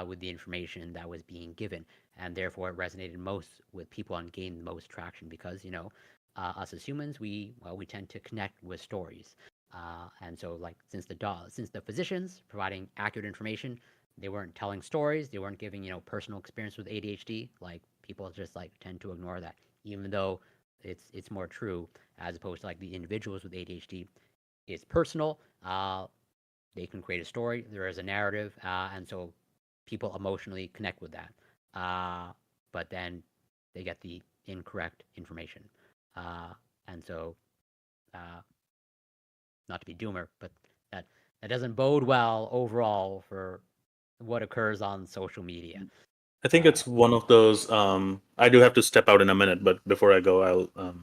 with the information that was being given, and therefore it resonated most with people and gained the most traction because, us as humans, we tend to connect with stories. And so, like, since the physicians providing accurate information, they weren't telling stories, they weren't giving, personal experience with ADHD, like, people just like tend to ignore that, even though it's more true, as opposed to like the individuals with ADHD. It's personal. They can create a story. There is a narrative, and so people emotionally connect with that. But then they get the incorrect information, uh, and so, uh, not to be doomer, but that that doesn't bode well overall for what occurs on social media. I think Uh, it's one of those. I do have to step out in a minute, but before I go, I'll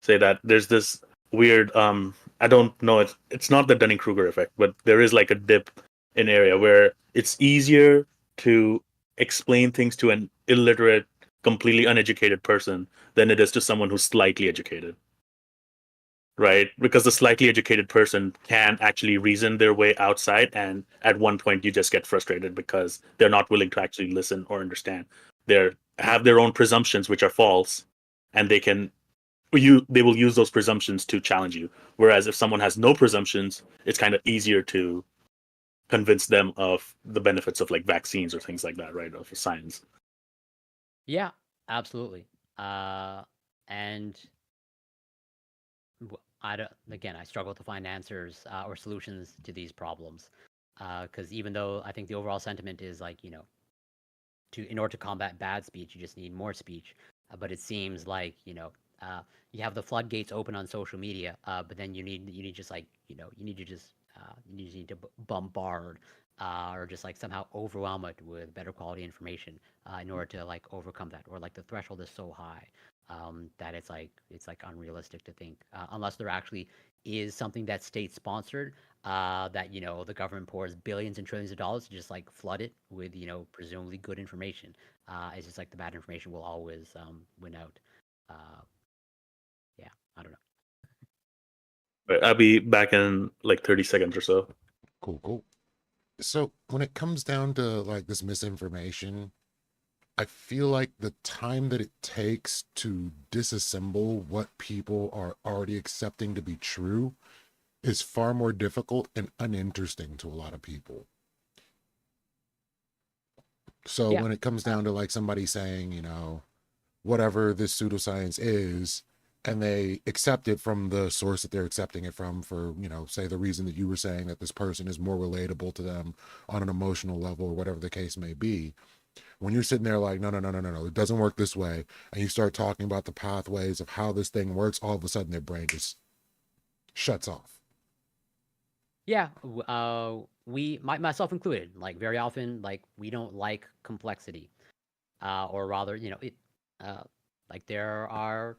say that there's this weird. I don't know. It's not the Dunning Kruger effect, but there is like a dip in area where it's easier to explain things to an illiterate, completely uneducated person than it is to someone who's slightly educated. Right? Because the slightly educated person can actually reason their way outside, and at one point you just get frustrated because they're not willing to actually listen or understand. They have their own presumptions which are false, and they will use those presumptions to challenge you. Whereas if someone has no presumptions, it's kind of easier to convince them of the benefits of like vaccines or things like that, right? Of science. yeah, absolutely. And I don't, again, I struggle to find answers, or solutions to these problems. Because even though I think the overall sentiment is like, in order to combat bad speech, you just need more speech. But it seems like, you have the floodgates open on social media, but then you need just like, you need to just you need to bombard, or just like somehow overwhelm it with better quality information, in order to like overcome that, or like the threshold is so high, that it's like unrealistic to think, unless there actually is something that's state sponsored, that, the government pours billions and trillions of dollars to just like flood it with, presumably good information. It's just like the bad information will always win out. Uh, yeah, I don't know. But I'll be back in like 30 seconds or so. Cool, cool. So when it comes down to like this misinformation, I feel like the time that it takes to disassemble what people are already accepting to be true is far more difficult and uninteresting to a lot of people. So Yeah. when it comes down to like somebody saying, you know, whatever this pseudoscience is, and they accept it from the source that they're accepting it from, for, you know, say the reason that you were saying that this person is more relatable to them on an emotional level or whatever the case may be, when you're sitting there like, no, no, no, no, no, no, it doesn't work this way, and you start talking about the pathways of how this thing works, all of a sudden their brain just shuts off. Yeah, myself included, like very often, like we don't like complexity, or rather, uh, like there are,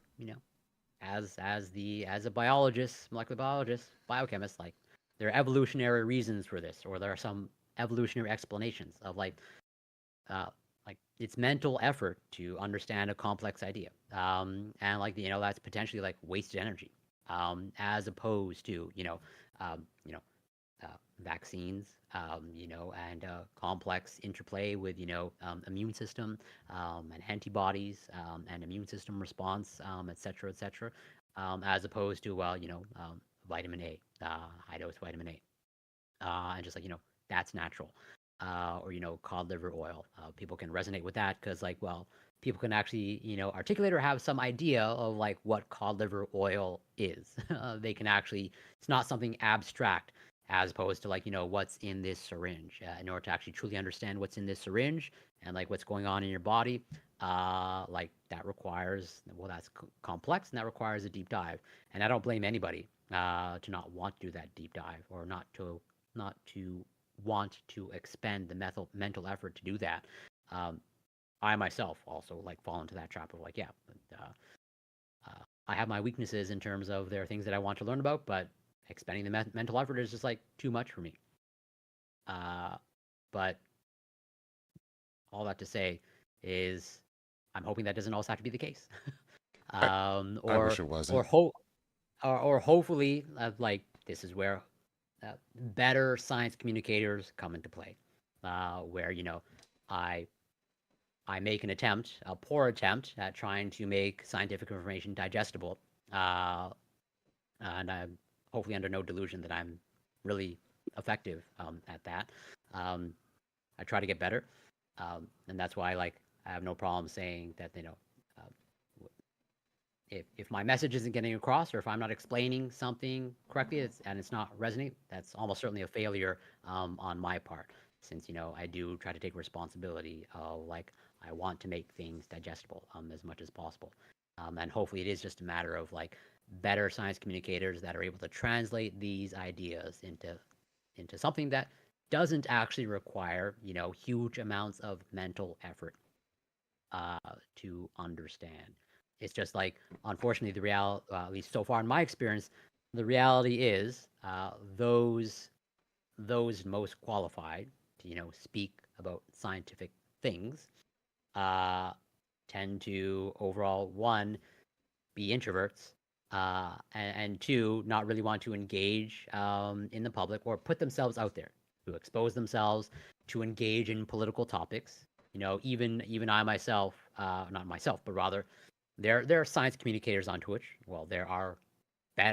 as a biologist, molecular biologist, biochemist, like there are evolutionary reasons for this, or there are some evolutionary explanations of uh, like it's mental effort to understand a complex idea, and like that's potentially like wasted energy, as opposed to um, you know uh, vaccines, and complex interplay with, immune system, and antibodies, and immune system response, et cetera, et cetera, as opposed to, vitamin A, high dose vitamin A, and just like, that's natural. Or, cod liver oil. People can resonate with that because, like, well, people can actually, articulate or have some idea of like what cod liver oil is. They can actually, it's not something abstract as opposed to like, what's in this syringe. In order to actually truly understand what's in this syringe and like what's going on in your body, like that requires, well, that's complex and that requires a deep dive. And I don't blame anybody to not want to do that deep dive or not to want to expend the mental effort to do that. Um, I myself also like fall into that trap of like, yeah, I have my weaknesses in terms of there are things that I want to learn about, but expending the mental effort is just like too much for me. But all that to say is, I'm hoping that doesn't also have to be the case. I, um, I wish or it or wasn't. hope or hopefully, like this is where better science communicators come into play, where I I make an attempt, a poor attempt, at trying to make scientific information digestible, uh, and I'm hopefully under no delusion that I'm really effective at that. Um, I try to get better, and that's why like I have no problem saying that if my message isn't getting across or if I'm not explaining something correctly and it's not resonating, that's almost certainly a failure on my part. Since I do try to take responsibility of like I want to make things digestible as much as possible, and hopefully it is just a matter of like better science communicators that are able to translate these ideas into something that doesn't actually require huge amounts of mental effort uh, to understand. It's just like, unfortunately, the reality, at least so far in my experience, the reality is those most qualified to speak about scientific things uh, tend to overall one be introverts, and two not really want to engage in the public or put themselves out there to expose themselves to engage in political topics. Even I myself, not myself, but rather there are science communicators on Twitch. Well, there are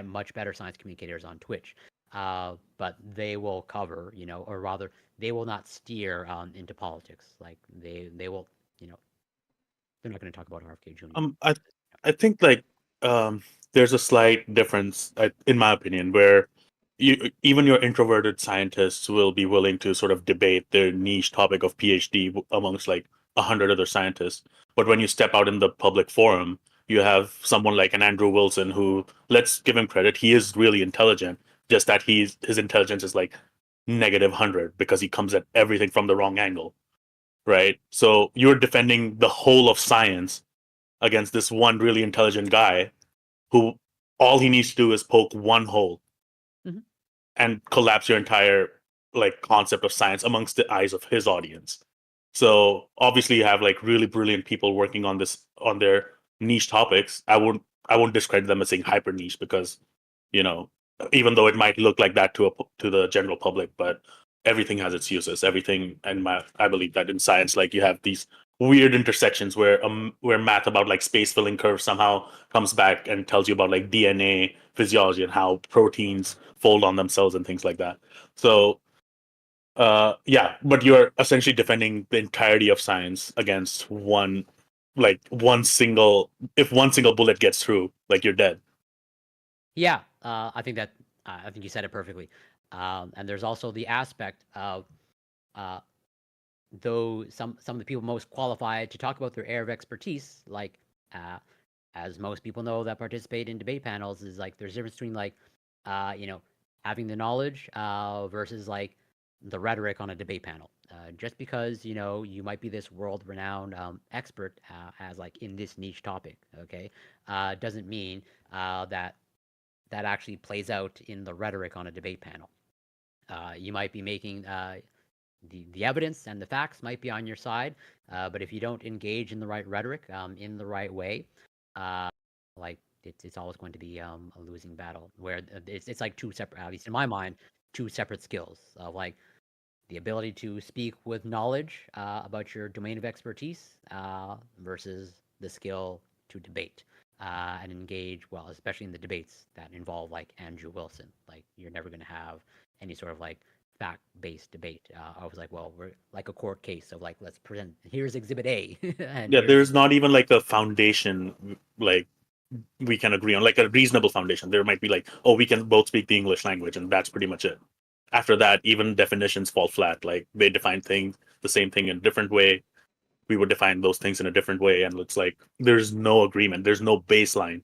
much better science communicators on Twitch, but they will cover, or rather, they will not steer into politics. Like they will, they're not going to talk about RFK Jr. I think like there's a slight difference, in my opinion, where even your introverted scientists will be willing to sort of debate their niche topic of PhD amongst like 100 other scientists. But when you step out in the public forum, you have someone like an Andrew Wilson who, let's give him credit, he is really intelligent. Just that his intelligence is like -100 because he comes at everything from the wrong angle, right? So you're defending the whole of science against this one really intelligent guy who all he needs to do is poke one hole Mhm. and collapse your entire like concept of science amongst the eyes of his audience. So obviously you have like really brilliant people working on this on their niche topics. I won't discredit them as saying hyper niche because you know even though it might look like that to the general public, but everything has its uses. Everything, and I believe that in science, like you have these weird intersections where math about like space filling curves somehow comes back and tells you about like DNA physiology and how proteins fold on themselves and things like that. So yeah, but you're essentially defending the entirety of science against one single if one single bullet gets through, like you're dead. Yeah, I think you said it perfectly. And there's also the aspect of uh, though some of the people most qualified to talk about their area of expertise, like uh, as most people know that participate in debate panels, is like there's a difference between like you know, having the knowledge versus like the rhetoric on a debate panel. Just because you might be this world-renowned expert as like in this niche topic, okay, doesn't mean that actually plays out in the rhetoric on a debate panel. You might be making the evidence and the facts might be on your side, but if you don't engage in the right rhetoric in the right way, like it's always going to be a losing battle. Where it's like two separate, at least in my mind, two separate skills of like the ability to speak with knowledge about your domain of expertise versus the skill to debate and engage well, especially in the debates that involve like Andrew Wilson. Like you're never going to have any sort of like fact-based debate. I was like, well, we're like a court case of like, let's present. Here's Exhibit A, and Yeah, here's there's not even like a foundation like we can agree on, like a reasonable foundation. There might be like, oh, we can both speak the English language, and that's pretty much it. After that, even definitions fall flat. Like they define things the same thing in a different way. We would define those things in a different way, and it's like there's no agreement. There's no baseline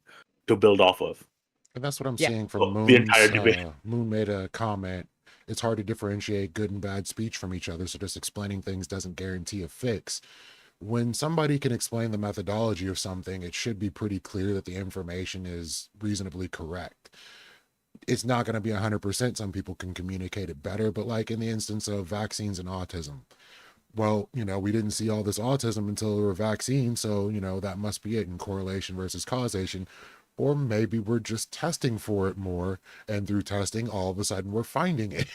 to build off of. And that's what I'm yeah, seeing from The entire Moon's. debate. Moon made a comment. It's hard to differentiate good and bad speech from each other, so just explaining things doesn't guarantee a fix. When somebody can explain the methodology of something, it should be pretty clear that the information is reasonably correct. It's not going to be 100%. Some people can communicate it better, but like in the instance of vaccines and autism, well, we didn't see all this autism until there were vaccines, so, that must be it in correlation versus causation. Or maybe we're just testing for it more, and through testing, all of a sudden we're finding it.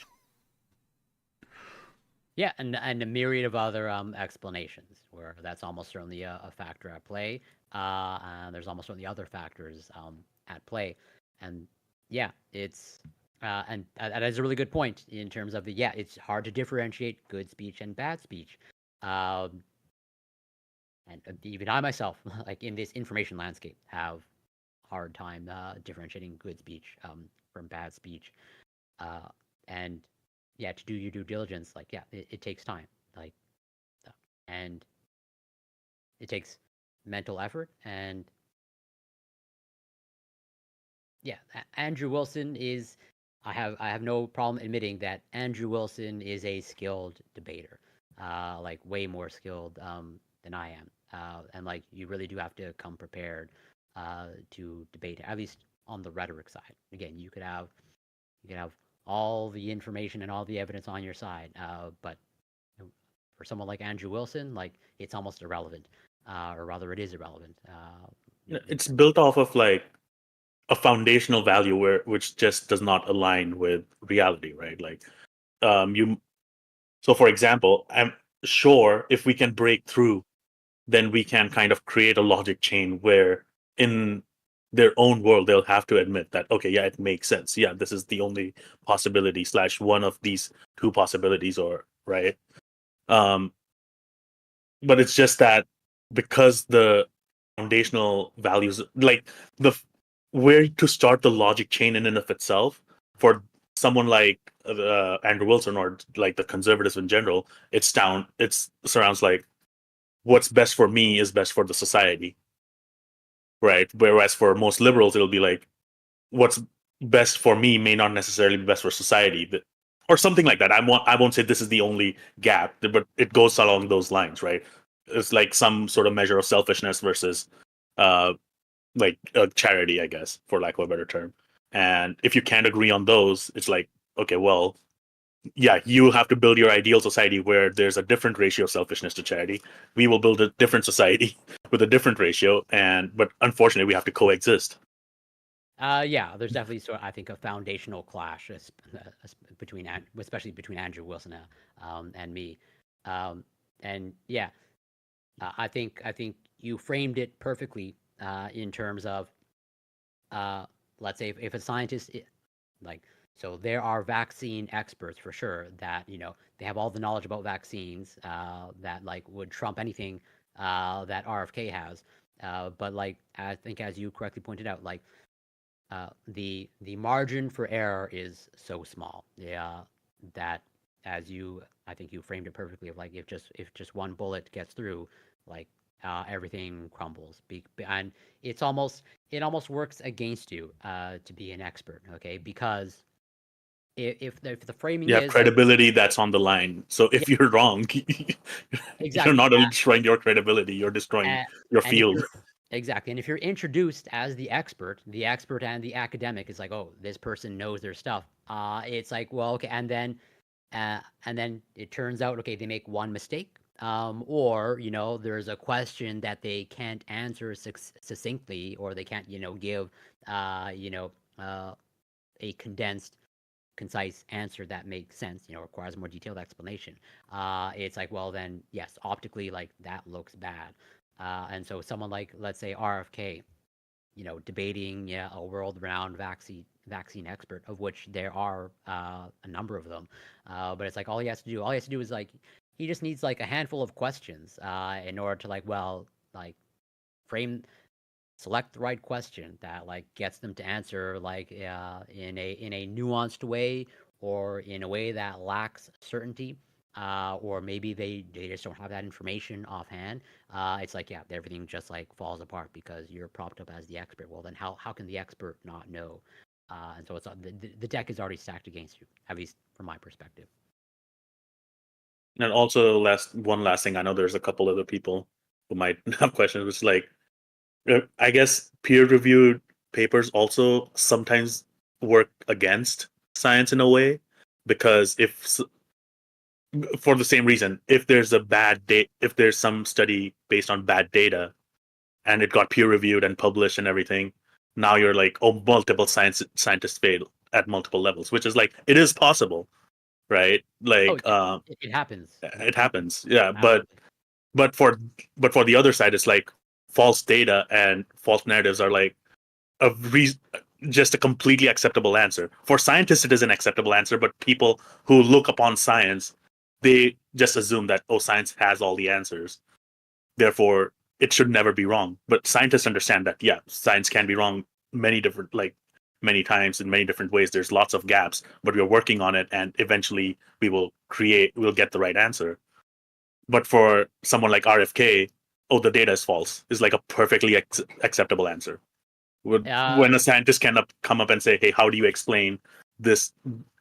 yeah, and a myriad of other explanations where that's almost certainly a factor at play. And there's almost certainly other factors at play, and yeah, it's and that is a really good point in terms of it's hard to differentiate good speech and bad speech, um, and even I myself, like in this information landscape, have hard time differentiating good speech from bad speech, uh, and yeah, to do your due diligence, like it takes time, like, and it takes mental effort, and yeah, Andrew Wilson is. I have no problem admitting that Andrew Wilson is a skilled debater, like way more skilled than I am, and like you really do have to come prepared to debate, at least on the rhetoric side. Again, you can have all the information and all the evidence on your side, but for someone like Andrew Wilson, like it's almost irrelevant, or rather, it is irrelevant. It's built off of like a foundational value which just does not align with reality, right? Like you so for example, I'm sure if we can break through, then we can kind of create a logic chain where in their own world they'll have to admit that, okay, yeah, it makes sense, yeah, this is the only possibility slash one of these two possibilities, or right. um but it's just that because the foundational values, like the where to start the logic chain in and of itself for someone like Andrew Wilson or like the conservatives in general, it's surrounds like what's best for me is best for the society, right? Whereas for most liberals it'll be like what's best for me may not necessarily be best for society, or something like that. I won't say this is the only gap, but it goes along those lines, right? It's like some sort of measure of selfishness versus uh like charity, I guess, for lack of a better term. And if you can't agree on those, it's like, okay, well, yeah, you have to build your ideal society where there's a different ratio of selfishness to charity. We will build a different society with a different ratio, but unfortunately we have to coexist. Yeah, there's definitely I think a foundational clash between especially between Andrew Wilson and me, and yeah, I think you framed it perfectly in terms of let's say if a scientist like so there are vaccine experts for sure that they have all the knowledge about vaccines that like would trump anything that RFK has. But like I think as you correctly pointed out, like the margin for error is so small. Yeah, that as you I think you framed it perfectly of like if just one bullet gets through, like everything crumbles. And it almost works against you to be an expert, okay? Because if the framing You have is like credibility that's on the line. So yeah, if you're wrong, you're exactly. not only destroying your credibility, you're destroying your And if field. you're exactly, and if you're introduced as the expert and the academic is like, oh, this person knows their stuff. It's like, well, okay, and then it turns out, okay, they make one mistake, or there's a question that they can't answer succinctly, or they can't, give, uh, you know, uh, a condensed concise answer that makes sense, requires more detailed explanation. It's like, well, then yes, optically, like that looks bad. And so someone like, let's say, RFK, debating, yeah, a world-renowned vaccine expert, of which there are a number of them. But it's like all he has to do is like he just needs like a handful of questions in order to like, well, like frame select the right question that like gets them to answer like in a nuanced way, or in a way that lacks certainty, or maybe they just don't have that information offhand. It's like, yeah, everything just like falls apart because you're propped up as the expert. Well, then how can the expert not know? And so the deck is already stacked against you, at least from my perspective. And also, last thing, I know there's a couple other people who might have questions, which is like, I guess peer-reviewed papers also sometimes work against science in a way, because for the same reason, if there's a bad date, if there's some study based on bad data and it got peer-reviewed and published and everything, now you're like, oh, multiple scientists failed at multiple levels, which is like, it is possible, right? Oh Like, yeah, it happens. it happens, yeah. but Absolutely. but for but for the other side, it's like false data and false narratives are like a just a completely acceptable answer. For scientists, it is an acceptable answer, but people who look upon science, they just assume that, oh, science has all the answers, therefore it should never be wrong. But scientists understand that, yeah, science can be wrong many times in many different ways. There's lots of gaps, but we're working on it, and eventually we'll get the right answer. But for someone like RFK, oh, the data is false, is like a perfectly acceptable answer. Uh, When a scientist can come up and say, hey, how do you explain this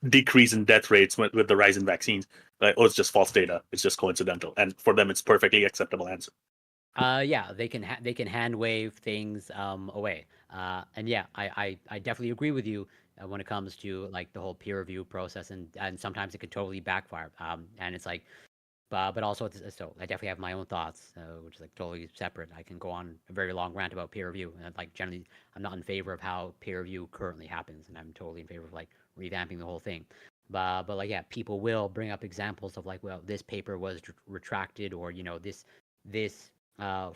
decrease in death rates with the rise in vaccines? Like, oh, it's just false data. It's just coincidental. And for them, it's perfectly acceptable answer. yeah, they can hand wave things away. And yeah, I definitely agree with you when it comes to like the whole peer review process, and sometimes it could totally backfire. And it's like, but also so I definitely have my own thoughts, which is like totally separate. I can go on a very long rant about peer review, and like generally, I'm not in favor of how peer review currently happens, and I'm totally in favor of like revamping the whole thing. But like, yeah, people will bring up examples of like, well, this paper was retracted, or this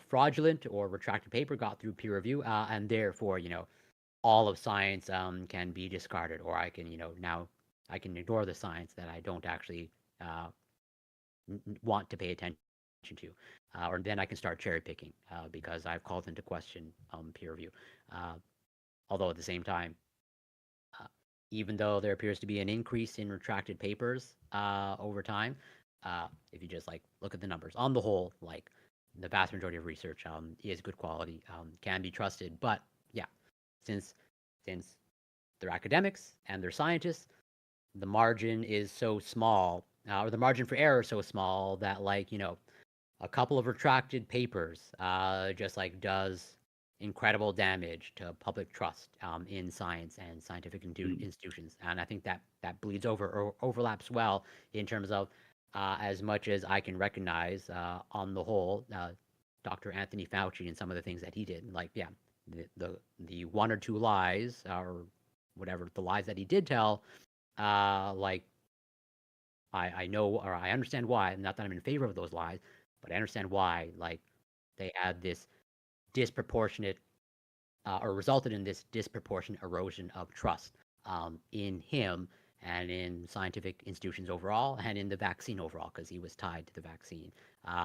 fraudulent or retracted paper got through peer review, and therefore, all of science can be discarded, or I can, now I can ignore the science that I don't actually uh, want to pay attention to, or then I can start cherry picking because I've called into question peer review. Uh, Although at the same time, uh, even though there appears to be an increase in retracted papers over time, if you just like look at the numbers on the whole, like the vast majority of research is good quality, can be trusted. But yeah, since since they're academics and they're scientists, the margin is so small, or the margin for error is so small that like a couple of retracted papers just like does incredible damage to public trust in science and scientific Mm. institutions. And I think that bleeds over or overlaps well in terms of as much as I can recognize on the whole, Dr. Anthony Fauci and some of the things that he did. Like, yeah, the one or two lies, or whatever the lies that he did tell, like I know, or I understand why. Not that I'm in favor of those lies, but I understand why. Like, they had this disproportionate, or resulted in this disproportionate erosion of trust in him and in scientific institutions overall, and in the vaccine overall, because he was tied to the vaccine.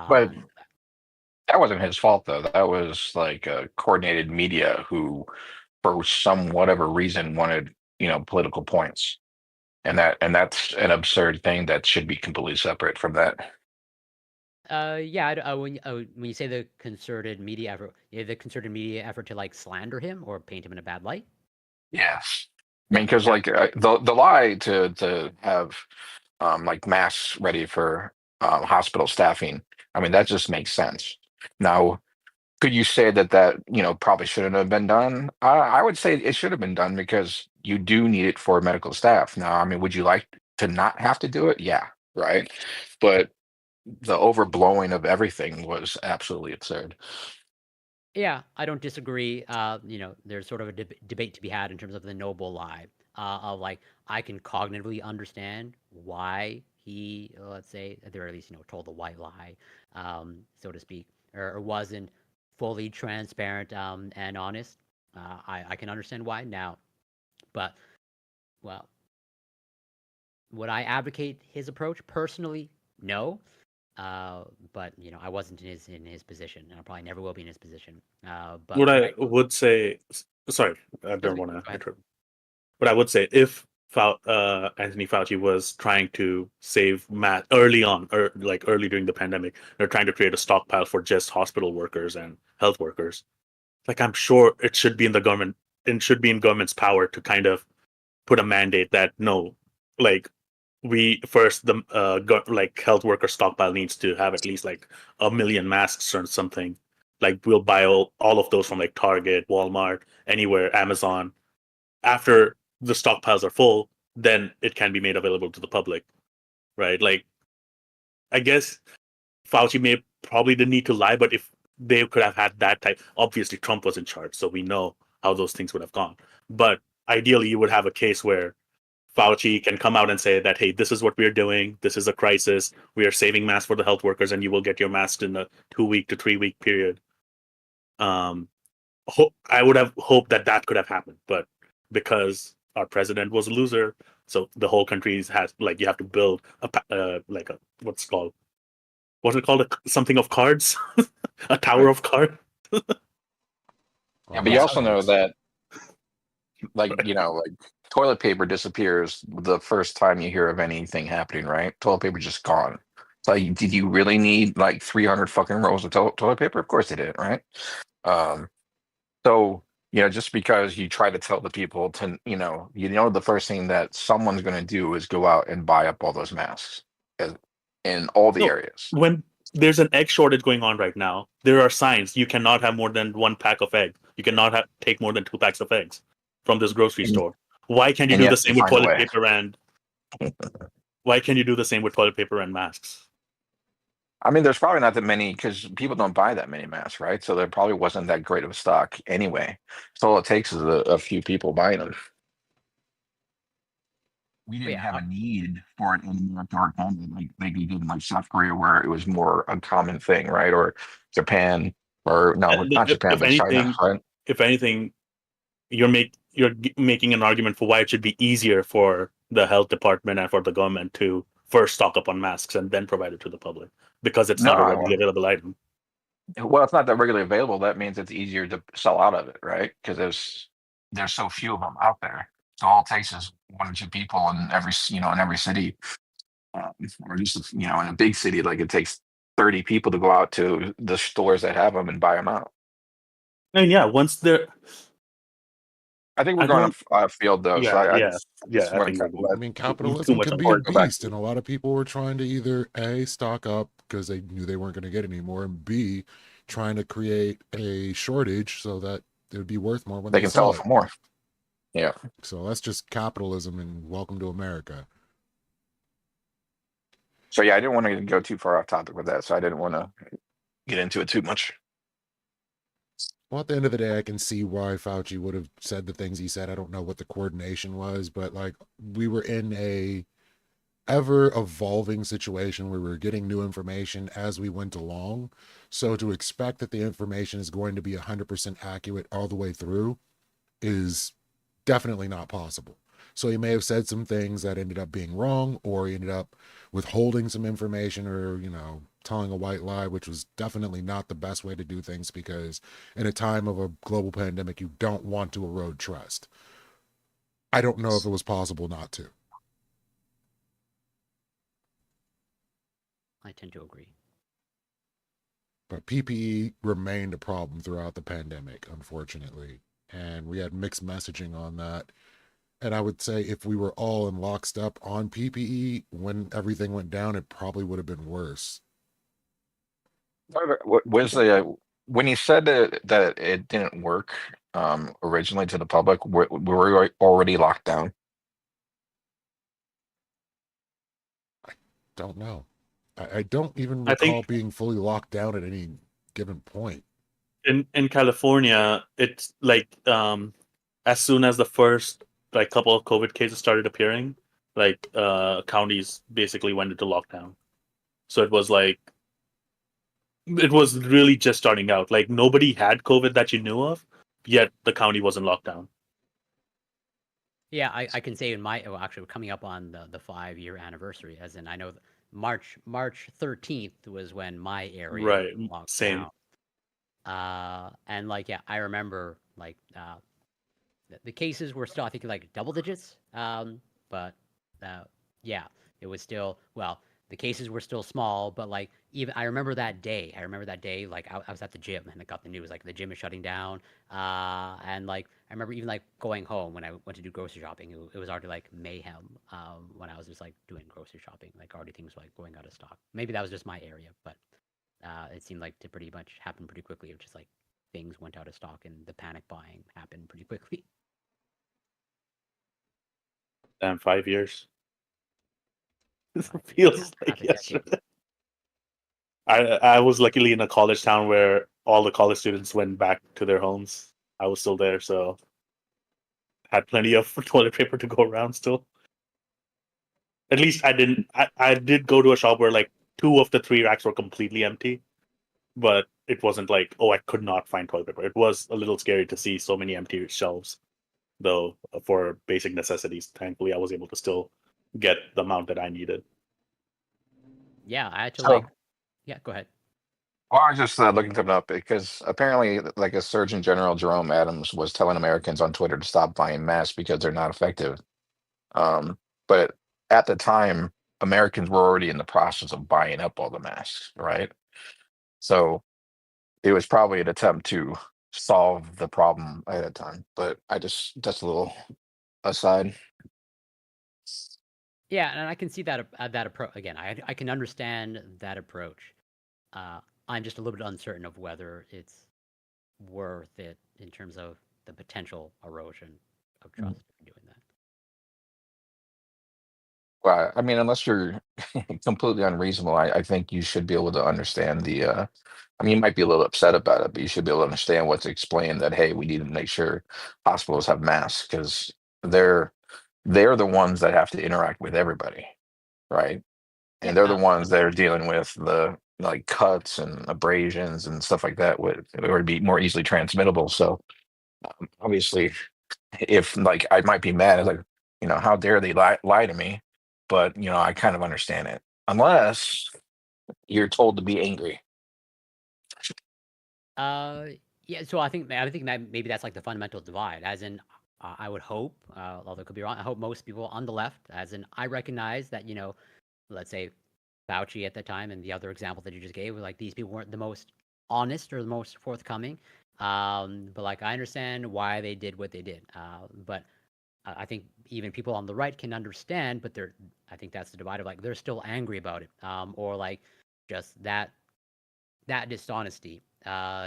But Um, that wasn't his fault though. That was like coordinated media who, for some whatever reason, wanted political points, and that's an absurd thing that should be completely separate from that. yeah, when you say the concerted media effort, the concerted media effort to like slander him or paint him in a bad light. Yes, I mean, Yeah, because that like the lie to have like masks ready for hospital staffing. I mean, that just makes sense. Now, could you say that probably shouldn't have been done? I would say it should have been done because you do need it for medical staff. Now, I mean, would you like to not have to do it? Yeah, right. But the overblowing of everything was absolutely absurd. Yeah, I don't disagree. There's sort of a debate to be had in terms of the noble lie. Of like, I can cognitively understand why he, let's say, at the very least, told the white lie, so to speak, or wasn't fully transparent and honest. I can understand why now, but well, would I advocate his approach personally? No. But I wasn't in his position, and I probably never will be in his position. But What what I I would say, sorry, I That's don't me. want Go to ahead. interrupt. But I would say if Anthony Fauci was trying to save mass early on, or like early during the pandemic, they're trying to create a stockpile for just hospital workers and health workers. Like, I'm sure it should be in the government, it should be in government's power to kind of put a mandate that no, like, we first, the like health worker stockpile needs to have at least like 1 million masks or something. Like, we'll buy all of those from like Target, Walmart, anywhere, Amazon. After the stockpiles are full, then it can be made available to the public, right? Like, I guess Fauci may probably didn't need to lie, but if they could have had that type, obviously Trump was in charge, so we know how those things would have gone. But ideally, you would have a case where Fauci can come out and say that, hey, this is what we're doing. This is a crisis. We are saving masks for the health workers, and you will get your masks in a 2 week to 3 week period. Um, I would have hoped that that could have happened, but because our president was a loser, so the whole country has, like, you have to build like a, what's it called, something of cards, a tower Right. of cards. Yeah, Oh, but you Yeah. that's also know facts. that like toilet paper disappears the first time you hear of anything happening, right? Toilet paper just gone. It's like, did you really need like 300 fucking rolls of toilet paper? Of course they didn't, right? Um, so just because you try to tell the people to, the first thing that someone's going to do is go out and buy up all those masks as- in all the No, areas. when there's an egg shortage going on right now, there are signs you cannot have more than 1 pack of egg. You cannot take more than 2 packs of eggs from this grocery And, store. Why can't you and do the yet they same with find a toilet way. paper and why can't you do the same with toilet paper and masks? I mean, there's probably not that many because people don't buy that many masks, right? So there probably wasn't that great of a stock anyway. So all it takes is a few people buying them. We But didn't yeah, have a need for it in North America, like we did in like South Korea, where it was more a common thing, right? Or Japan, or no, not Japan, If but China, anything, right? if anything, making an argument for why it should be easier for the health department and for the government to first stock up on masks and then provide it to the public because it's not a No, readily available item. well, it's not that regularly available. That means it's easier to sell out of it, right? Because there's so few of them out there. So all it takes is one or two people in every city, or just in a big city. Like it takes 30 people to go out to the stores that have them and buy them out. And yeah, once they're, I think we're I going don't, off field though, so yeah, I yeah, just yeah. I want think to we're kind of going I let mean, too capitalism much can on be a Cory that. go back beast, to and you. a lot of people were trying to either A, stock up because they knew they weren't going to get any more, and B, trying to create a shortage so that it would be worth more when They they can sell sell it it. for more. Yeah. So that's just capitalism, and welcome to America. So yeah, I didn't want to go too far off topic with that, so I didn't want to get into it too much. Well, at the end of the day, I can see why Fauci would have said the things he said. I don't know what the coordination was, but like we were in ever evolving situation where we're getting new information as we went along. So to expect that the information is going to be 100% accurate all the way through is definitely not possible. So he may have said some things that ended up being wrong, or he ended up withholding some information, or, telling a white lie, which was definitely not the best way to do things, because in a time of a global pandemic, you don't want to erode trust. I don't know if it was possible not to. I tend to agree. But PPE remained a problem throughout the pandemic, unfortunately. And we had mixed messaging on that. And I would say if we were all in lockstep on PPE when everything went down, it probably would have been worse. What was the when you said that it didn't work originally to the public, were we already locked down? Don't know. I don't even I think recall being fully locked down at any given point. in California, it's like as soon as the first like couple of COVID cases started appearing, like counties basically went into lockdown. So it was like it was really just starting out. Like nobody had COVID that you knew of, yet the county was in lockdown. Yeah, I can say in my well, actually we're coming up on the 5-year anniversary, as in I know March 13th was when my area was Right. locked Same. down. And like yeah, I remember like the cases were still I think like double digits. But yeah, it was still well. The cases were still small, but like even I remember that day. I remember that day. Like I was at the gym and I got the news like the gym is shutting down. And like I remember even like going home when I went to do grocery shopping. It was already like mayhem. When I was just like doing grocery shopping, like already things were like going out of stock. Maybe that was just my area, but it seemed like to pretty much happen pretty quickly. It was just like things went out of stock and the panic buying happened pretty quickly. Damn, 5 years. It 5 years, feels half like a decade. yesterday. I was luckily in a college town where all the college students went back to their homes. I was still there, so had plenty of toilet paper to go around still. At least I didn't. I did go to a shop where like 2 of the 3 racks were completely empty, but it wasn't like, oh, I could not find toilet paper. It was a little scary to see so many empty shelves, though, for basic necessities. Thankfully, I was able to still get the amount that I needed. Yeah, I had to So, like yeah, go ahead. well, I was just looking something up because apparently, like a Surgeon General Jerome Adams was telling Americans on Twitter to stop buying masks because they're not effective. But at the time, Americans were already in the process of buying up all the masks, right? So it was probably an attempt to solve the problem at a time. But that's a little aside. Yeah, and I can see that approach again. I can understand that approach. I'm just a little bit uncertain of whether it's worth it in terms of the potential erosion of Mm. trust in doing that. Well, I mean, unless you're completely unreasonable, I think you should be able to understand I mean, you might be a little upset about it, but you should be able to understand what's explained that, hey, we need to make sure hospitals have masks because they're they're the ones that have to interact with everybody, right? Yeah, And they're the ones that absolutely. are dealing with the like cuts and abrasions and stuff like that would be more easily transmittable. So obviously, if like I might be mad, like how dare they lie to me? But I kind of understand it, unless you're told to be angry. Uh, yeah. So I think that maybe that's like the fundamental divide. As in, I would hope, although it could be wrong. I hope most people on the left, as in, I recognize that let's say Fauci at the time and the other example that you just gave, were like these people weren't the most honest or the most forthcoming. But like I understand why they did what they did. But I think even people on the right can understand, but I think that's the divide of like they're still angry about it, or like just that dishonesty,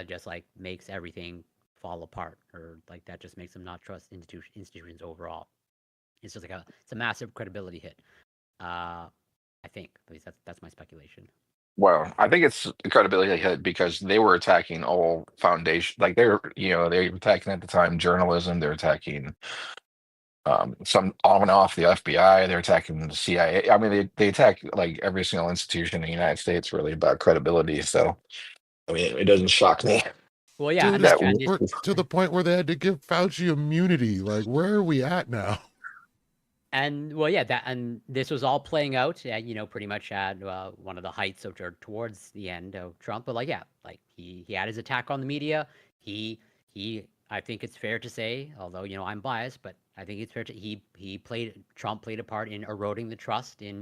just like makes everything fall apart, or like that just makes them not trust institutions overall. It's just like it's a massive credibility hit. I think at least that's my speculation. Well, I think it's credibility hit because they were attacking all foundation, like they were attacking at the time journalism. They're attacking some on and off the FBI. They're attacking the CIA. I mean, they attack like every single institution in the United States really about credibility. So I mean, it doesn't shock me Well, yeah, Dude, and this it's that transition. to the point where they had to give Fauci immunity. Like, where are we at now? And well, yeah, that and this was all playing out, pretty much at one of the heights of or towards the end of Trump. But like, yeah, like he had his attack on the media. He, I think it's fair to say, although I'm biased, but I think it's fair to Trump played a part in eroding the trust in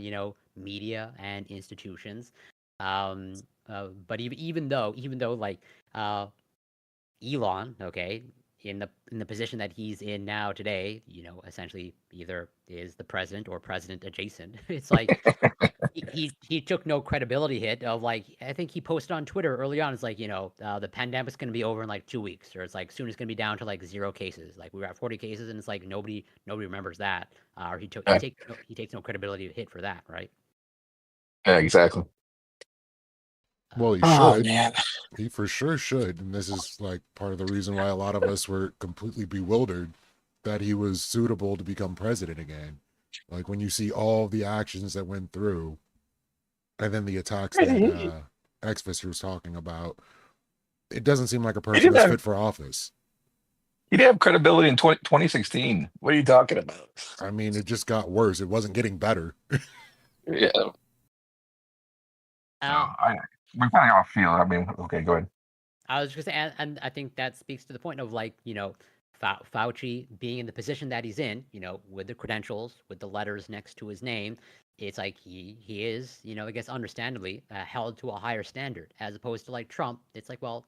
media and institutions. But even though like Elon, okay, in the position that he's in now today, essentially either is the president or president adjacent. It's like he took no credibility hit of like I think he posted on Twitter early on. It's like the pandemic's going to be over in like 2 weeks, or it's like soon it's going to be down to like 0 cases. Like we were at 40 cases, and it's like nobody remembers that. Or Yeah, he takes no credibility hit for that, right? yeah, exactly. Well, he Oh should. man. He for sure should. And this is like part of the reason why a lot of us were completely bewildered that he was suitable to become president again. Like when you see all the actions that went through and then the attacks that He X was talking about, it doesn't seem like a he person didn't that's have fit for office. he didn't have credibility in 2016. What are you talking about? I mean, it just got worse. It wasn't getting better. Yeah. So Uh, we kind of all feel. I mean, okay, go ahead. I was just gonna say, and I think that speaks to the point of like, Fauci being in the position that he's in, with the credentials, with the letters next to his name. It's like he is, I guess understandably held to a higher standard as opposed to like Trump. It's like, well,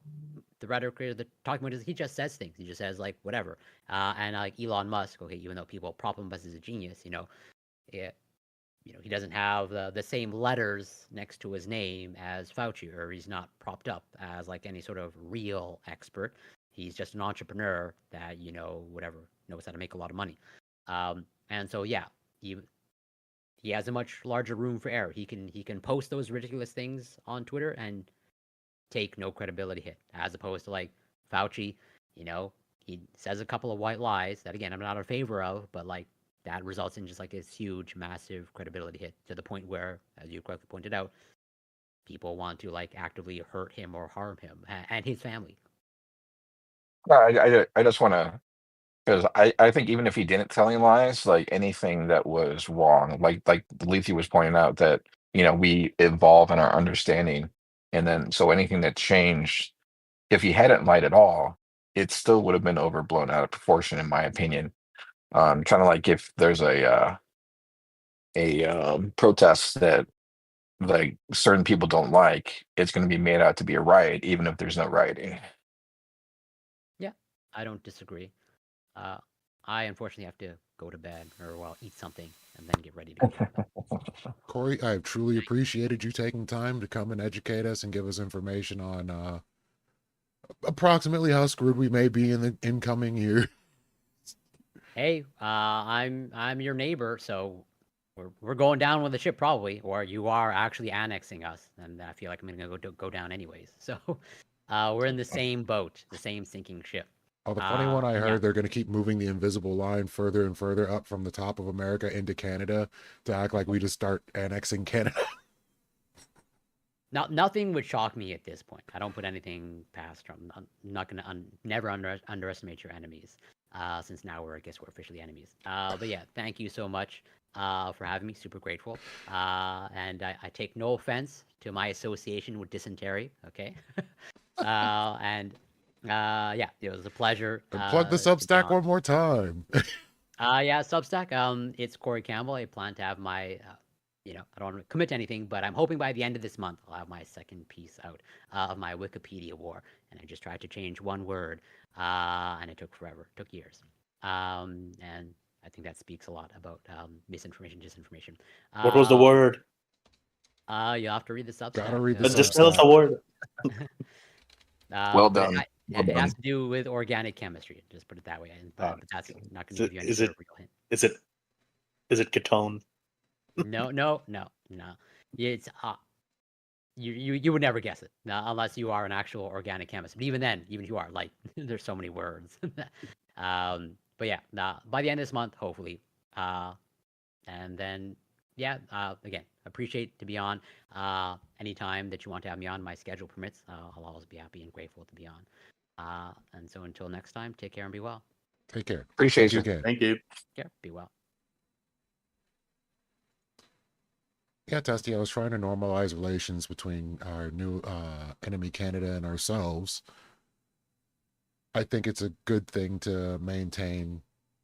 the rhetoric or the talking about is he just says things. He just says like whatever. And like Elon Musk, okay, even though people prop him as a genius, it, he doesn't have the same letters next to his name as Fauci, or he's not propped up as like any sort of real expert. He's just an entrepreneur that whatever knows how to make a lot of money. And so yeah, he has a much larger room for error. He can post those ridiculous things on Twitter and take no credibility hit, as opposed to like Fauci. He says a couple of white lies that again I'm not in favor of, but like that results in just like this huge, massive credibility hit to the point where, as you correctly pointed out, people want to like actively hurt him or harm him and his family. No, I just want to because I think even if he didn't tell any lies, like anything that was wrong, like Lethe was pointing out that we evolve in our understanding, and then so anything that changed, if he hadn't lied at all, it still would have been overblown out of proportion, in my opinion. Kind of like if there's a protest that like certain people don't like, it's going to be made out to be a riot, even if there's no rioting. Yeah, I don't disagree. Uh, I unfortunately have to go to bed or well eat something and then get ready to go to bed. Cory, I've truly appreciated you taking time to come and educate us and give us information on approximately how screwed we may be in the incoming year. Hey, I'm your neighbor, so we're going down with the ship probably, or you are actually annexing us, and I feel like I'm gonna go down anyways. So, we're in the same boat, the same sinking ship. Oh, the funny one I Yeah, heard, they're going to keep moving the invisible line further and further up from the top of America into Canada to act like we just start annexing Canada. nothing would shock me at this point. I don't put anything past Trump. I'm not gonna never underestimate your enemies. Since now I guess we're officially enemies. But yeah, thank you so much for having me. Super grateful. And I take no offense to my association with dysentery. Okay. And yeah, it was a pleasure. And plug the To be Substack on. one more time. Yeah, Substack. It's Cory Campbell. I plan to have my, I don't want to commit to anything, but I'm hoping by the end of this month I'll have my second piece out of my Wikipedia war. And I just tried to change one word, and it took forever. It took years. And I think that speaks a lot about misinformation, disinformation. What was the word? You have to read the Substack. Gotta read the Just tell us Substack. the word. Well But done. Well it has done. to do with organic chemistry. Just put it that way. But that's not going Is to it give you any is sort it of real hint. is it ketone? No. It's you would never guess it unless you are an actual organic chemist. But even then, even if you are, like, there's so many words. But but yeah, by the end of this month, hopefully. And then yeah, again, appreciate to be on. Anytime that you want to have me on, my schedule permits. I'll always be happy and grateful to be on. And so until next time, take care and be well. Take care. Appreciate Thank you you. again. Thank you. Yeah, be well. Yeah, Testy, I was trying to normalize relations between our new enemy Canada and ourselves. I think it's a good thing to maintain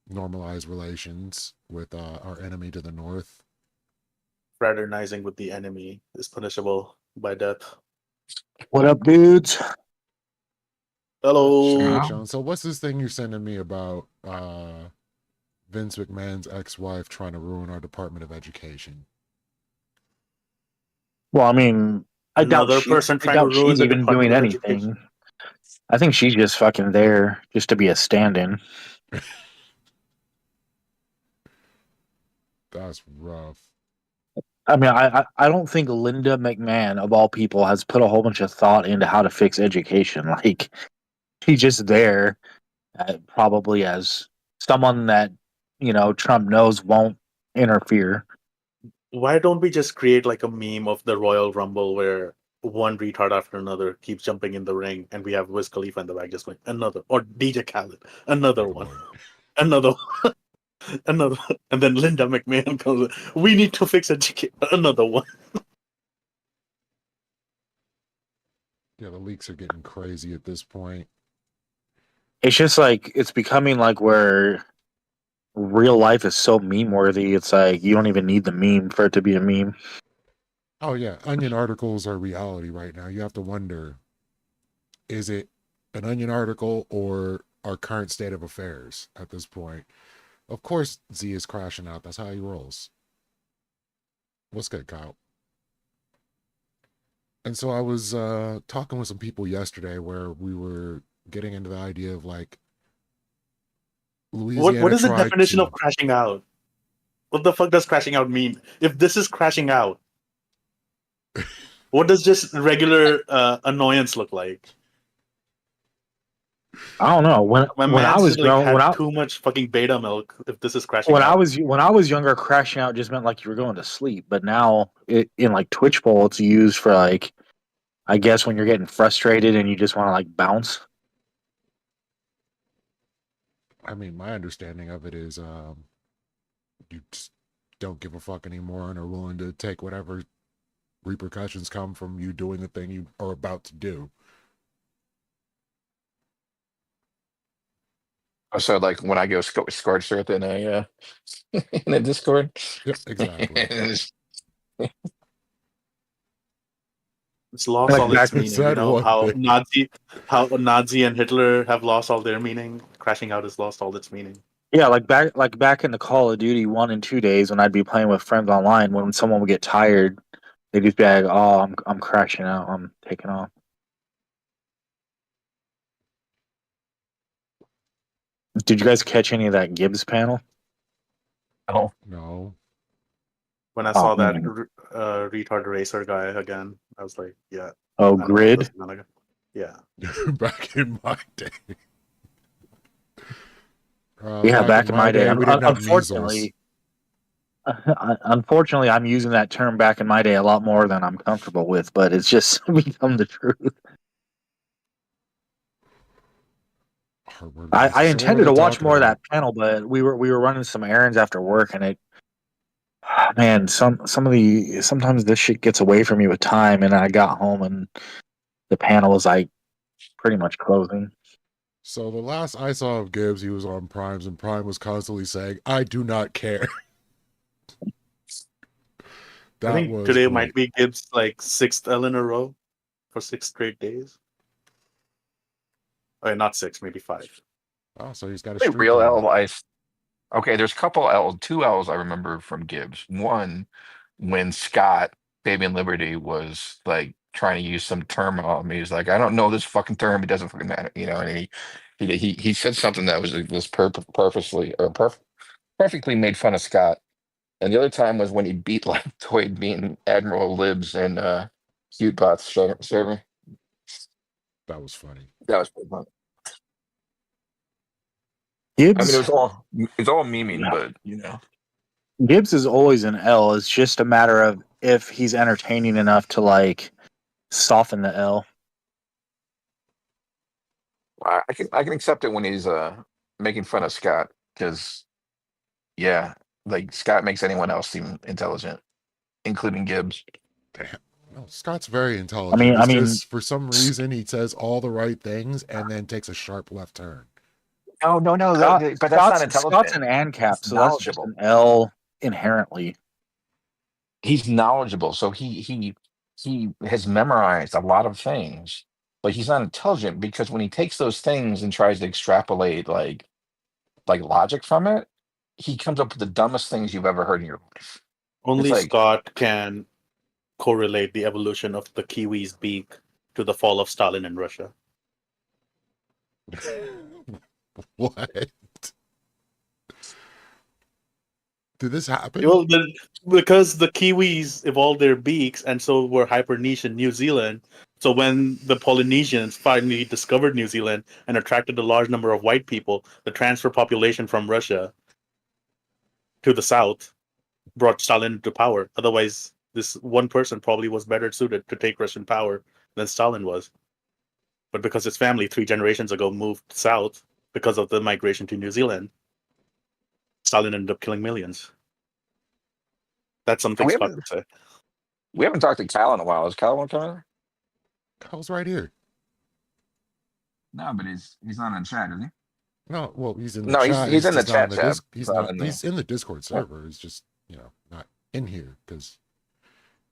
normalized relations with our enemy to the north. Fraternizing with the enemy is punishable by death. What up, dudes? Hello. Sean, Wow. Sean. So what's this thing you're sending me about Vince McMahon's ex-wife trying to ruin our Department of Education? Well, I mean, I doubt Another person trying to ruin she's the even Department doing of anything. Education. I think she's just fucking there just to be a stand-in. That's rough. I mean, I don't think Linda McMahon, of all people, has put a whole bunch of thought into how to fix education. Like, she's just there, probably as someone that, you know, Trump knows won't interfere. Why don't we just create like a meme of the Royal Rumble where one retard after another keeps jumping in the ring and we have Wiz Khalifa in the back just going, another, or DJ Khaled, another Oh, one, boy. another one, another, and then Linda McMahon comes, we need to fix education, another one. Yeah, the leaks are getting crazy at this point. It's just like, it's becoming like where real life is so meme-worthy. It's like, you don't even need the meme for it to be a meme. Oh, yeah. Onion articles are reality right now. You have to wonder, is it an Onion article or our current state of affairs at this point? Of course, Z is crashing out. That's how he rolls. What's good, Kyle? And so I was talking with some people yesterday where we were getting into the idea of like Louisiana What is the tried definition to... of crashing out? What the fuck does crashing out mean? If this is crashing out, what does just regular annoyance look like? I don't know. My When I man's was just like growing, had too much fucking beta milk. If this is crashing when out, I was younger, crashing out just meant like you were going to sleep. But now, in like Twitch bowl, it's used for like, I guess when you're getting frustrated and you just want to like bounce. I mean, my understanding of it is you just don't give a fuck anymore and are willing to take whatever repercussions come from you doing the thing you are about to do. So, like when I go scorched earth in a in a Discord. Yep, exactly. it's lost Like all back, its It meaning. You said know one thing. how Nazi and Hitler have lost all their meaning. Crashing out has lost all its meaning. yeah, like back in the Call of Duty 1 and 2 days when I'd be playing with friends online. When someone would get tired, they'd just be like, "Oh, I'm crashing out. I'm taking off." Did you guys catch any of that Gibbs panel? I don't. No. When I Oh saw that man, retard racer guy again, I was like, yeah, oh I know how this Grid. is gonna go. Yeah. Back in my day. Yeah, Back in back in my my day. day, we didn't have measles. Unfortunately, I'm using that term back in my day a lot more than I'm comfortable with, but it's just become the truth. Hardware I devices. So what were intended they to watch talking more of about? that panel, but we were running some errands after work, and it, man, sometimes this shit gets away from me with time, and I got home and the panel was like pretty much closing. So the last I saw of Gibbs, he was on Primes, and Prime was constantly saying, "I do not care." I That think was today might great. be Gibbs' like 6th L in a row for 6 straight days. Okay, not 6, maybe 5. Oh, so he's got a Wait, streak real going. L. Okay, there's a couple two L's I remember from Gibbs. One, when Scott Fabian Liberty was like trying to use some term on me. He's like, I don't know this fucking term. It doesn't fucking matter, you know. And he said something that was purposely or perfectly made fun of Scott. And the other time was when he beat like Toyd beating Admiral Libs and Cutebot's server. That was funny. That was pretty fun. I mean, Gibbs it's all memeing, but Gibbs is always an L. It's just a matter of if he's entertaining enough to like soften the L. I can accept it when he's making fun of Scott because yeah, like Scott makes anyone else seem intelligent, including Gibbs. Damn. No, Scott's very I intelligent. mean, I It's mean, just for some reason he says all the right things and then takes a sharp left turn. No, no, no, but that's not Scott's intelligent. an ANCAP, He's so that's just knowledgeable. an L inherently. He's knowledgeable, so he has memorized a lot of things, but he's not intelligent because when he takes those things and tries to extrapolate like logic from it, he comes up with the dumbest things you've ever heard in your life. It's Only like, Scott can correlate the evolution of the kiwi's beak to the fall of Stalin in Russia. What? Did this happen? Well, because the kiwis evolved their beaks, and so were hyper niche in New Zealand. So when the Polynesians finally discovered New Zealand and attracted a large number of white people, the transfer population from Russia to the south brought Stalin to power. Otherwise, this one person probably was better suited to take Russian power than Stalin was. But because his family 3 generations ago moved south because of the migration to New Zealand, Stalin ended up killing millions. That's something we Scott haven't would say. we haven't talked to Cal in a while. Is Cal one coming? Kyle's right here. No, but he's not in chat, is he? No, well, he's in the No, chat. he's in the just not chat in the tab. he's Not not. in the. He's in the Discord server. He's just not in here because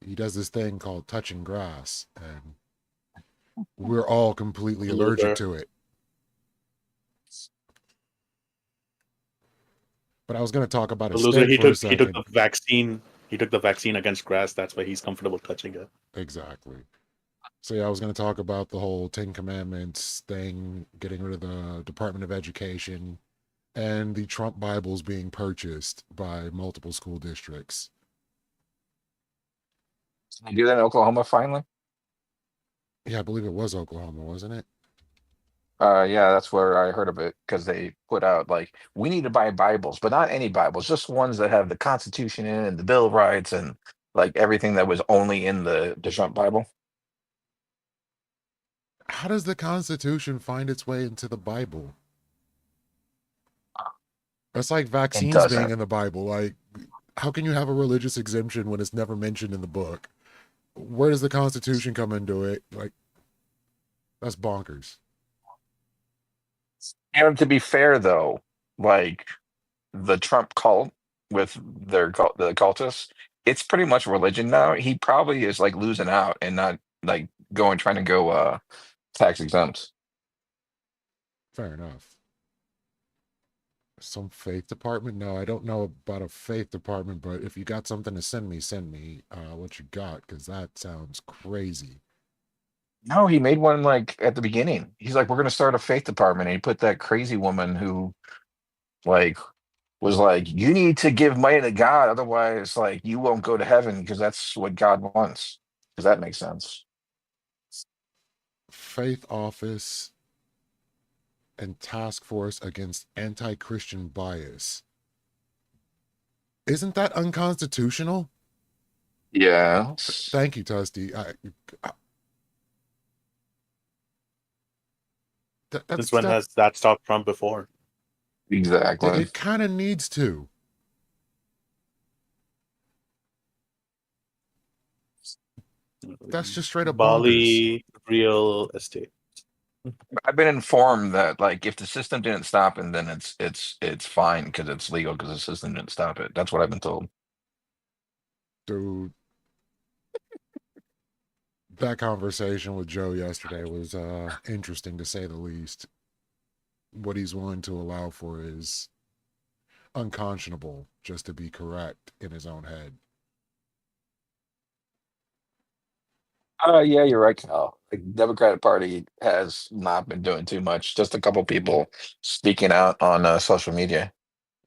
he does this thing called touching grass, and we're all completely allergic Loser. to it. But I was going to talk about The his loser. stink He for a took second. the vaccine. He took the vaccine against grass. That's why he's comfortable touching it. Exactly. So yeah, I was going to talk about the whole Ten Commandments thing, getting rid of the Department of Education, and the Trump Bibles being purchased by multiple school districts. Did you do that in Oklahoma finally? Yeah, I believe it was Oklahoma, wasn't it? Yeah, that's where I heard of it because they put out like we need to buy Bibles, but not any Bibles, just ones that have the Constitution in and the Bill of Rights and like everything that was only in the Trump Bible. How does the Constitution find its way into the Bible? That's like It vaccines being doesn't. in the Bible. Like, how can you have a religious exemption when it's never mentioned in the book? Where does the Constitution come into it? Like, that's bonkers. And to be fair, though, like the Trump cult with the cultists, it's pretty much religion now. He probably is like losing out and not like trying to go tax exempt. Fair enough. Some faith department? No, I don't know about a faith department, but if you got something to send me what you got, because that sounds crazy. No, he made one like at the beginning. He's like, we're gonna start a faith department, and he put that crazy woman who like was like, you need to give money to God, otherwise, like you won't go to heaven because that's what God wants. Does that make sense? Faith office and task force against anti-Christian bias. Isn't that unconstitutional? Yeah. Thank you, Tusty. Since when has that stopped Trump before? Exactly. It kind of needs to. That's just straight up bonkers. Bali real estate. I've been informed that like if the system didn't stop it, then it's fine because it's legal because the system didn't stop it. That's what I've been told. Dude, that conversation with Joe yesterday was interesting to say the least. What he's willing to allow for is unconscionable just to be correct in his own head. Yeah, you're right, Cal. The Democratic Party has not been doing too much. Just a couple people speaking out on social media.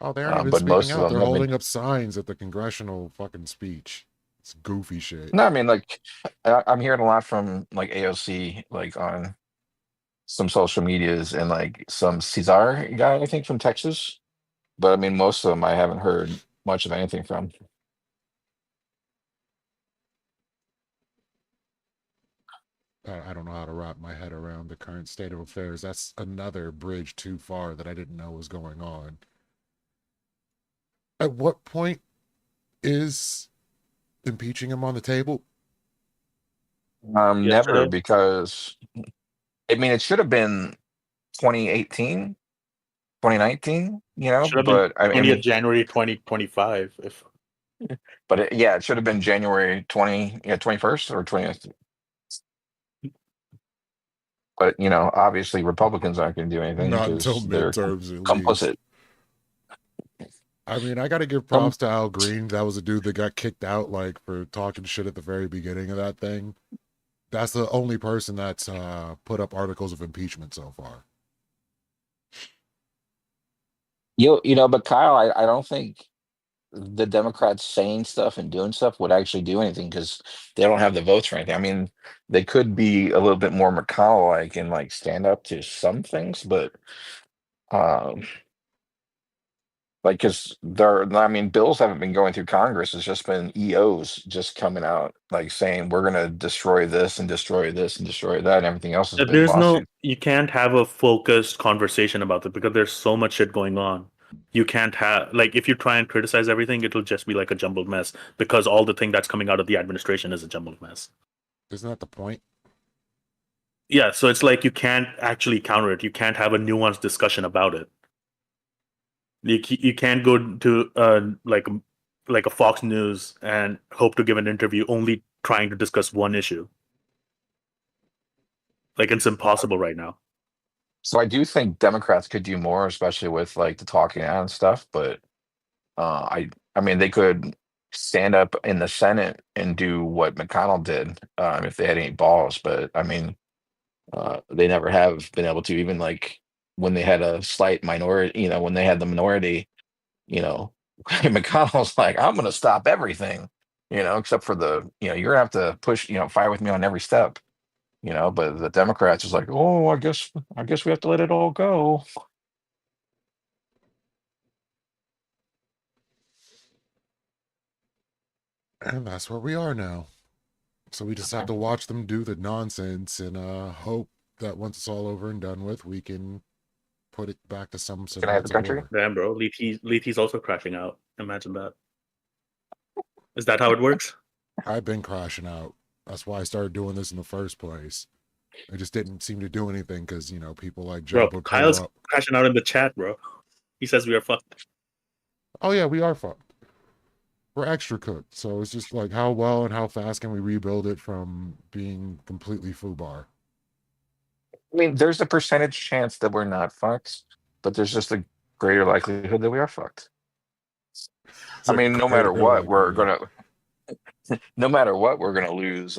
Oh, they aren't even But speaking most of out. them They're have been. holding up signs at the congressional fucking speech. It's goofy shit. No, I mean like I'm hearing a lot from like AOC like on some social medias and like some Cesar guy, I think from Texas. But I mean, most of them I haven't heard much of anything from. I don't know how to wrap my head around the current state of affairs. That's another bridge too far that I didn't know was going on. At what point is impeaching him on the table? Never, Yesterday because I mean, it should have been 2018, 2019, should have been but I 20th mean, January 2025. If but yeah, it should have been January 21st or 20th. But obviously Republicans aren't going to do anything Not until because they're midterms, at least. complicit. I mean, I got to give Um, props to Al Green. That was a dude that got kicked out, like, for talking shit at the very beginning of that thing. That's the only person that's put up articles of impeachment so far. but Kyle, I don't think the Democrats saying stuff and doing stuff would actually do anything because they don't have the votes for anything. I mean, they could be a little bit more McConnell-like and like stand up to some things, but um, like because I mean, bills haven't been going through Congress. It's just been EOs just coming out like saying we're going to destroy this and destroy this and destroy that, and everything else has been there's no, lawsuits. you can't have a focused conversation about it because there's so much shit going on. You can't have, like, if you try and criticize everything, it'll just be like a jumbled mess because all the thing that's coming out of the administration is a jumbled mess. Isn't that the point? Yeah, so it's like you can't actually counter it. You can't have a nuanced discussion about it. You can't go to like a Fox News and hope to give an interview only trying to discuss one issue. Like, it's impossible right now. So I do think Democrats could do more, especially with like the talking out and stuff. But I mean, they could stand up in the Senate and do what McConnell did if they had any balls. But I mean, they never have been able to. Even like when they had a slight minority, when they had the minority, McConnell's like, I'm going to stop everything, except for you're gonna have to push, fight with me on every step. But the Democrats is like, oh, I guess we have to let it all go. And that's where we are now. So we just have to watch them do the nonsense and hope that once it's all over and done with, we can put it back to some Can I have the semblance of country? order. Damn, bro. Leahy's also crashing out. Imagine that. Is that how it works? I've been crashing out. That's why I started doing this in the first place. I just didn't seem to do anything because, people like Bro, Jeb would pull Kyle's up. crashing out in the chat, bro. He says we are fucked. Oh, yeah, we are fucked. We're extra cooked. So it's just like how well and how fast can we rebuild it from being completely foobar? I mean, there's a percentage chance that we're not fucked, but there's just a greater likelihood that we are fucked. It's I a mean, no matter greater what, likelihood. no matter what, we're gonna lose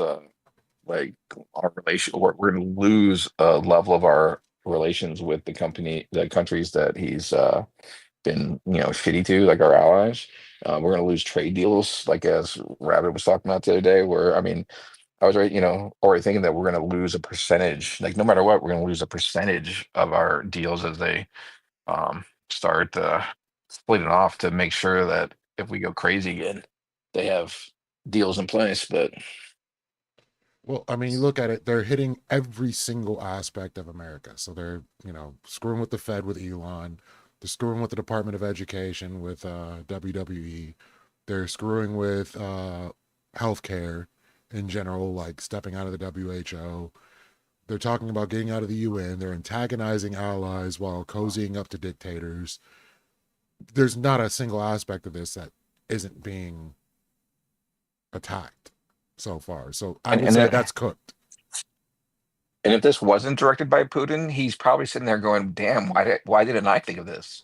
like our relation, or we're gonna lose a level of our relations with the countries that he's been shitty to, like our allies. We're gonna lose trade deals, like as Rabbit was talking about the other day. Where I mean, I was already thinking that we're gonna lose a percentage. Like no matter what, we're gonna lose a percentage of our deals as they start splitting off to make sure that if we go crazy again, they have deals in place. But Well, I mean, you look at it, they're hitting every single aspect of America. So they're, screwing with the Fed with Elon. They're screwing with the Department of Education with WWE. They're screwing with healthcare in general, like stepping out of the WHO. They're talking about getting out of the UN. They're antagonizing allies while cozying up to dictators. There's not a single aspect of this that isn't being attacked so far. So I and would and say it, that's cooked. and if this wasn't directed by Putin, he's probably sitting there going, "Damn, why didn't I think of this?"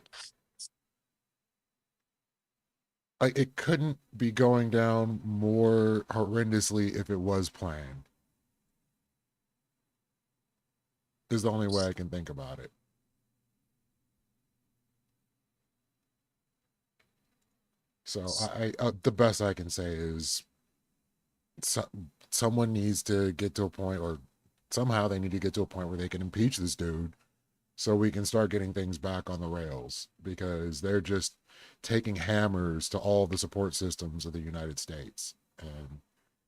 Like it couldn't be going down more horrendously if it was planned. Is the only way I can think about it. So the best I can say is someone needs to get to a point, or somehow they need to get to a point where they can impeach this dude so we can start getting things back on the rails, because they're just taking hammers to all the support systems of the United States. And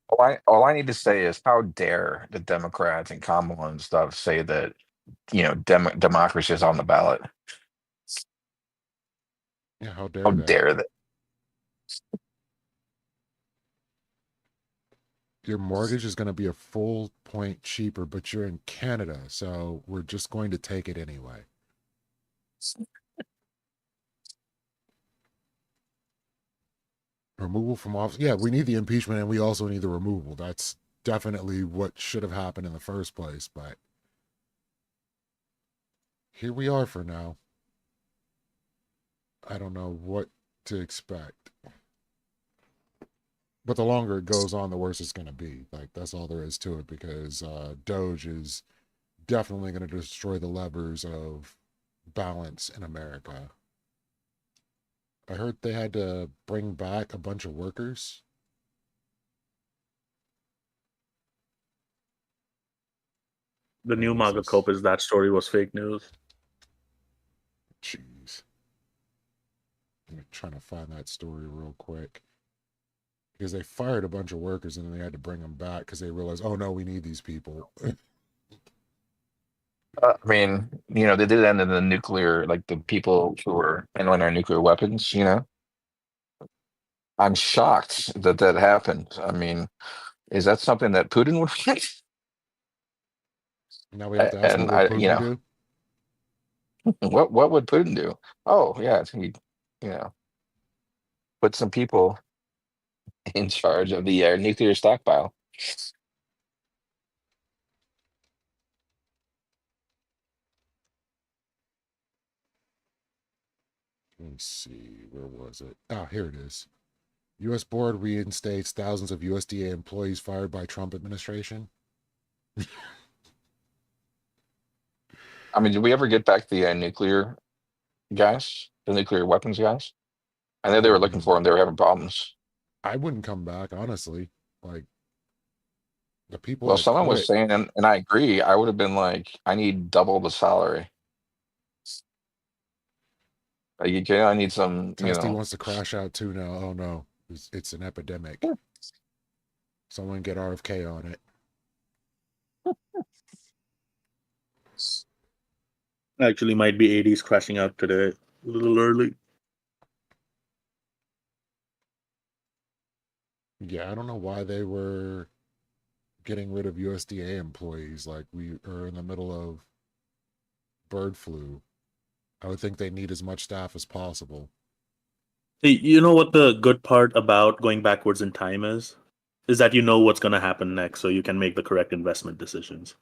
All I need to say is, how dare the Democrats and Kamala and stuff say that, democracy is on the ballot? yeah, how How dare they? dare they? Your mortgage is going to be a full point cheaper, but you're in Canada, so we're just going to take it anyway. Removal from office. Yeah, we need the impeachment and we also need the removal. That's definitely what should have happened in the first place, but here we are for now. I don't know what to expect. But the longer it goes on, the worse it's going to be. Like, that's all there is to it, because Doge is definitely going to destroy the levers of balance in America. I heard they had to bring back a bunch of workers. The Where new was MAGA this? cope is that story was fake news. Jeez. I'm trying to find that story real quick. Because they fired a bunch of workers and then they had to bring them back because they realized, oh no, we need these people. I mean, they did end in the nuclear, like the people who were handling our nuclear weapons. I'm shocked that that happened. I mean, is that something that Putin would want? Now we have to ask, what And would Putin do? what would Putin do? Oh yeah, he, you know, put some people in charge of the nuclear stockpile. Let me see, where was it? Ah, here it is. U.S. board reinstates thousands of USDA employees fired by Trump administration. I mean, did we ever get back the nuclear guys, the nuclear weapons guys? I know they were looking for them. They were having problems. I wouldn't come back, honestly. Like, the people Well, that someone was quit, saying, and I agree, I would have been like, I need double the salary. Like, I need some, Testy wants to crash out too now. Oh no, it's an epidemic. Someone get RFK on it. Actually, might be 80s crashing out today. A little early. Yeah, I don't know why they were getting rid of USDA employees. Like, we are in the middle of bird flu. I would think they need as much staff as possible. Hey, you know what the good part about going backwards in time is? Is that you know what's going to happen next, so you can make the correct investment decisions.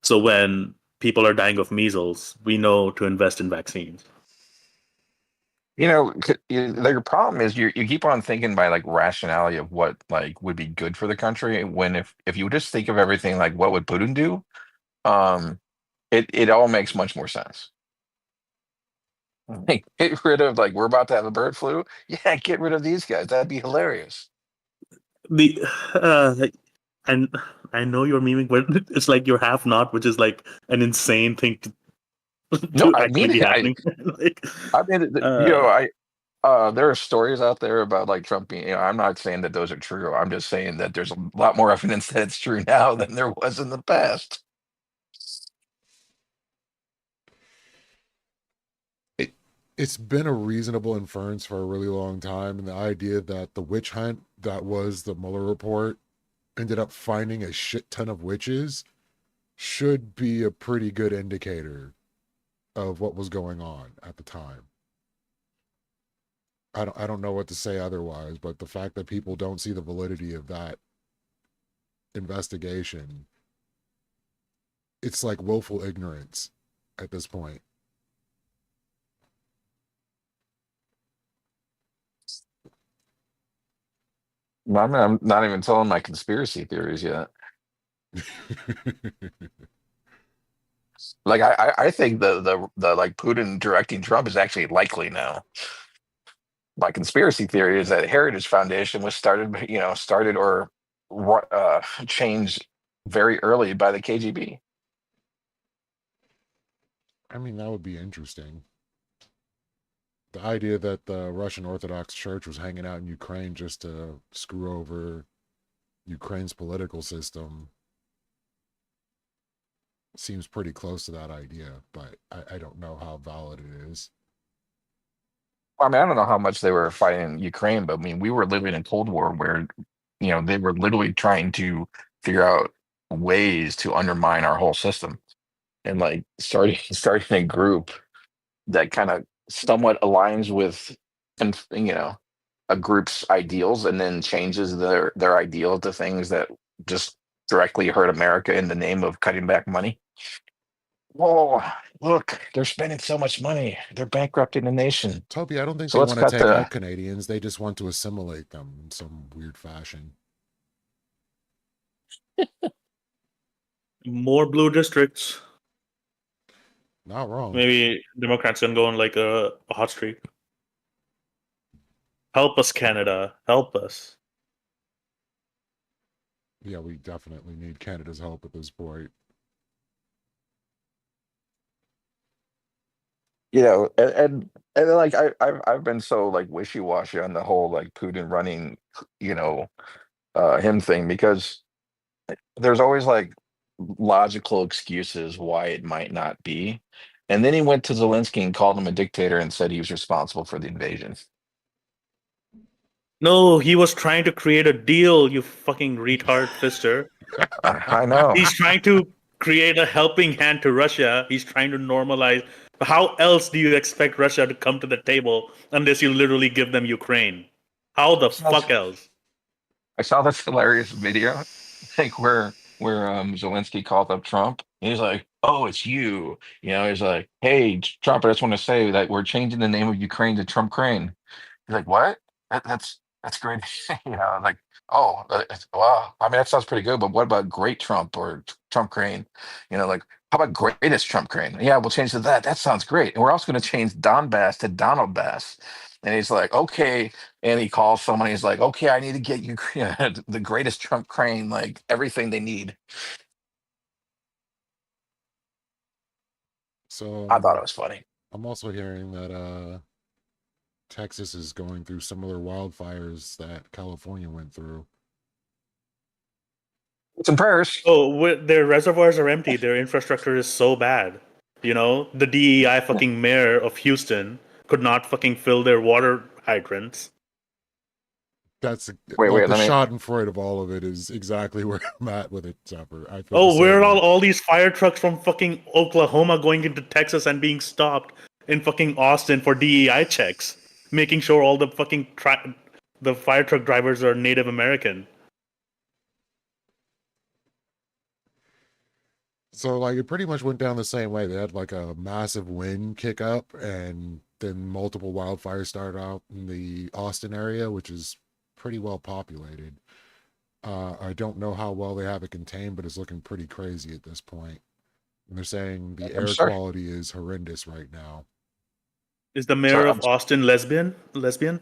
So when people are dying of measles, we know to invest in vaccines. The problem is you keep on thinking by like rationality of what like would be good for the country, when if you just think of everything like what would Putin do, it all makes much more sense. Like, get rid of, like, we're about to have a bird flu. Yeah, get rid of these guys. That'd be hilarious. The and I know you're memeing, but it's like you're half not, which is like an insane thing No, to I actually mean be it. happening. Like, I mean, uh, there are stories out there about like Trump being. I'm not saying that those are true. I'm just saying that there's a lot more evidence that it's true now than there was in the past. It's been a reasonable inference for a really long time, and the idea that the witch hunt that was the Mueller report ended up finding a shit ton of witches should be a pretty good indicator of what was going on at the time. I don't know what to say otherwise, but the fact that people don't see the validity of that investigation, it's like willful ignorance at this point. I'm not even telling my conspiracy theories yet. Like I think the like Putin directing Trump is actually likely now. My conspiracy theory is that Heritage Foundation was started or changed very early by the KGB. I mean, that would be interesting. The idea that the Russian Orthodox Church was hanging out in Ukraine just to screw over Ukraine's political system seems pretty close to that idea, but I don't know how valid it is. I mean, I don't know how much they were fighting in Ukraine, but I mean, we were living in Cold War where, they were literally trying to figure out ways to undermine our whole system, and like starting a group that kind of somewhat aligns with, and a group's ideals, and then changes their ideal to things that just directly hurt America in the name of cutting back money. Whoa, look, they're spending so much money. They're bankrupting the nation. Toby, I don't think So they let's want to cut take the. out Canadians. They just want to assimilate them in some weird fashion. More blue districts. Not wrong. Maybe Democrats can go on like a hot streak. Help us, Canada. Help us. Yeah, we definitely need Canada's help at this point. And like I've been so like wishy-washy on the whole like Putin running, him thing, because there's always like logical excuses why it might not be. And then he went to Zelensky and called him a dictator and said he was responsible for the invasion. No, he was trying to create a deal, you fucking retard fister. I know. He's trying to create a helping hand to Russia. He's trying to normalize. How else do you expect Russia to come to the table unless you literally give them Ukraine? How the fuck else? I saw this hilarious video, like where Zelensky called up Trump. And he's like, "Oh, it's you." He's like, "Hey, Trump, I just want to say that we're changing the name of Ukraine to Trump Crane." He's like, "What? That's great." Like, oh, wow. I mean, that sounds pretty good, but what about Great Trump or Trump Crane? Like, how about Greatest Trump Crane? Yeah, we'll change to that. That sounds great. And we're also going to change Donbass to Donald Bass. And he's like, okay. And he calls someone. He's like, okay, I need to get you the greatest Trump Crane, like everything they need. So I thought it was funny. I'm also hearing that Texas is going through similar wildfires that California went through. Some prayers. Oh, their reservoirs are empty. Their infrastructure is so bad. The DEI fucking mayor of Houston could not fucking fill their water hydrants. That's Wait, like the let me. Schadenfreude of all of it is exactly where I'm at with it, Zephyr. I feel Oh, the where same are way. all these fire trucks from fucking Oklahoma going into Texas and being stopped in fucking Austin for DEI checks, making sure all the fucking the fire truck drivers are Native American? So like it pretty much went down the same way. They had like a massive wind kick up, and then multiple wildfires started out in the Austin area, which is pretty well populated. I don't know how well they have it contained, but it's looking pretty crazy at this point. And they're saying the I'm air sorry. quality is horrendous right now. Is the mayor of Austin lesbian? Lesbian?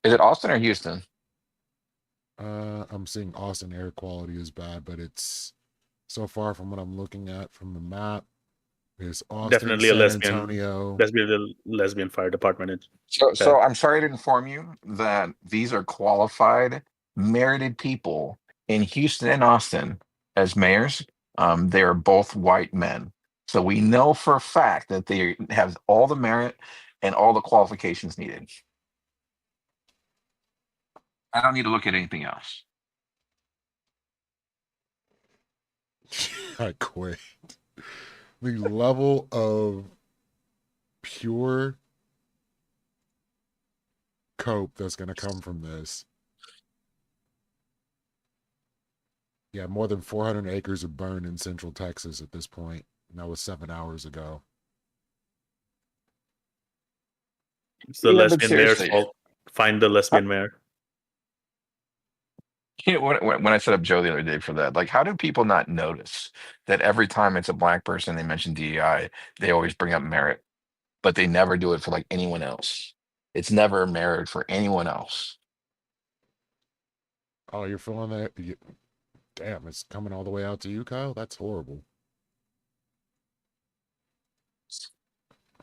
Is it Austin or Houston? I'm seeing Austin air quality is bad, but it's so far from what I'm looking at from the map. It's Austin, Definitely a San lesbian. Antonio. The lesbian fire department. So I'm sorry to inform you that these are qualified, merited people in Houston and Austin as mayors. They are both white men. So we know for a fact that they have all the merit and all the qualifications needed. I don't need to look at anything else. I quit. The level of pure cope that's going to come from this. Yeah, more than 400 acres are burned in central Texas at this point. And that was 7 hours ago. It's the Yeah, but lesbian mayor's seriously. fault. Find the lesbian mayor. When I set up Joe the other day for that, like, how do people not notice that every time it's a black person they mention DEI, they always bring up merit, but they never do it for like anyone else. It's never merit for anyone else. Oh, you're feeling that? Damn, it's coming all the way out to you, Kyle? That's horrible.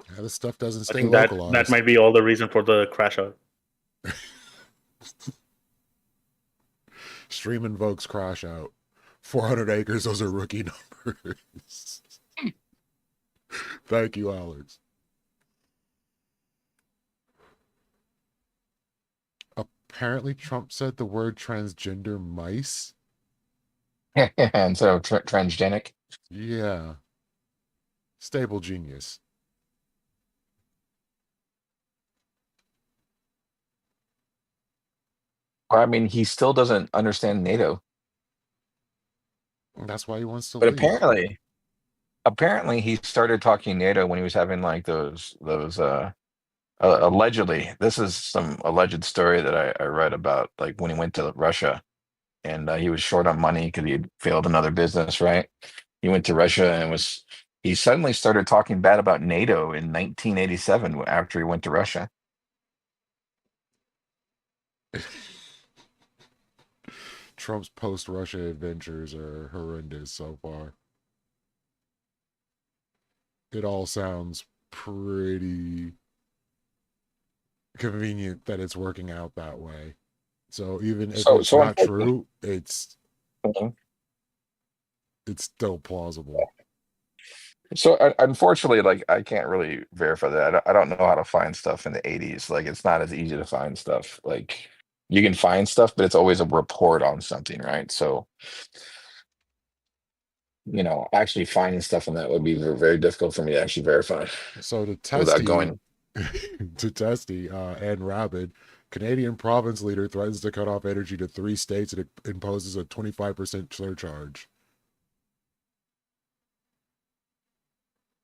Yeah, this stuff doesn't I stay think that localized. might be all the reason for the crash out. Stream invokes crash out. 400 acres, those are rookie numbers. Thank you, Alex. Apparently, Trump said the word transgender mice. And so transgenic. Yeah. Stable genius. I mean, he still doesn't understand NATO. That's why he wants to But leave. apparently he started talking NATO when he was having like those allegedly, this is some alleged story that I read about, like when he went to Russia and he was short on money because he had failed another business, right? He went to Russia and he suddenly started talking bad about NATO in 1987 after he went to Russia. Trump's post-Russia adventures are horrendous so far. It all sounds pretty convenient that it's working out that way. So even if it's not true, it's still plausible. So unfortunately, like I can't really verify that. I don't know how to find stuff in the 80s. Like it's not as easy to find stuff. Like you can find stuff, but it's always a report on something, right? So actually finding stuff on that would be very, very difficult for me to actually verify. So to without Testy, going to Testy and Rabid, Canadian province leader threatens to cut off energy to 3 states and imposes a 25% surcharge.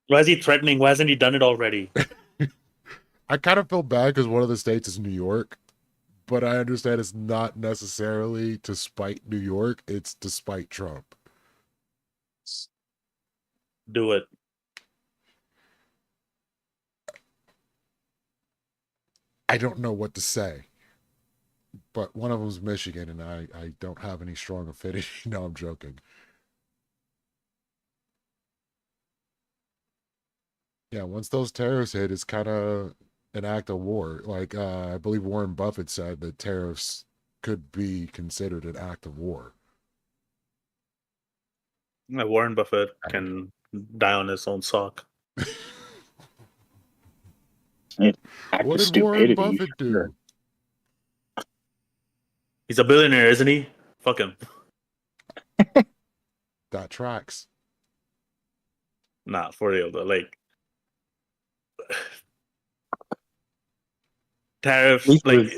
Why is he threatening? Why hasn't he done it already? I kind of feel bad because one of the states is New York, but I understand it's not necessarily to spite New York, it's to spite Trump. Do it. I don't know what to say, but one of them's Michigan, and I don't have any strong affinity. No, I'm joking. Yeah, once those tariffs hit, it's kind of an act of war. Like, I believe Warren Buffett said that tariffs could be considered an act of war. Warren Buffett can die on his own sock. What did Warren Buffett do? He's a billionaire, isn't he? Fuck him. That tracks. Nah, for real though. Like tariffs, like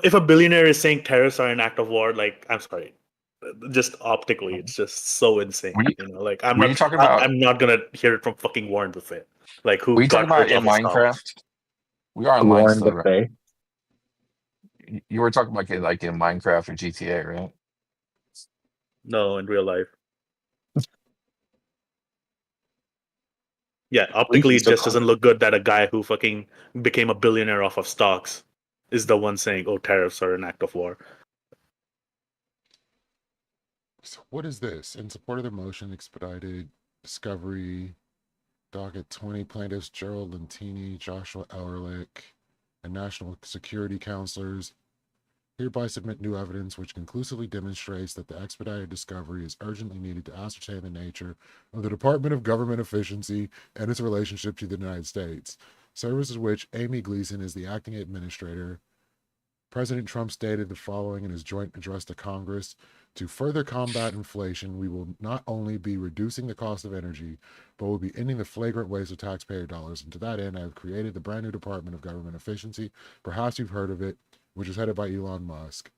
if a billionaire is saying tariffs are an act of war, like I'm sorry, just optically, it's just so insane. Like I'm not gonna hear it from fucking Warren Buffett. Like who you talking got about in Minecraft? We are online Warren still, Buffett. right? You were talking about like in Minecraft or GTA, right? No, in real life. Yeah, optically, it just doesn't look good that a guy who fucking became a billionaire off of stocks is the one saying, "Oh, tariffs are an act of war." So what is this? In support of the motion, expedited discovery, docket 20 plaintiffs Gerald Lentini, Joshua Ehrlich, and national security counselors hereby submit new evidence which conclusively demonstrates that the expedited discovery is urgently needed to ascertain the nature of the Department of Government Efficiency and its relationship to the United States, services which Amy Gleason is the acting administrator. President Trump stated the following in his joint address to Congress: to further combat inflation, we will not only be reducing the cost of energy, but will be ending the flagrant waste of taxpayer dollars. And to that end, I have created the brand new Department of Government Efficiency. Perhaps you've heard of it, which is headed by Elon Musk.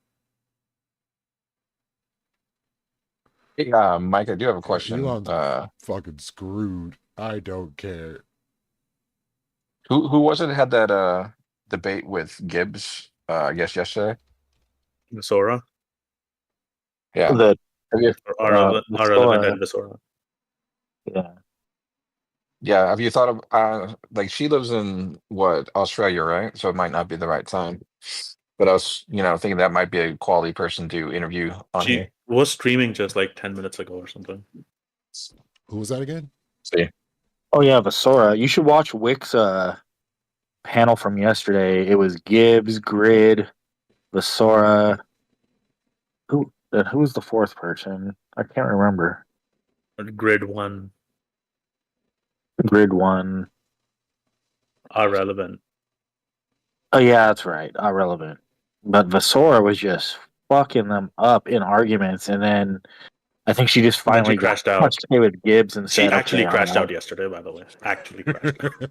Hey, Mike, I do have a question. Elon's fucking screwed. I don't care. Who was it that had that debate with Gibbs? I guess yesterday. Visora. Yeah. Relevant and Visora. Yeah. Yeah. Have you thought of like she lives in Australia, right? So it might not be the right time. But I was, thinking that might be a quality person to interview on here. was streaming just like 10 minutes ago or something. Who was that again? See, Oh yeah, Vasora. You should watch Wick's panel from yesterday. It was Gibbs, Grid, Vasora. Who was the fourth person? I can't remember. Grid 1 Grid one. are relevant. Oh yeah, that's right. Irrelevant. But Vasora was just fucking them up in arguments, and then I think she just And then she finally got crashed out. touched with Gibbs and She said, actually "Okay, crashed I'm out yesterday, by the way. Actually crashed out.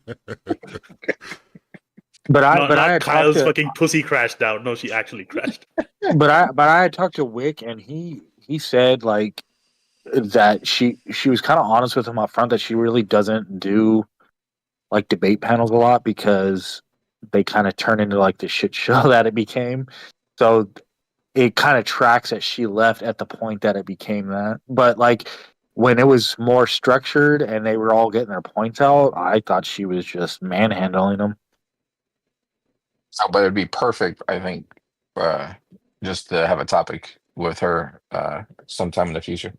But I Not had talked Kyle's to fucking pussy crashed out. No, she actually crashed. but I had talked to Wick, and he said like that she was kind of honest with him up front that she really doesn't do like debate panels a lot because they kind of turn into like the shit show that it became. So it kind of tracks that she left at the point that it became that. But like when it was more structured and they were all getting their points out, I thought she was just manhandling them. so, but it'd be perfect, I think, uh, just to have a topic with her sometime in the future.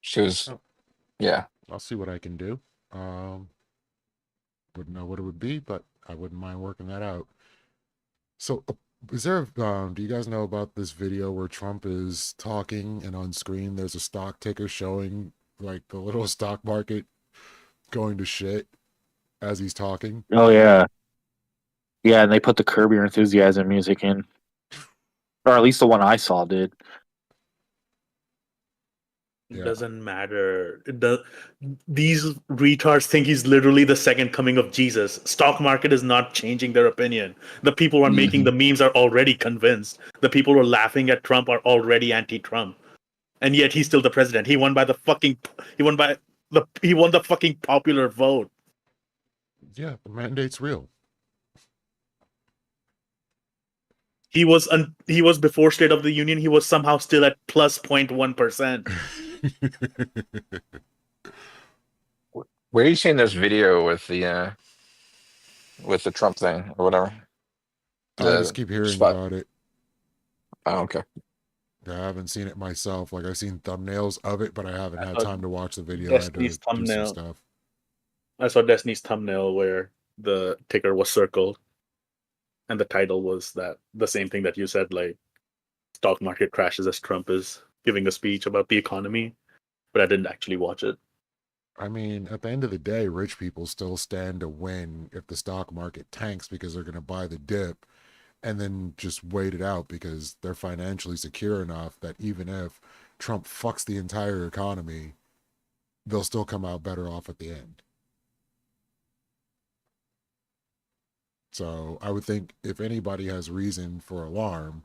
She was, Oh, yeah. I'll see what I can do. Wouldn't know what it would be, but I wouldn't mind working that out. So, is there? Do you guys know about this video where Trump is talking and on screen there's a stock ticker showing like the little stock market going to shit as he's talking? Oh yeah. Yeah, and they put the Curb Your Enthusiasm music in. Or at least the one I saw did. It Yeah. doesn't matter. These retards think he's literally the second coming of Jesus. Stock market is not changing their opinion. The people who are making the memes are already convinced. The people who are laughing at Trump are already anti-Trump. And yet he's still the president. He won by the fucking popular vote. Yeah, the mandate's real. He was before State of the Union. He was somehow still at plus 0.1%. Where are you seeing this video with the Trump thing or whatever? I just The keep hearing spot. about it. Oh, okay. I haven't seen it myself. Like I've seen thumbnails of it, but I haven't had time to watch the video. I had to Destiny's do some thumbnail. stuff. I saw Destiny's thumbnail where the ticker was circled, and the title was that the same thing that you said, like stock market crashes as Trump is giving a speech about the economy. But I didn't actually watch it. I mean, at the end of the day, rich people still stand to win if the stock market tanks because they're going to buy the dip and then just wait it out because they're financially secure enough that even if Trump fucks the entire economy, they'll still come out better off at the end. So I would think if anybody has reason for alarm,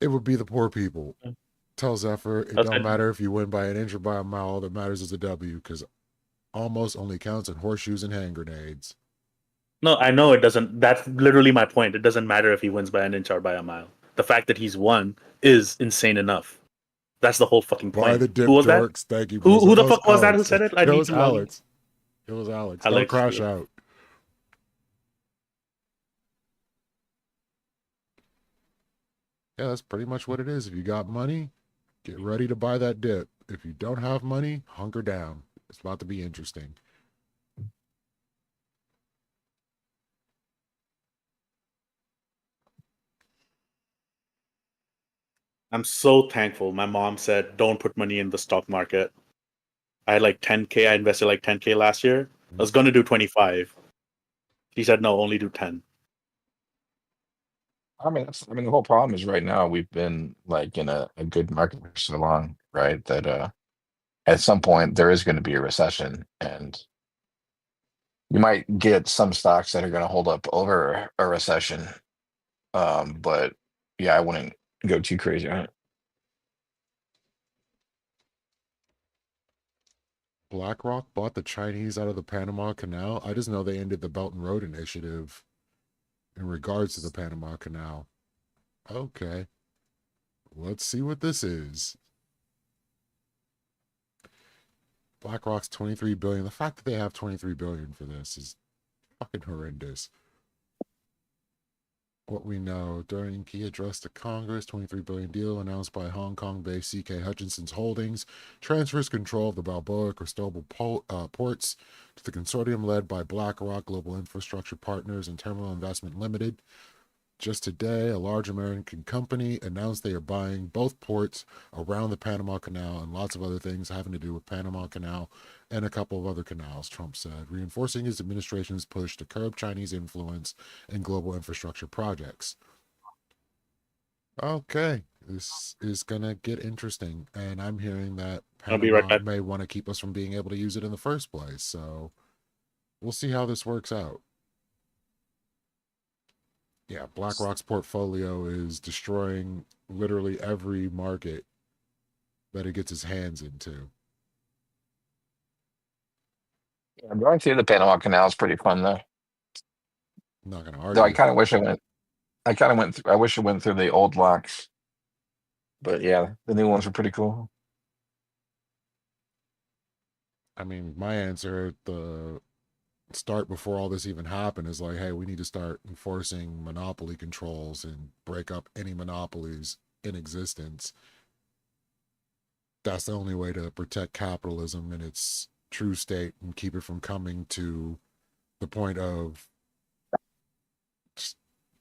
it would be the poor people. Tell Zephyr, it don't matter if you win by an inch or by a mile, all that matters is a W, because almost only counts in horseshoes and hand grenades. No, I know it doesn't. That's literally my point. It doesn't matter if he wins by an inch or by a mile. The fact that he's won is insane enough. That's the whole fucking point. By the dip Who was that? dorks. Thank you. Who the That fuck was that who Alex. said it? I It need was to log in. Alex. It was Alex. Alex, Don't crash yeah. out. Yeah, that's pretty much what it is. If you got money, get ready to buy that dip. If you don't have money, hunker down. It's about to be interesting. I'm so thankful. My mom said, "Don't put money in the stock market." I had like 10K. I invested like 10K last year. I was gonna do 25. She said, "No, only do 10." I mean, the whole problem is right now we've been like in a good market for so long, right? That at some point there is going to be a recession, and you might get some stocks that are going to hold up over a recession. But yeah, I wouldn't go too crazy on it. BlackRock bought the Chinese out of the Panama Canal. I just know they ended the Belt and Road Initiative in regards to the Panama Canal. Okay. Let's see what this is. BlackRock's 23 billion. The fact that they have 23 billion for this is fucking horrendous. what we know. During key address to Congress, $23 billion deal announced by Hong Kong-based CK Hutchinson's Holdings transfers control of the Balboa Cristobal ports to the consortium led by BlackRock Global Infrastructure Partners and Terminal Investment Limited. Just today, a large American company announced they are buying both ports around the Panama Canal and lots of other things having to do with Panama Canal and a couple of other canals, Trump said, reinforcing his administration's push to curb Chinese influence in global infrastructure projects. Okay, this is going to get interesting, and I'm hearing that I'll be right Panama back. may want to keep us from being able to use it in the first place, so we'll see how this works out. Yeah, BlackRock's portfolio is destroying literally every market that it gets its hands into. Yeah, going through the Panama Canal is pretty fun though. I'm not going to Though I argue. kind of wish I went. I kind of went. I wish I went through the old locks. But yeah, the new ones are pretty cool. I mean, my answer at the start before all this even happened is like, hey, we need to start enforcing monopoly controls and break up any monopolies in existence. That's the only way to protect capitalism in its true state and keep it from coming to the point of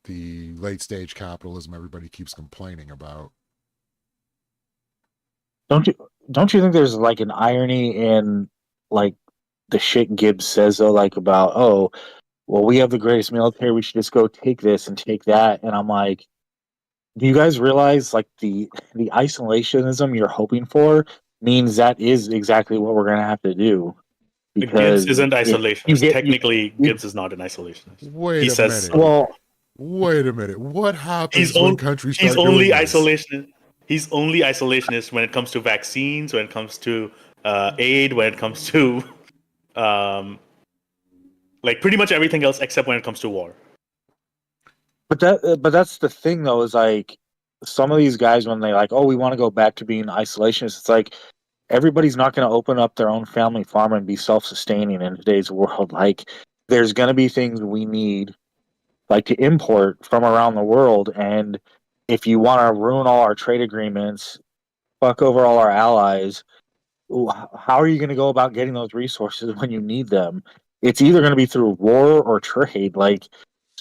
the late stage capitalism everybody keeps complaining about. Don't you think there's like an irony in like the shit Gibbs says though, like about, oh, well, we have the greatest military, we should just go take this and take that. And I'm like, do you guys realize like the isolationism you're hoping for means that is exactly what we're gonna have to do? Gibbs Because isn't if you isolationist. get Technically, you Gibbs is not an isolationist. Wait He a says minute. well, Wait a minute. What he's happens when on, countries he's start only doing this? isolationist. He's only isolationist when it comes to vaccines, when it comes to aid, when it comes to um, like pretty much everything else except when it comes to war. but that's the thing though, is like some of these guys when they like, oh, we want to go back to being isolationists, it's like everybody's not going to open up their own family farm and be self-sustaining in today's world. Like there's going to be things we need like to import from around the world, and if you want to ruin all our trade agreements, fuck over all our allies, how are you going to go about getting those resources when you need them? It's either going to be through war or trade. Like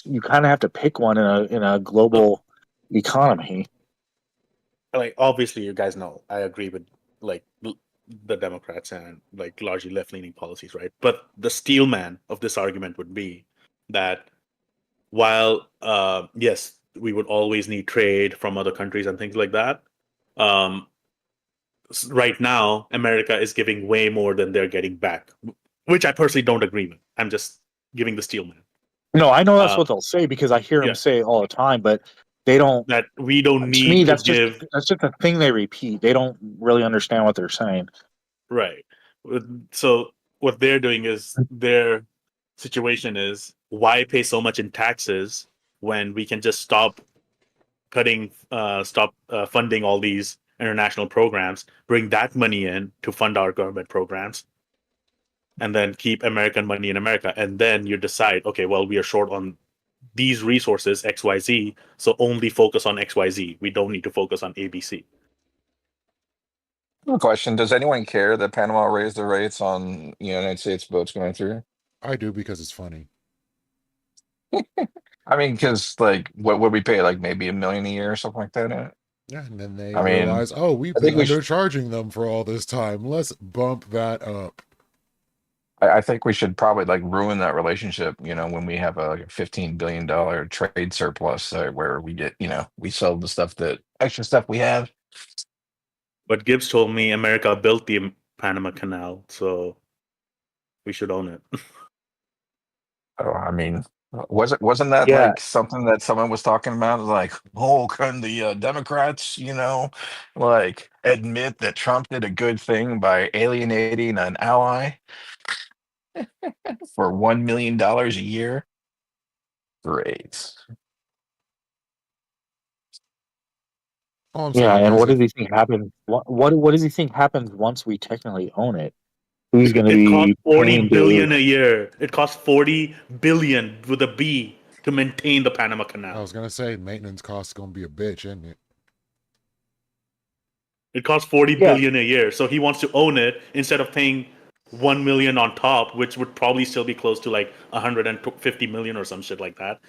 you kind of have to pick one in a Look, global economy. like obviously, you guys know I agree with like the Democrats and like largely left-leaning policies, right? But the steel man of this argument would be that while yes, we would always need trade from other countries and things like that. Um, right now, America is giving way more than they're getting back, which I personally don't agree with. I'm just giving the steel man. No, I know that's Uh, what they'll say because I hear them yeah, say it all the time, but they don't. that we don't To me, need to give. that's just a thing they repeat. They don't really understand what they're saying. Right. So what they're doing is their situation is why pay so much in taxes when we can just stop funding all these international programs, bring that money in to fund our government programs, and then keep American money in America. And then you decide, okay, well, we are short on these resources, XYZ, so only focus on XYZ. We don't need to focus on ABC. Question: does anyone care that Panama raised the rates on United States boats going through? I do because it's funny. I mean, because like, what would we pay? Like maybe $1 million a year or something like that. Yeah, and then they I mean, realize, oh, we've I been think we should. undercharging them for all this time. Let's bump that up. I think we should probably like ruin that relationship. When we have a $15 billion trade surplus, where we get, we sell the stuff that extra stuff we have. But Gibbs told me America built the Panama Canal, so we should own it. Oh, I mean, wasn't that Yeah, like something that someone was talking about? Like, oh, can the Democrats, like admit that Trump did a good thing by alienating an ally for $1 million a year? Great. All I'm yeah. saying And is what if does he think happens? What does he think happens once we technically own it? Who's going to It costs be 40 paying to? billion a year. It costs 40 billion with a B to maintain the Panama I Canal. was gonna say maintenance costs gonna be a bitch, isn't it? It costs 40 Yeah. billion a year, so he wants to own it instead of paying 1 million on top, which would probably still be close to like 150 million or some shit like that.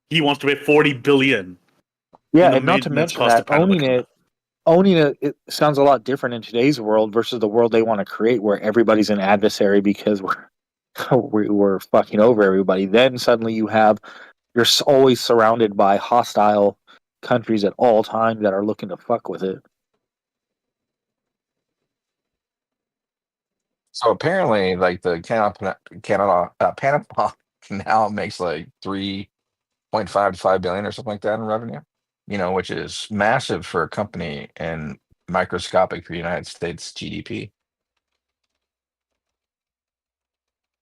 He wants to pay 40 billion Yeah, in the and not to maintenance mention cost that of Panama Canal. owning it sounds a lot different in today's world versus the world they want to create, where everybody's an adversary because we're fucking over everybody. Then suddenly you're always surrounded by hostile countries at all times that are looking to fuck with it. So apparently, like the Panama Canal makes like 3.5 to 5 billion or something like that in revenue. Which is massive for a company and microscopic for the United States GDP.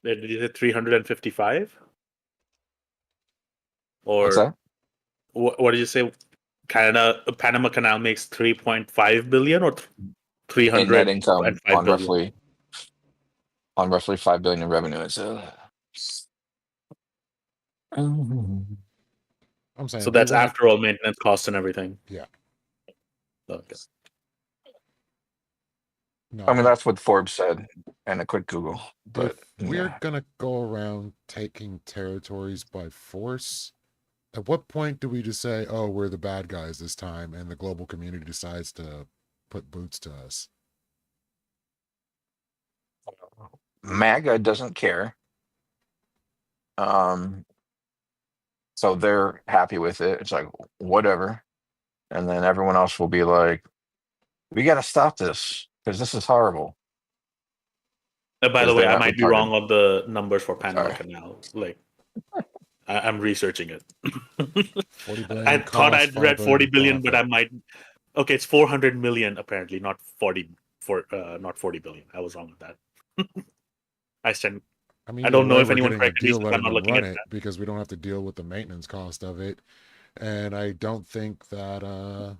Did you hit 355? What's Or that? what did you say? Panama Canal makes 3.5 billion or In net income 305 billion. on roughly 5 billion in revenue. It's I'm saying So if we that's want to, after all maintenance costs and everything. yeah, Okay. no, I mean, but that's what Forbes said and a quick Google. But if we're yeah, gonna go around taking territories by force, at what point do we just say, "Oh, we're the bad guys this time," and the global community decides to put boots to us? MAGA doesn't care. So they're happy with it. It's like whatever. And then everyone else will be like, we got to stop this because this is horrible. By the Because way, they're I not might be retarded. wrong on the numbers for Panama Sorry. Canal. Like, I'm researching it. 40 I billion thought cost, I'd 5 read billion 40 in billion, but profit. I might. Okay, it's 400 million apparently, not 40 billion. I was wrong with that. I stand. I mean, I either don't know way, if we're anyone getting a corrected me deal since I'm letting not them looking run at it that. because we don't have to deal with the maintenance cost of it. And I don't think that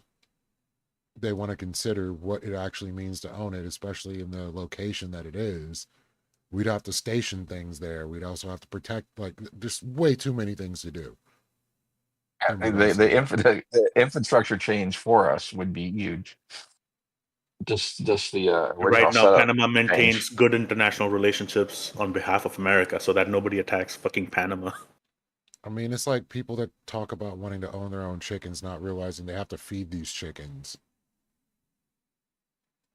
they want to consider what it actually means to own it, especially in the location that it is. We'd have to station things there. We'd also have to protect, like, there's way too many things to do in The, regards to the, that. the infrastructure change for us would be huge. Just the Right original now, setup Panama change. maintains good international relationships on behalf of America, so that nobody attacks fucking Panama. I mean, it's like people that talk about wanting to own their own chickens, not realizing they have to feed these chickens.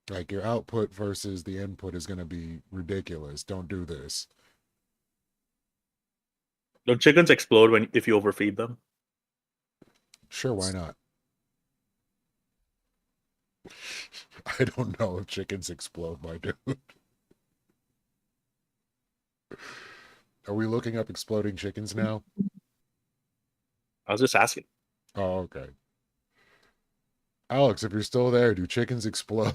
Like, your output versus the input is going to be ridiculous. Don't do this. Don't chickens explode if you overfeed them? Sure, why not? I don't know if chickens explode, my dude. Are we looking up exploding chickens now? I was just asking. Oh, okay. Alex, if you're still there, do chickens explode?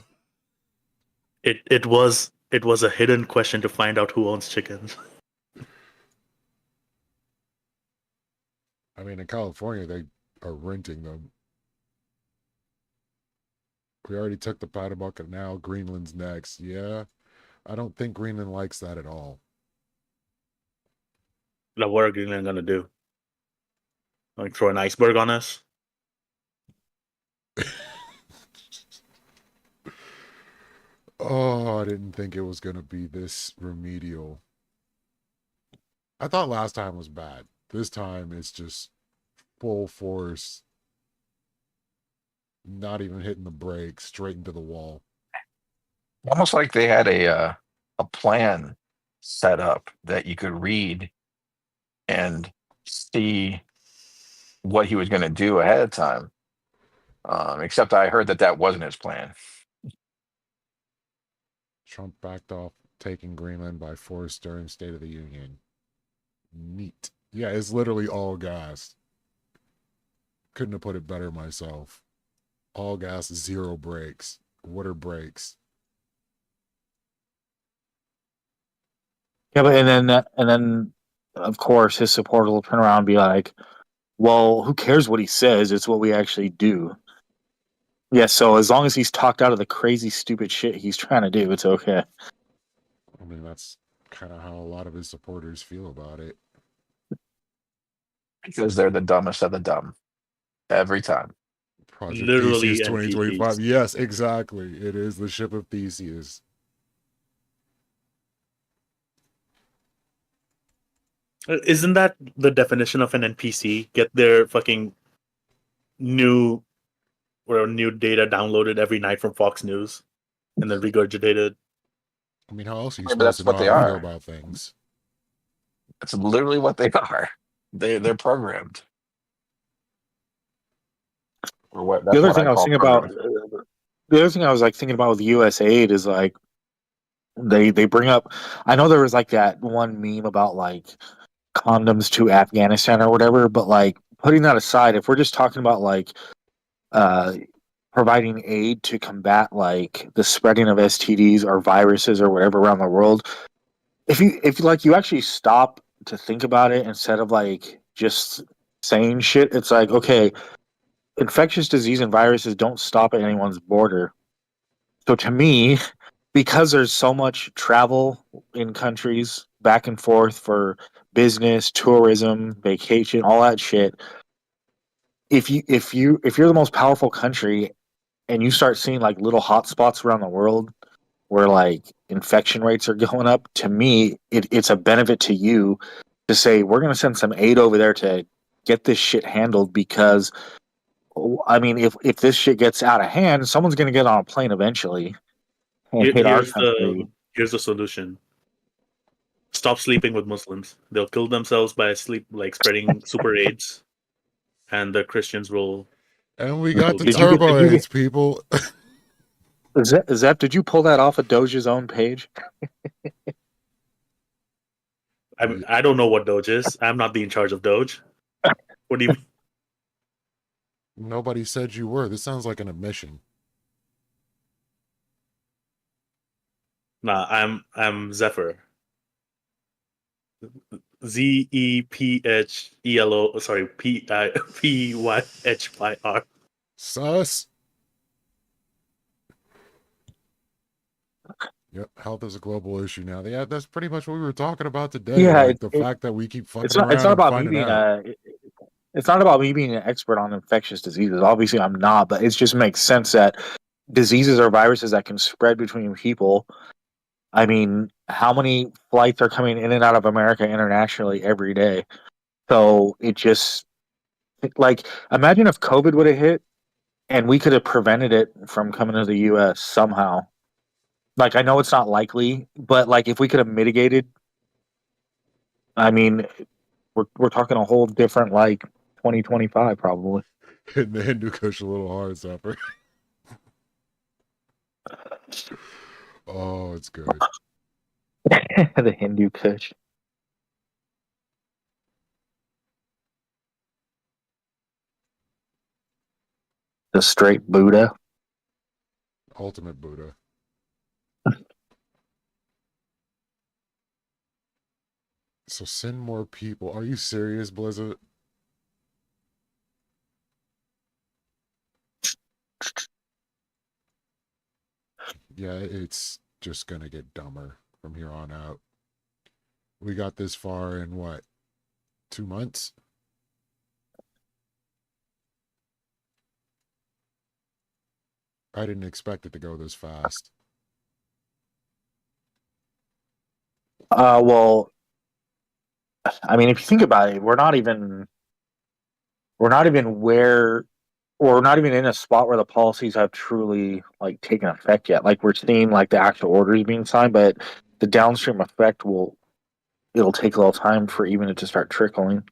It was a hidden question to find out who owns chickens. I mean, in California, they are renting them. We already took the Panama Canal. Greenland's next. Yeah, I don't think Greenland likes that at all. Now, what are Greenland gonna do? Like throw an iceberg on us? Oh, I didn't think it was going to be this remedial. I thought last time was bad. This time it's just full force, not even hitting the brakes, straight into the wall. Almost like they had a plan set up that you could read and see what he was going to do ahead of time. Except I heard that wasn't his plan. Trump backed off taking Greenland by force during State of the Union. Neat. Yeah, it's literally all gas. Couldn't have put it better myself. All gas, zero brakes. What are brakes? Yeah, but and then of course his supporter will turn around and be like, "Well, who cares what he says? It's what we actually do." Yeah, so as long as he's talked out of the crazy, stupid shit he's trying to do, it's okay. I mean, that's kind of how a lot of his supporters feel about it. Because they're the dumbest of the dumb every time. Project Theseus Literally 2025. NPCs. Yes, exactly. It is the ship of Theseus. Isn't that the definition of an NPC? Get their fucking new new data downloaded every night from Fox News and then regurgitated. I mean, how else are you But supposed that's to know what how they to feel are. about things? That's literally what they are. They're programmed. Or what? The That's other what thing I I was call thinking about, programmed. the other thing I was like thinking about with US aid is like they bring up. I know there was like that one meme about like condoms to Afghanistan or whatever, but like putting that aside, if we're just talking about like uh providing aid to combat like the spreading of STDs or viruses or whatever around the world, if like you actually stop to think about it instead of like just saying shit, it's like okay, infectious disease and viruses don't stop at anyone's border. So to me, because there's so much travel in countries back and forth for business, tourism, vacation, all that shit, if you're the most powerful country and you start seeing like little hotspots around the world where like infection rates are going up, to me it's a benefit to you to say we're going to send some aid over there to get this shit handled because I mean if this shit gets out of hand, someone's going to get on a plane eventually and hit our country. Here's the solution. Stop sleeping with Muslims. They'll kill themselves by spreading super AIDS, and the Christians will. And we got the Did you get? turbo Did you get? AIDS, people. Zep, did you pull that off of Doge's own page? I don't know what Doge is. I'm not in charge of Doge. What do you mean? Nobody said you were. This sounds like an admission. Nah, I'm Zephyr. ZEPHELO. Sorry, PYHYR. Sus. Yep, health is a global issue now. Yeah, that's pretty much what we were talking about today. Yeah, Like the fact that we keep it's fucking not. It's around not and about me finding being out. It's not about me being an expert on infectious diseases. Obviously, I'm not. But it just makes sense that diseases or viruses that can spread between people. I mean, how many flights are coming in and out of America internationally every day? So it just like imagine if COVID would have hit and we could have prevented it from coming to the U.S. somehow. Like I know it's not likely, but like if we could have mitigated, I mean, we're talking a whole different like 2025 probably. Hitting the Hindu Kush a little hard, Supper. Oh, it's good. The Hindu Kush. The straight Buddha. Ultimate Buddha. So send more people. Are you serious, Blizzard? Yeah, it's just gonna get dumber from here on out. We got this far in what? 2 months? I didn't expect it to go this fast. Well, I mean, if you think about it, we're not even where, or we're not even in a spot where the policies have truly like taken effect yet. Like we're seeing like the actual orders being signed, but the downstream effect it'll take a little time for even it to start trickling.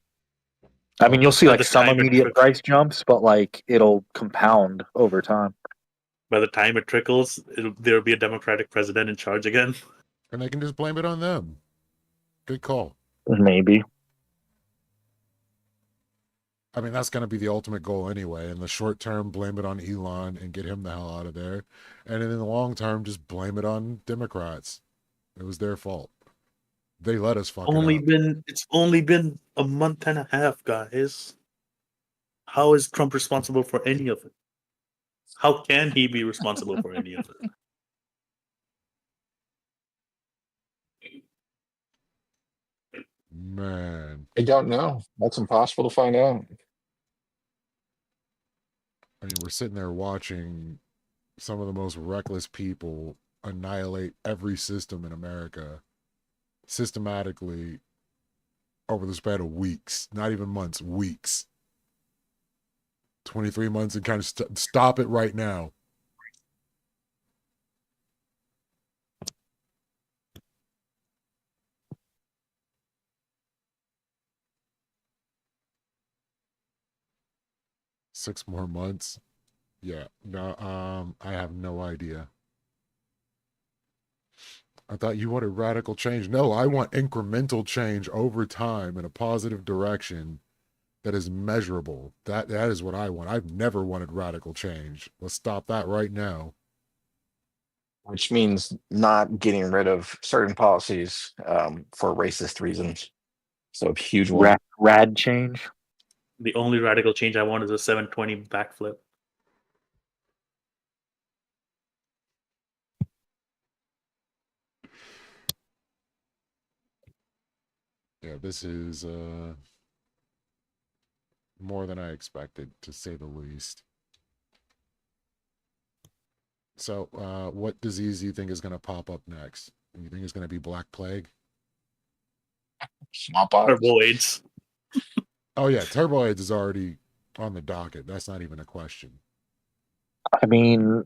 I mean, you'll Okay. see By like the some time it immediate trickles, price jumps, but like it'll compound over time. there'll be a Democratic president in charge again. And they can just blame it on them. Good call. Maybe. I mean, that's going to be the ultimate goal anyway. In the short term, blame it on Elon and get him the hell out of there. And in the long term, just blame it on Democrats. It was their fault. They let us fuck it up. It's only been a month and a half, guys. How is Trump responsible for any of it? How can he be responsible for any of it? Man. I don't know. That's impossible to find out. I mean, we're sitting there watching some of the most reckless people annihilate every system in America systematically over the span of weeks, not even months, weeks. 23 months and kind of stop it right now. Six more months. Yeah. No, I have no idea. I thought you wanted radical change. No, I want incremental change over time in a positive direction that is measurable. That is what I want. I've never wanted radical change. Let's stop that right now. Which means not getting rid of certain policies for racist reasons. So a huge one. Rad change. The only radical change I want is a 720 backflip. Yeah, this is more than I expected, to say the least. So, what disease do you think is going to pop up next? You think it's going to be Black Plague? Smallpox. Turbo AIDS. Oh yeah, Turbo AIDS is already on the docket. That's not even a question. I mean,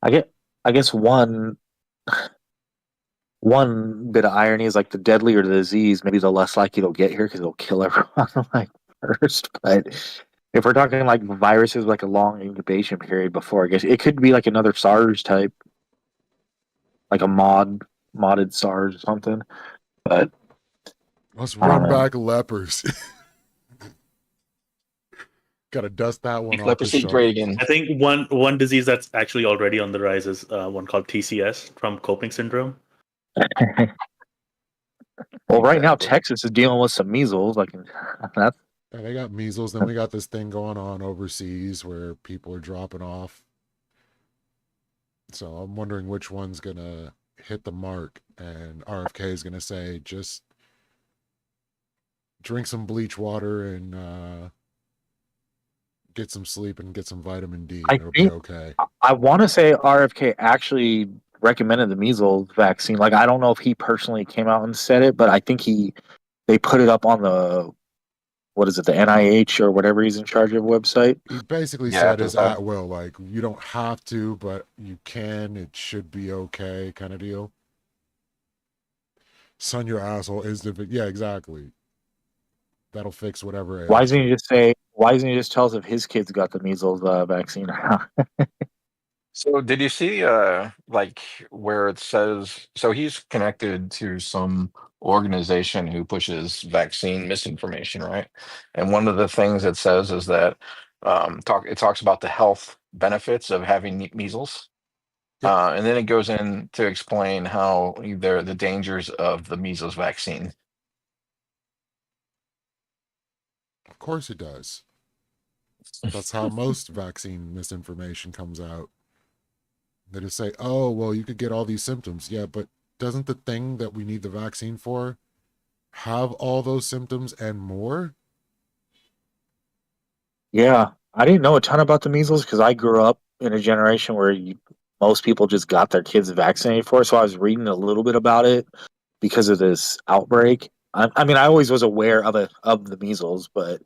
I guess one bit of irony is like the deadlier the disease, maybe the less likely they'll get here because they'll kill everyone like first. But if we're talking like viruses, like a long incubation period before, I guess it could be like another SARS type, like a modded SARS or something. But Let's I don't run know. back lepers. Got to dust that one Make off the leprosy shelf. great again. I think one disease that's actually already on the rise is one called TCS, Trump coping syndrome. Well, right now Exactly. Texas is dealing with some measles. Like that's Yeah, they got measles. Then we got this thing going on overseas where people are dropping off. So I'm wondering which one's gonna hit the mark, and RFK is gonna say, just drink some bleach water and get some sleep and get some vitamin D, and I it'll be think okay. I want to say RFK actually recommended the measles vaccine. Like I don't know if he personally came out and said it, but I think they put it up on the what is it, the NIH or whatever he's in charge of website. He basically Yeah, said it his does have. at will, like, you don't have to, but you can. It should be okay, kind of deal. Sun your asshole instant. Yeah, exactly. That'll fix whatever Why ails doesn't he you. just say? Why doesn't he just tell us if his kids got the measles vaccine? So did you see like where it says so he's connected to some organization who pushes vaccine misinformation, right? And one of the things it says is that it talks about the health benefits of having measles. Yep, And then it goes in to explain how the dangers of the measles vaccine. of course it does. That's how most vaccine misinformation comes out. They just say, oh, well, you could get all these symptoms. Yeah, but doesn't the thing that we need the vaccine for have all those symptoms and more? Yeah, I didn't know a ton about the measles because I grew up in a generation where most people just got their kids vaccinated for it. So I was reading a little bit about it because of this outbreak. I mean, I always was aware of the measles, but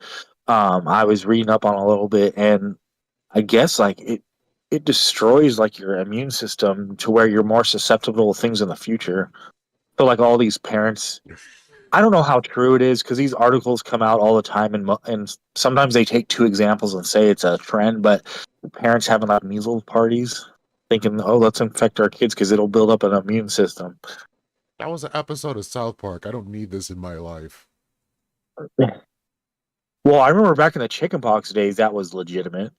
I was reading up on a little bit, and I guess like it destroys like your immune system to where you're more susceptible to things in the future. So like all these parents, I don't know how true it is because these articles come out all the time, and sometimes they take two examples and say it's a trend, but parents having like measles parties, thinking, oh, let's infect our kids because it'll build up an immune system. That was an episode of South Park. I don't need this in my life. Well, I remember back in the chickenpox days, that was legitimate.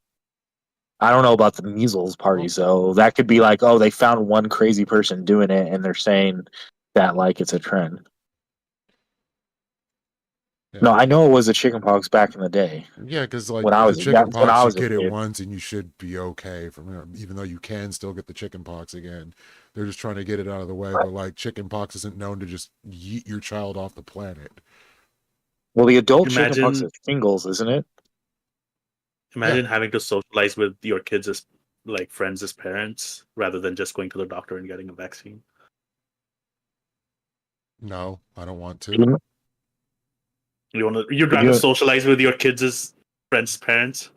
I don't know about the measles Well, party, so that could be like, oh, they found one crazy person doing it, and they're saying that like it's a trend. yeah. No, I know it was the chickenpox back in the day Yeah, because like when I the was chicken when pox, I you was a get it kid. once and you should be okay from there, even though you can still get the chicken pox again. They're just trying to get it out of the way. But like chicken pox isn't known to just yeet your child off the planet. Well, the adult chickenpox Imagine is shingles, isn't it? imagine having to socialize with your kids as like friends as parents rather than just going to the doctor and getting a vaccine. No, I don't want to. You- You'd rather socialize with your kids as friends as parents?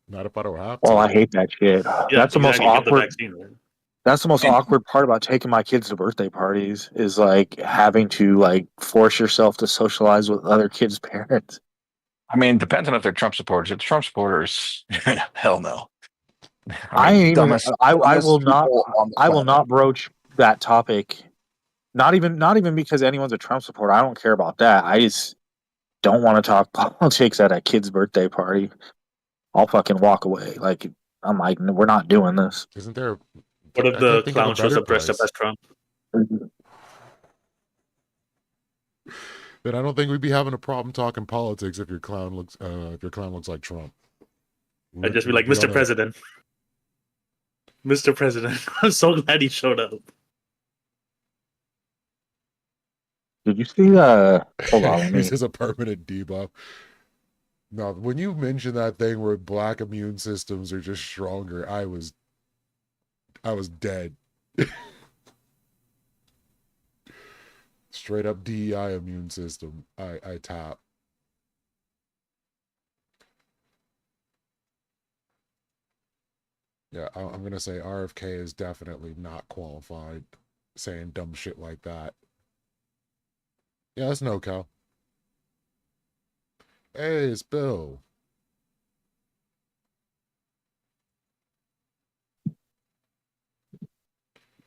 Not if I don't have Well, to. I hate that shit. Yeah, That's the most exactly. Get the awkward. vaccine, right? That's the most awkward part about taking my kids to birthday parties is like having to like force yourself to socialize with other kids' parents. I mean, depends on if they're Trump supporters. If Trump supporters, hell no. I mean, ain't even. dumbest I will not. people on the I will planet. not broach that topic. Not even because anyone's a Trump supporter. I don't care about that. I just don't want to talk politics at a kid's birthday party. I'll fucking walk away. Like I'm like, we're not doing this. Isn't there? What if I the can't think of a clown shows better up dressed up place. as Trump? Then I don't think we'd be having a problem talking politics if your clown looks like Trump. I'd just be We'd like, Mr. on a- President. Mr. President, I'm so glad he showed up. Did you see? Hold on. Let me. This is a permanent debuff. No, when you mentioned that thing where black immune systems are just stronger, I was dead. Straight up DEI immune system. I tap. Yeah, I'm gonna say RFK is definitely not qualified saying dumb shit like that. Yeah, that's no cow. Hey, it's Bill.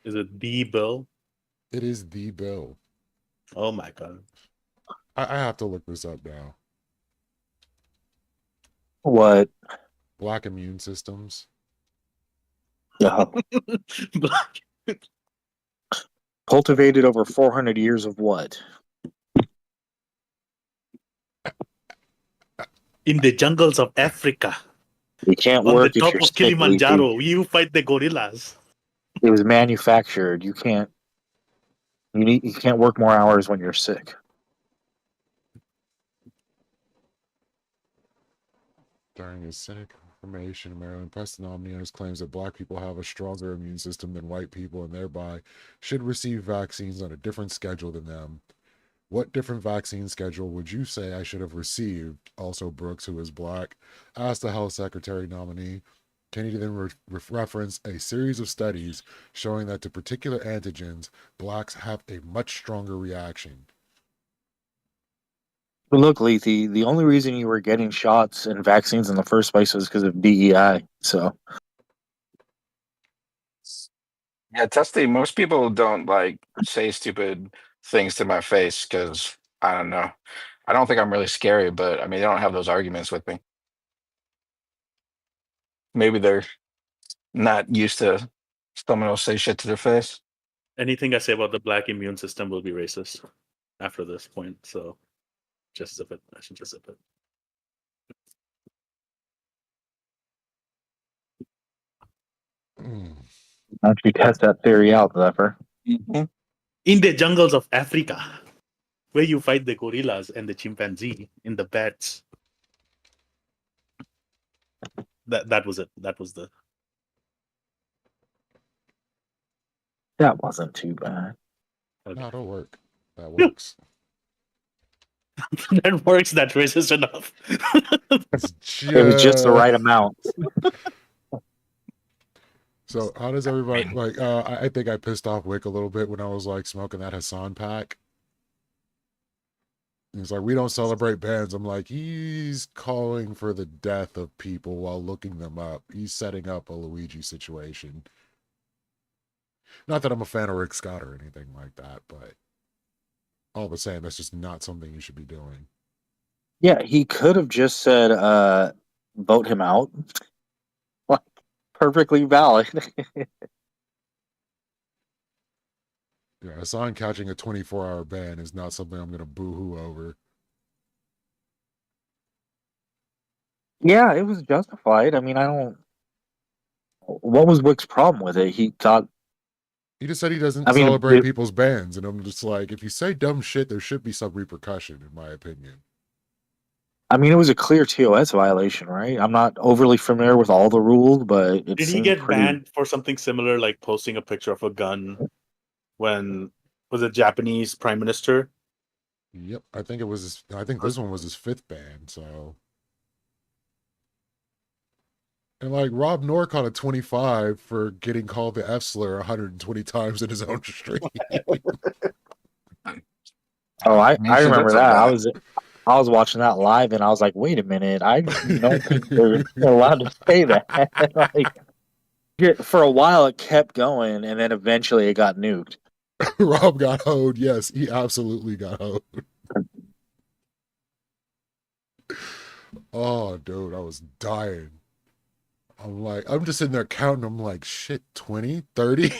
Is it the Bill? It is the Bill. Oh my god. I have to look this up now. What? Black immune systems. Yeah. Cultivated over 400 years of what? In the jungles of Africa, You can't on the work if top you're of sick, Leafy. Kilimanjaro, you fight the gorillas. It was manufactured. You can't. You can't work more hours when you're sick. During his Senate confirmation in Maryland, Preston Omnius claims that black people have a stronger immune system than white people and thereby should receive vaccines on a different schedule than them. What different vaccine schedule would you say I should have received? Also, Brooks, who is black, asked the health secretary nominee. Kennedy then referenced a series of studies showing that to particular antigens, blacks have a much stronger reaction. But look, Lethy, the only reason you were getting shots and vaccines in the first place was because of DEI. So Yeah, Testy, most people don't like say stupid things to my face because I don't know. I don't think I'm really scary, but I mean, they don't have those arguments with me. Maybe they're not used to someone else say shit to their face. Anything I say about the black immune system will be racist after this point. So just zip it. I should just zip it. Mm. why don't you test that theory out, Zephyr? Mm-hmm. In the jungles of Africa, where you fight the gorillas and the chimpanzee in the bats. That was it. That was the. That wasn't too bad. Okay. No, it'll work. That works. That works. That's racist enough. It was just the right amount. So how does everybody like? I think I pissed off Wick a little bit when I was like smoking that Hassan pack. He's like, we don't celebrate bands. I'm like, he's calling for the death of people while looking them up. He's setting up a Luigi situation. Not that I'm a fan of Rick Scott or anything like that, but all the same, that's just not something you should be doing. Yeah, he could have just said, vote him out. Like, perfectly valid. Yeah, Hassan catching a 24-hour ban is not something I'm going to boo-hoo over. Yeah, it was justified. I mean, I don't. What was Wick's problem with it? He thought, He just said he doesn't I mean, celebrate people's bans, and I'm just like, if you say dumb shit, there should be some repercussion, in my opinion. it was a clear TOS violation, right? I'm not overly familiar with all the rules, but it Did he seemed get pretty. banned for something similar, like posting a picture of a gun when was it Japanese prime minister? Yep, I think it was. I think this one was his 5th ban. So, and like Rob Noor caught a 25 for getting called the F slur 120 times in his own stream. Oh, I Nations remember is that. like I was watching that live, and I was like, wait a minute, I don't think they're allowed to say that. Like, for a while, it kept going, and then eventually it got nuked. Rob got hoed. Yes, he absolutely got hoed. Oh, dude, I was dying. I'm just sitting there counting. I'm like, shit, 20, 30?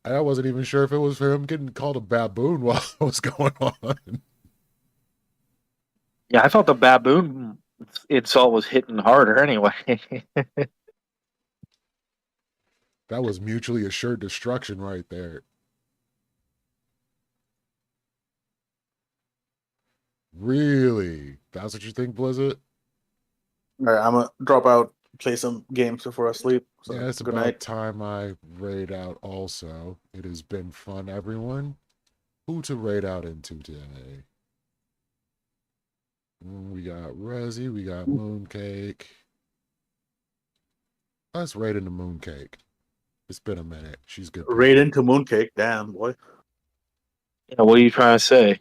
I wasn't even sure if it was for him getting called a baboon while it was going on. Yeah, I thought the baboon insult was hitting harder anyway. That was mutually assured destruction right there. Really? That's what you think, Blizzard? All right, I'm gonna drop out, play some games before I sleep. So Yeah, it's good about night. time I raid out also. It has been fun, everyone. Who to raid out into today? We got Resi, we got Mooncake. Let's raid into Mooncake. It's been a minute. She's good. Raid People. into Mooncake, damn boy. Yeah, what are you trying to say?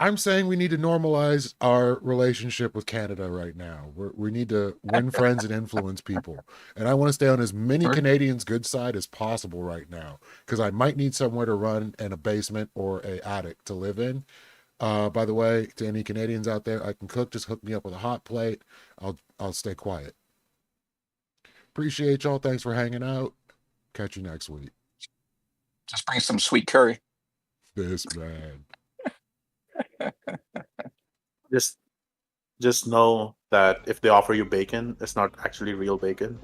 I'm saying we need to normalize our relationship with Canada right now. We need to win friends and influence people. And I want to stay on as many Sure. Canadians' good side as possible right now because I might need somewhere to run and a basement or a attic to live in. By the way, to any Canadians out there, I can cook. Just hook me up with a hot plate. I'll stay quiet. Appreciate y'all. Thanks for hanging out. Catch you next week. just bring some sweet curry. This man. Just know that if they offer you bacon, it's not actually real bacon.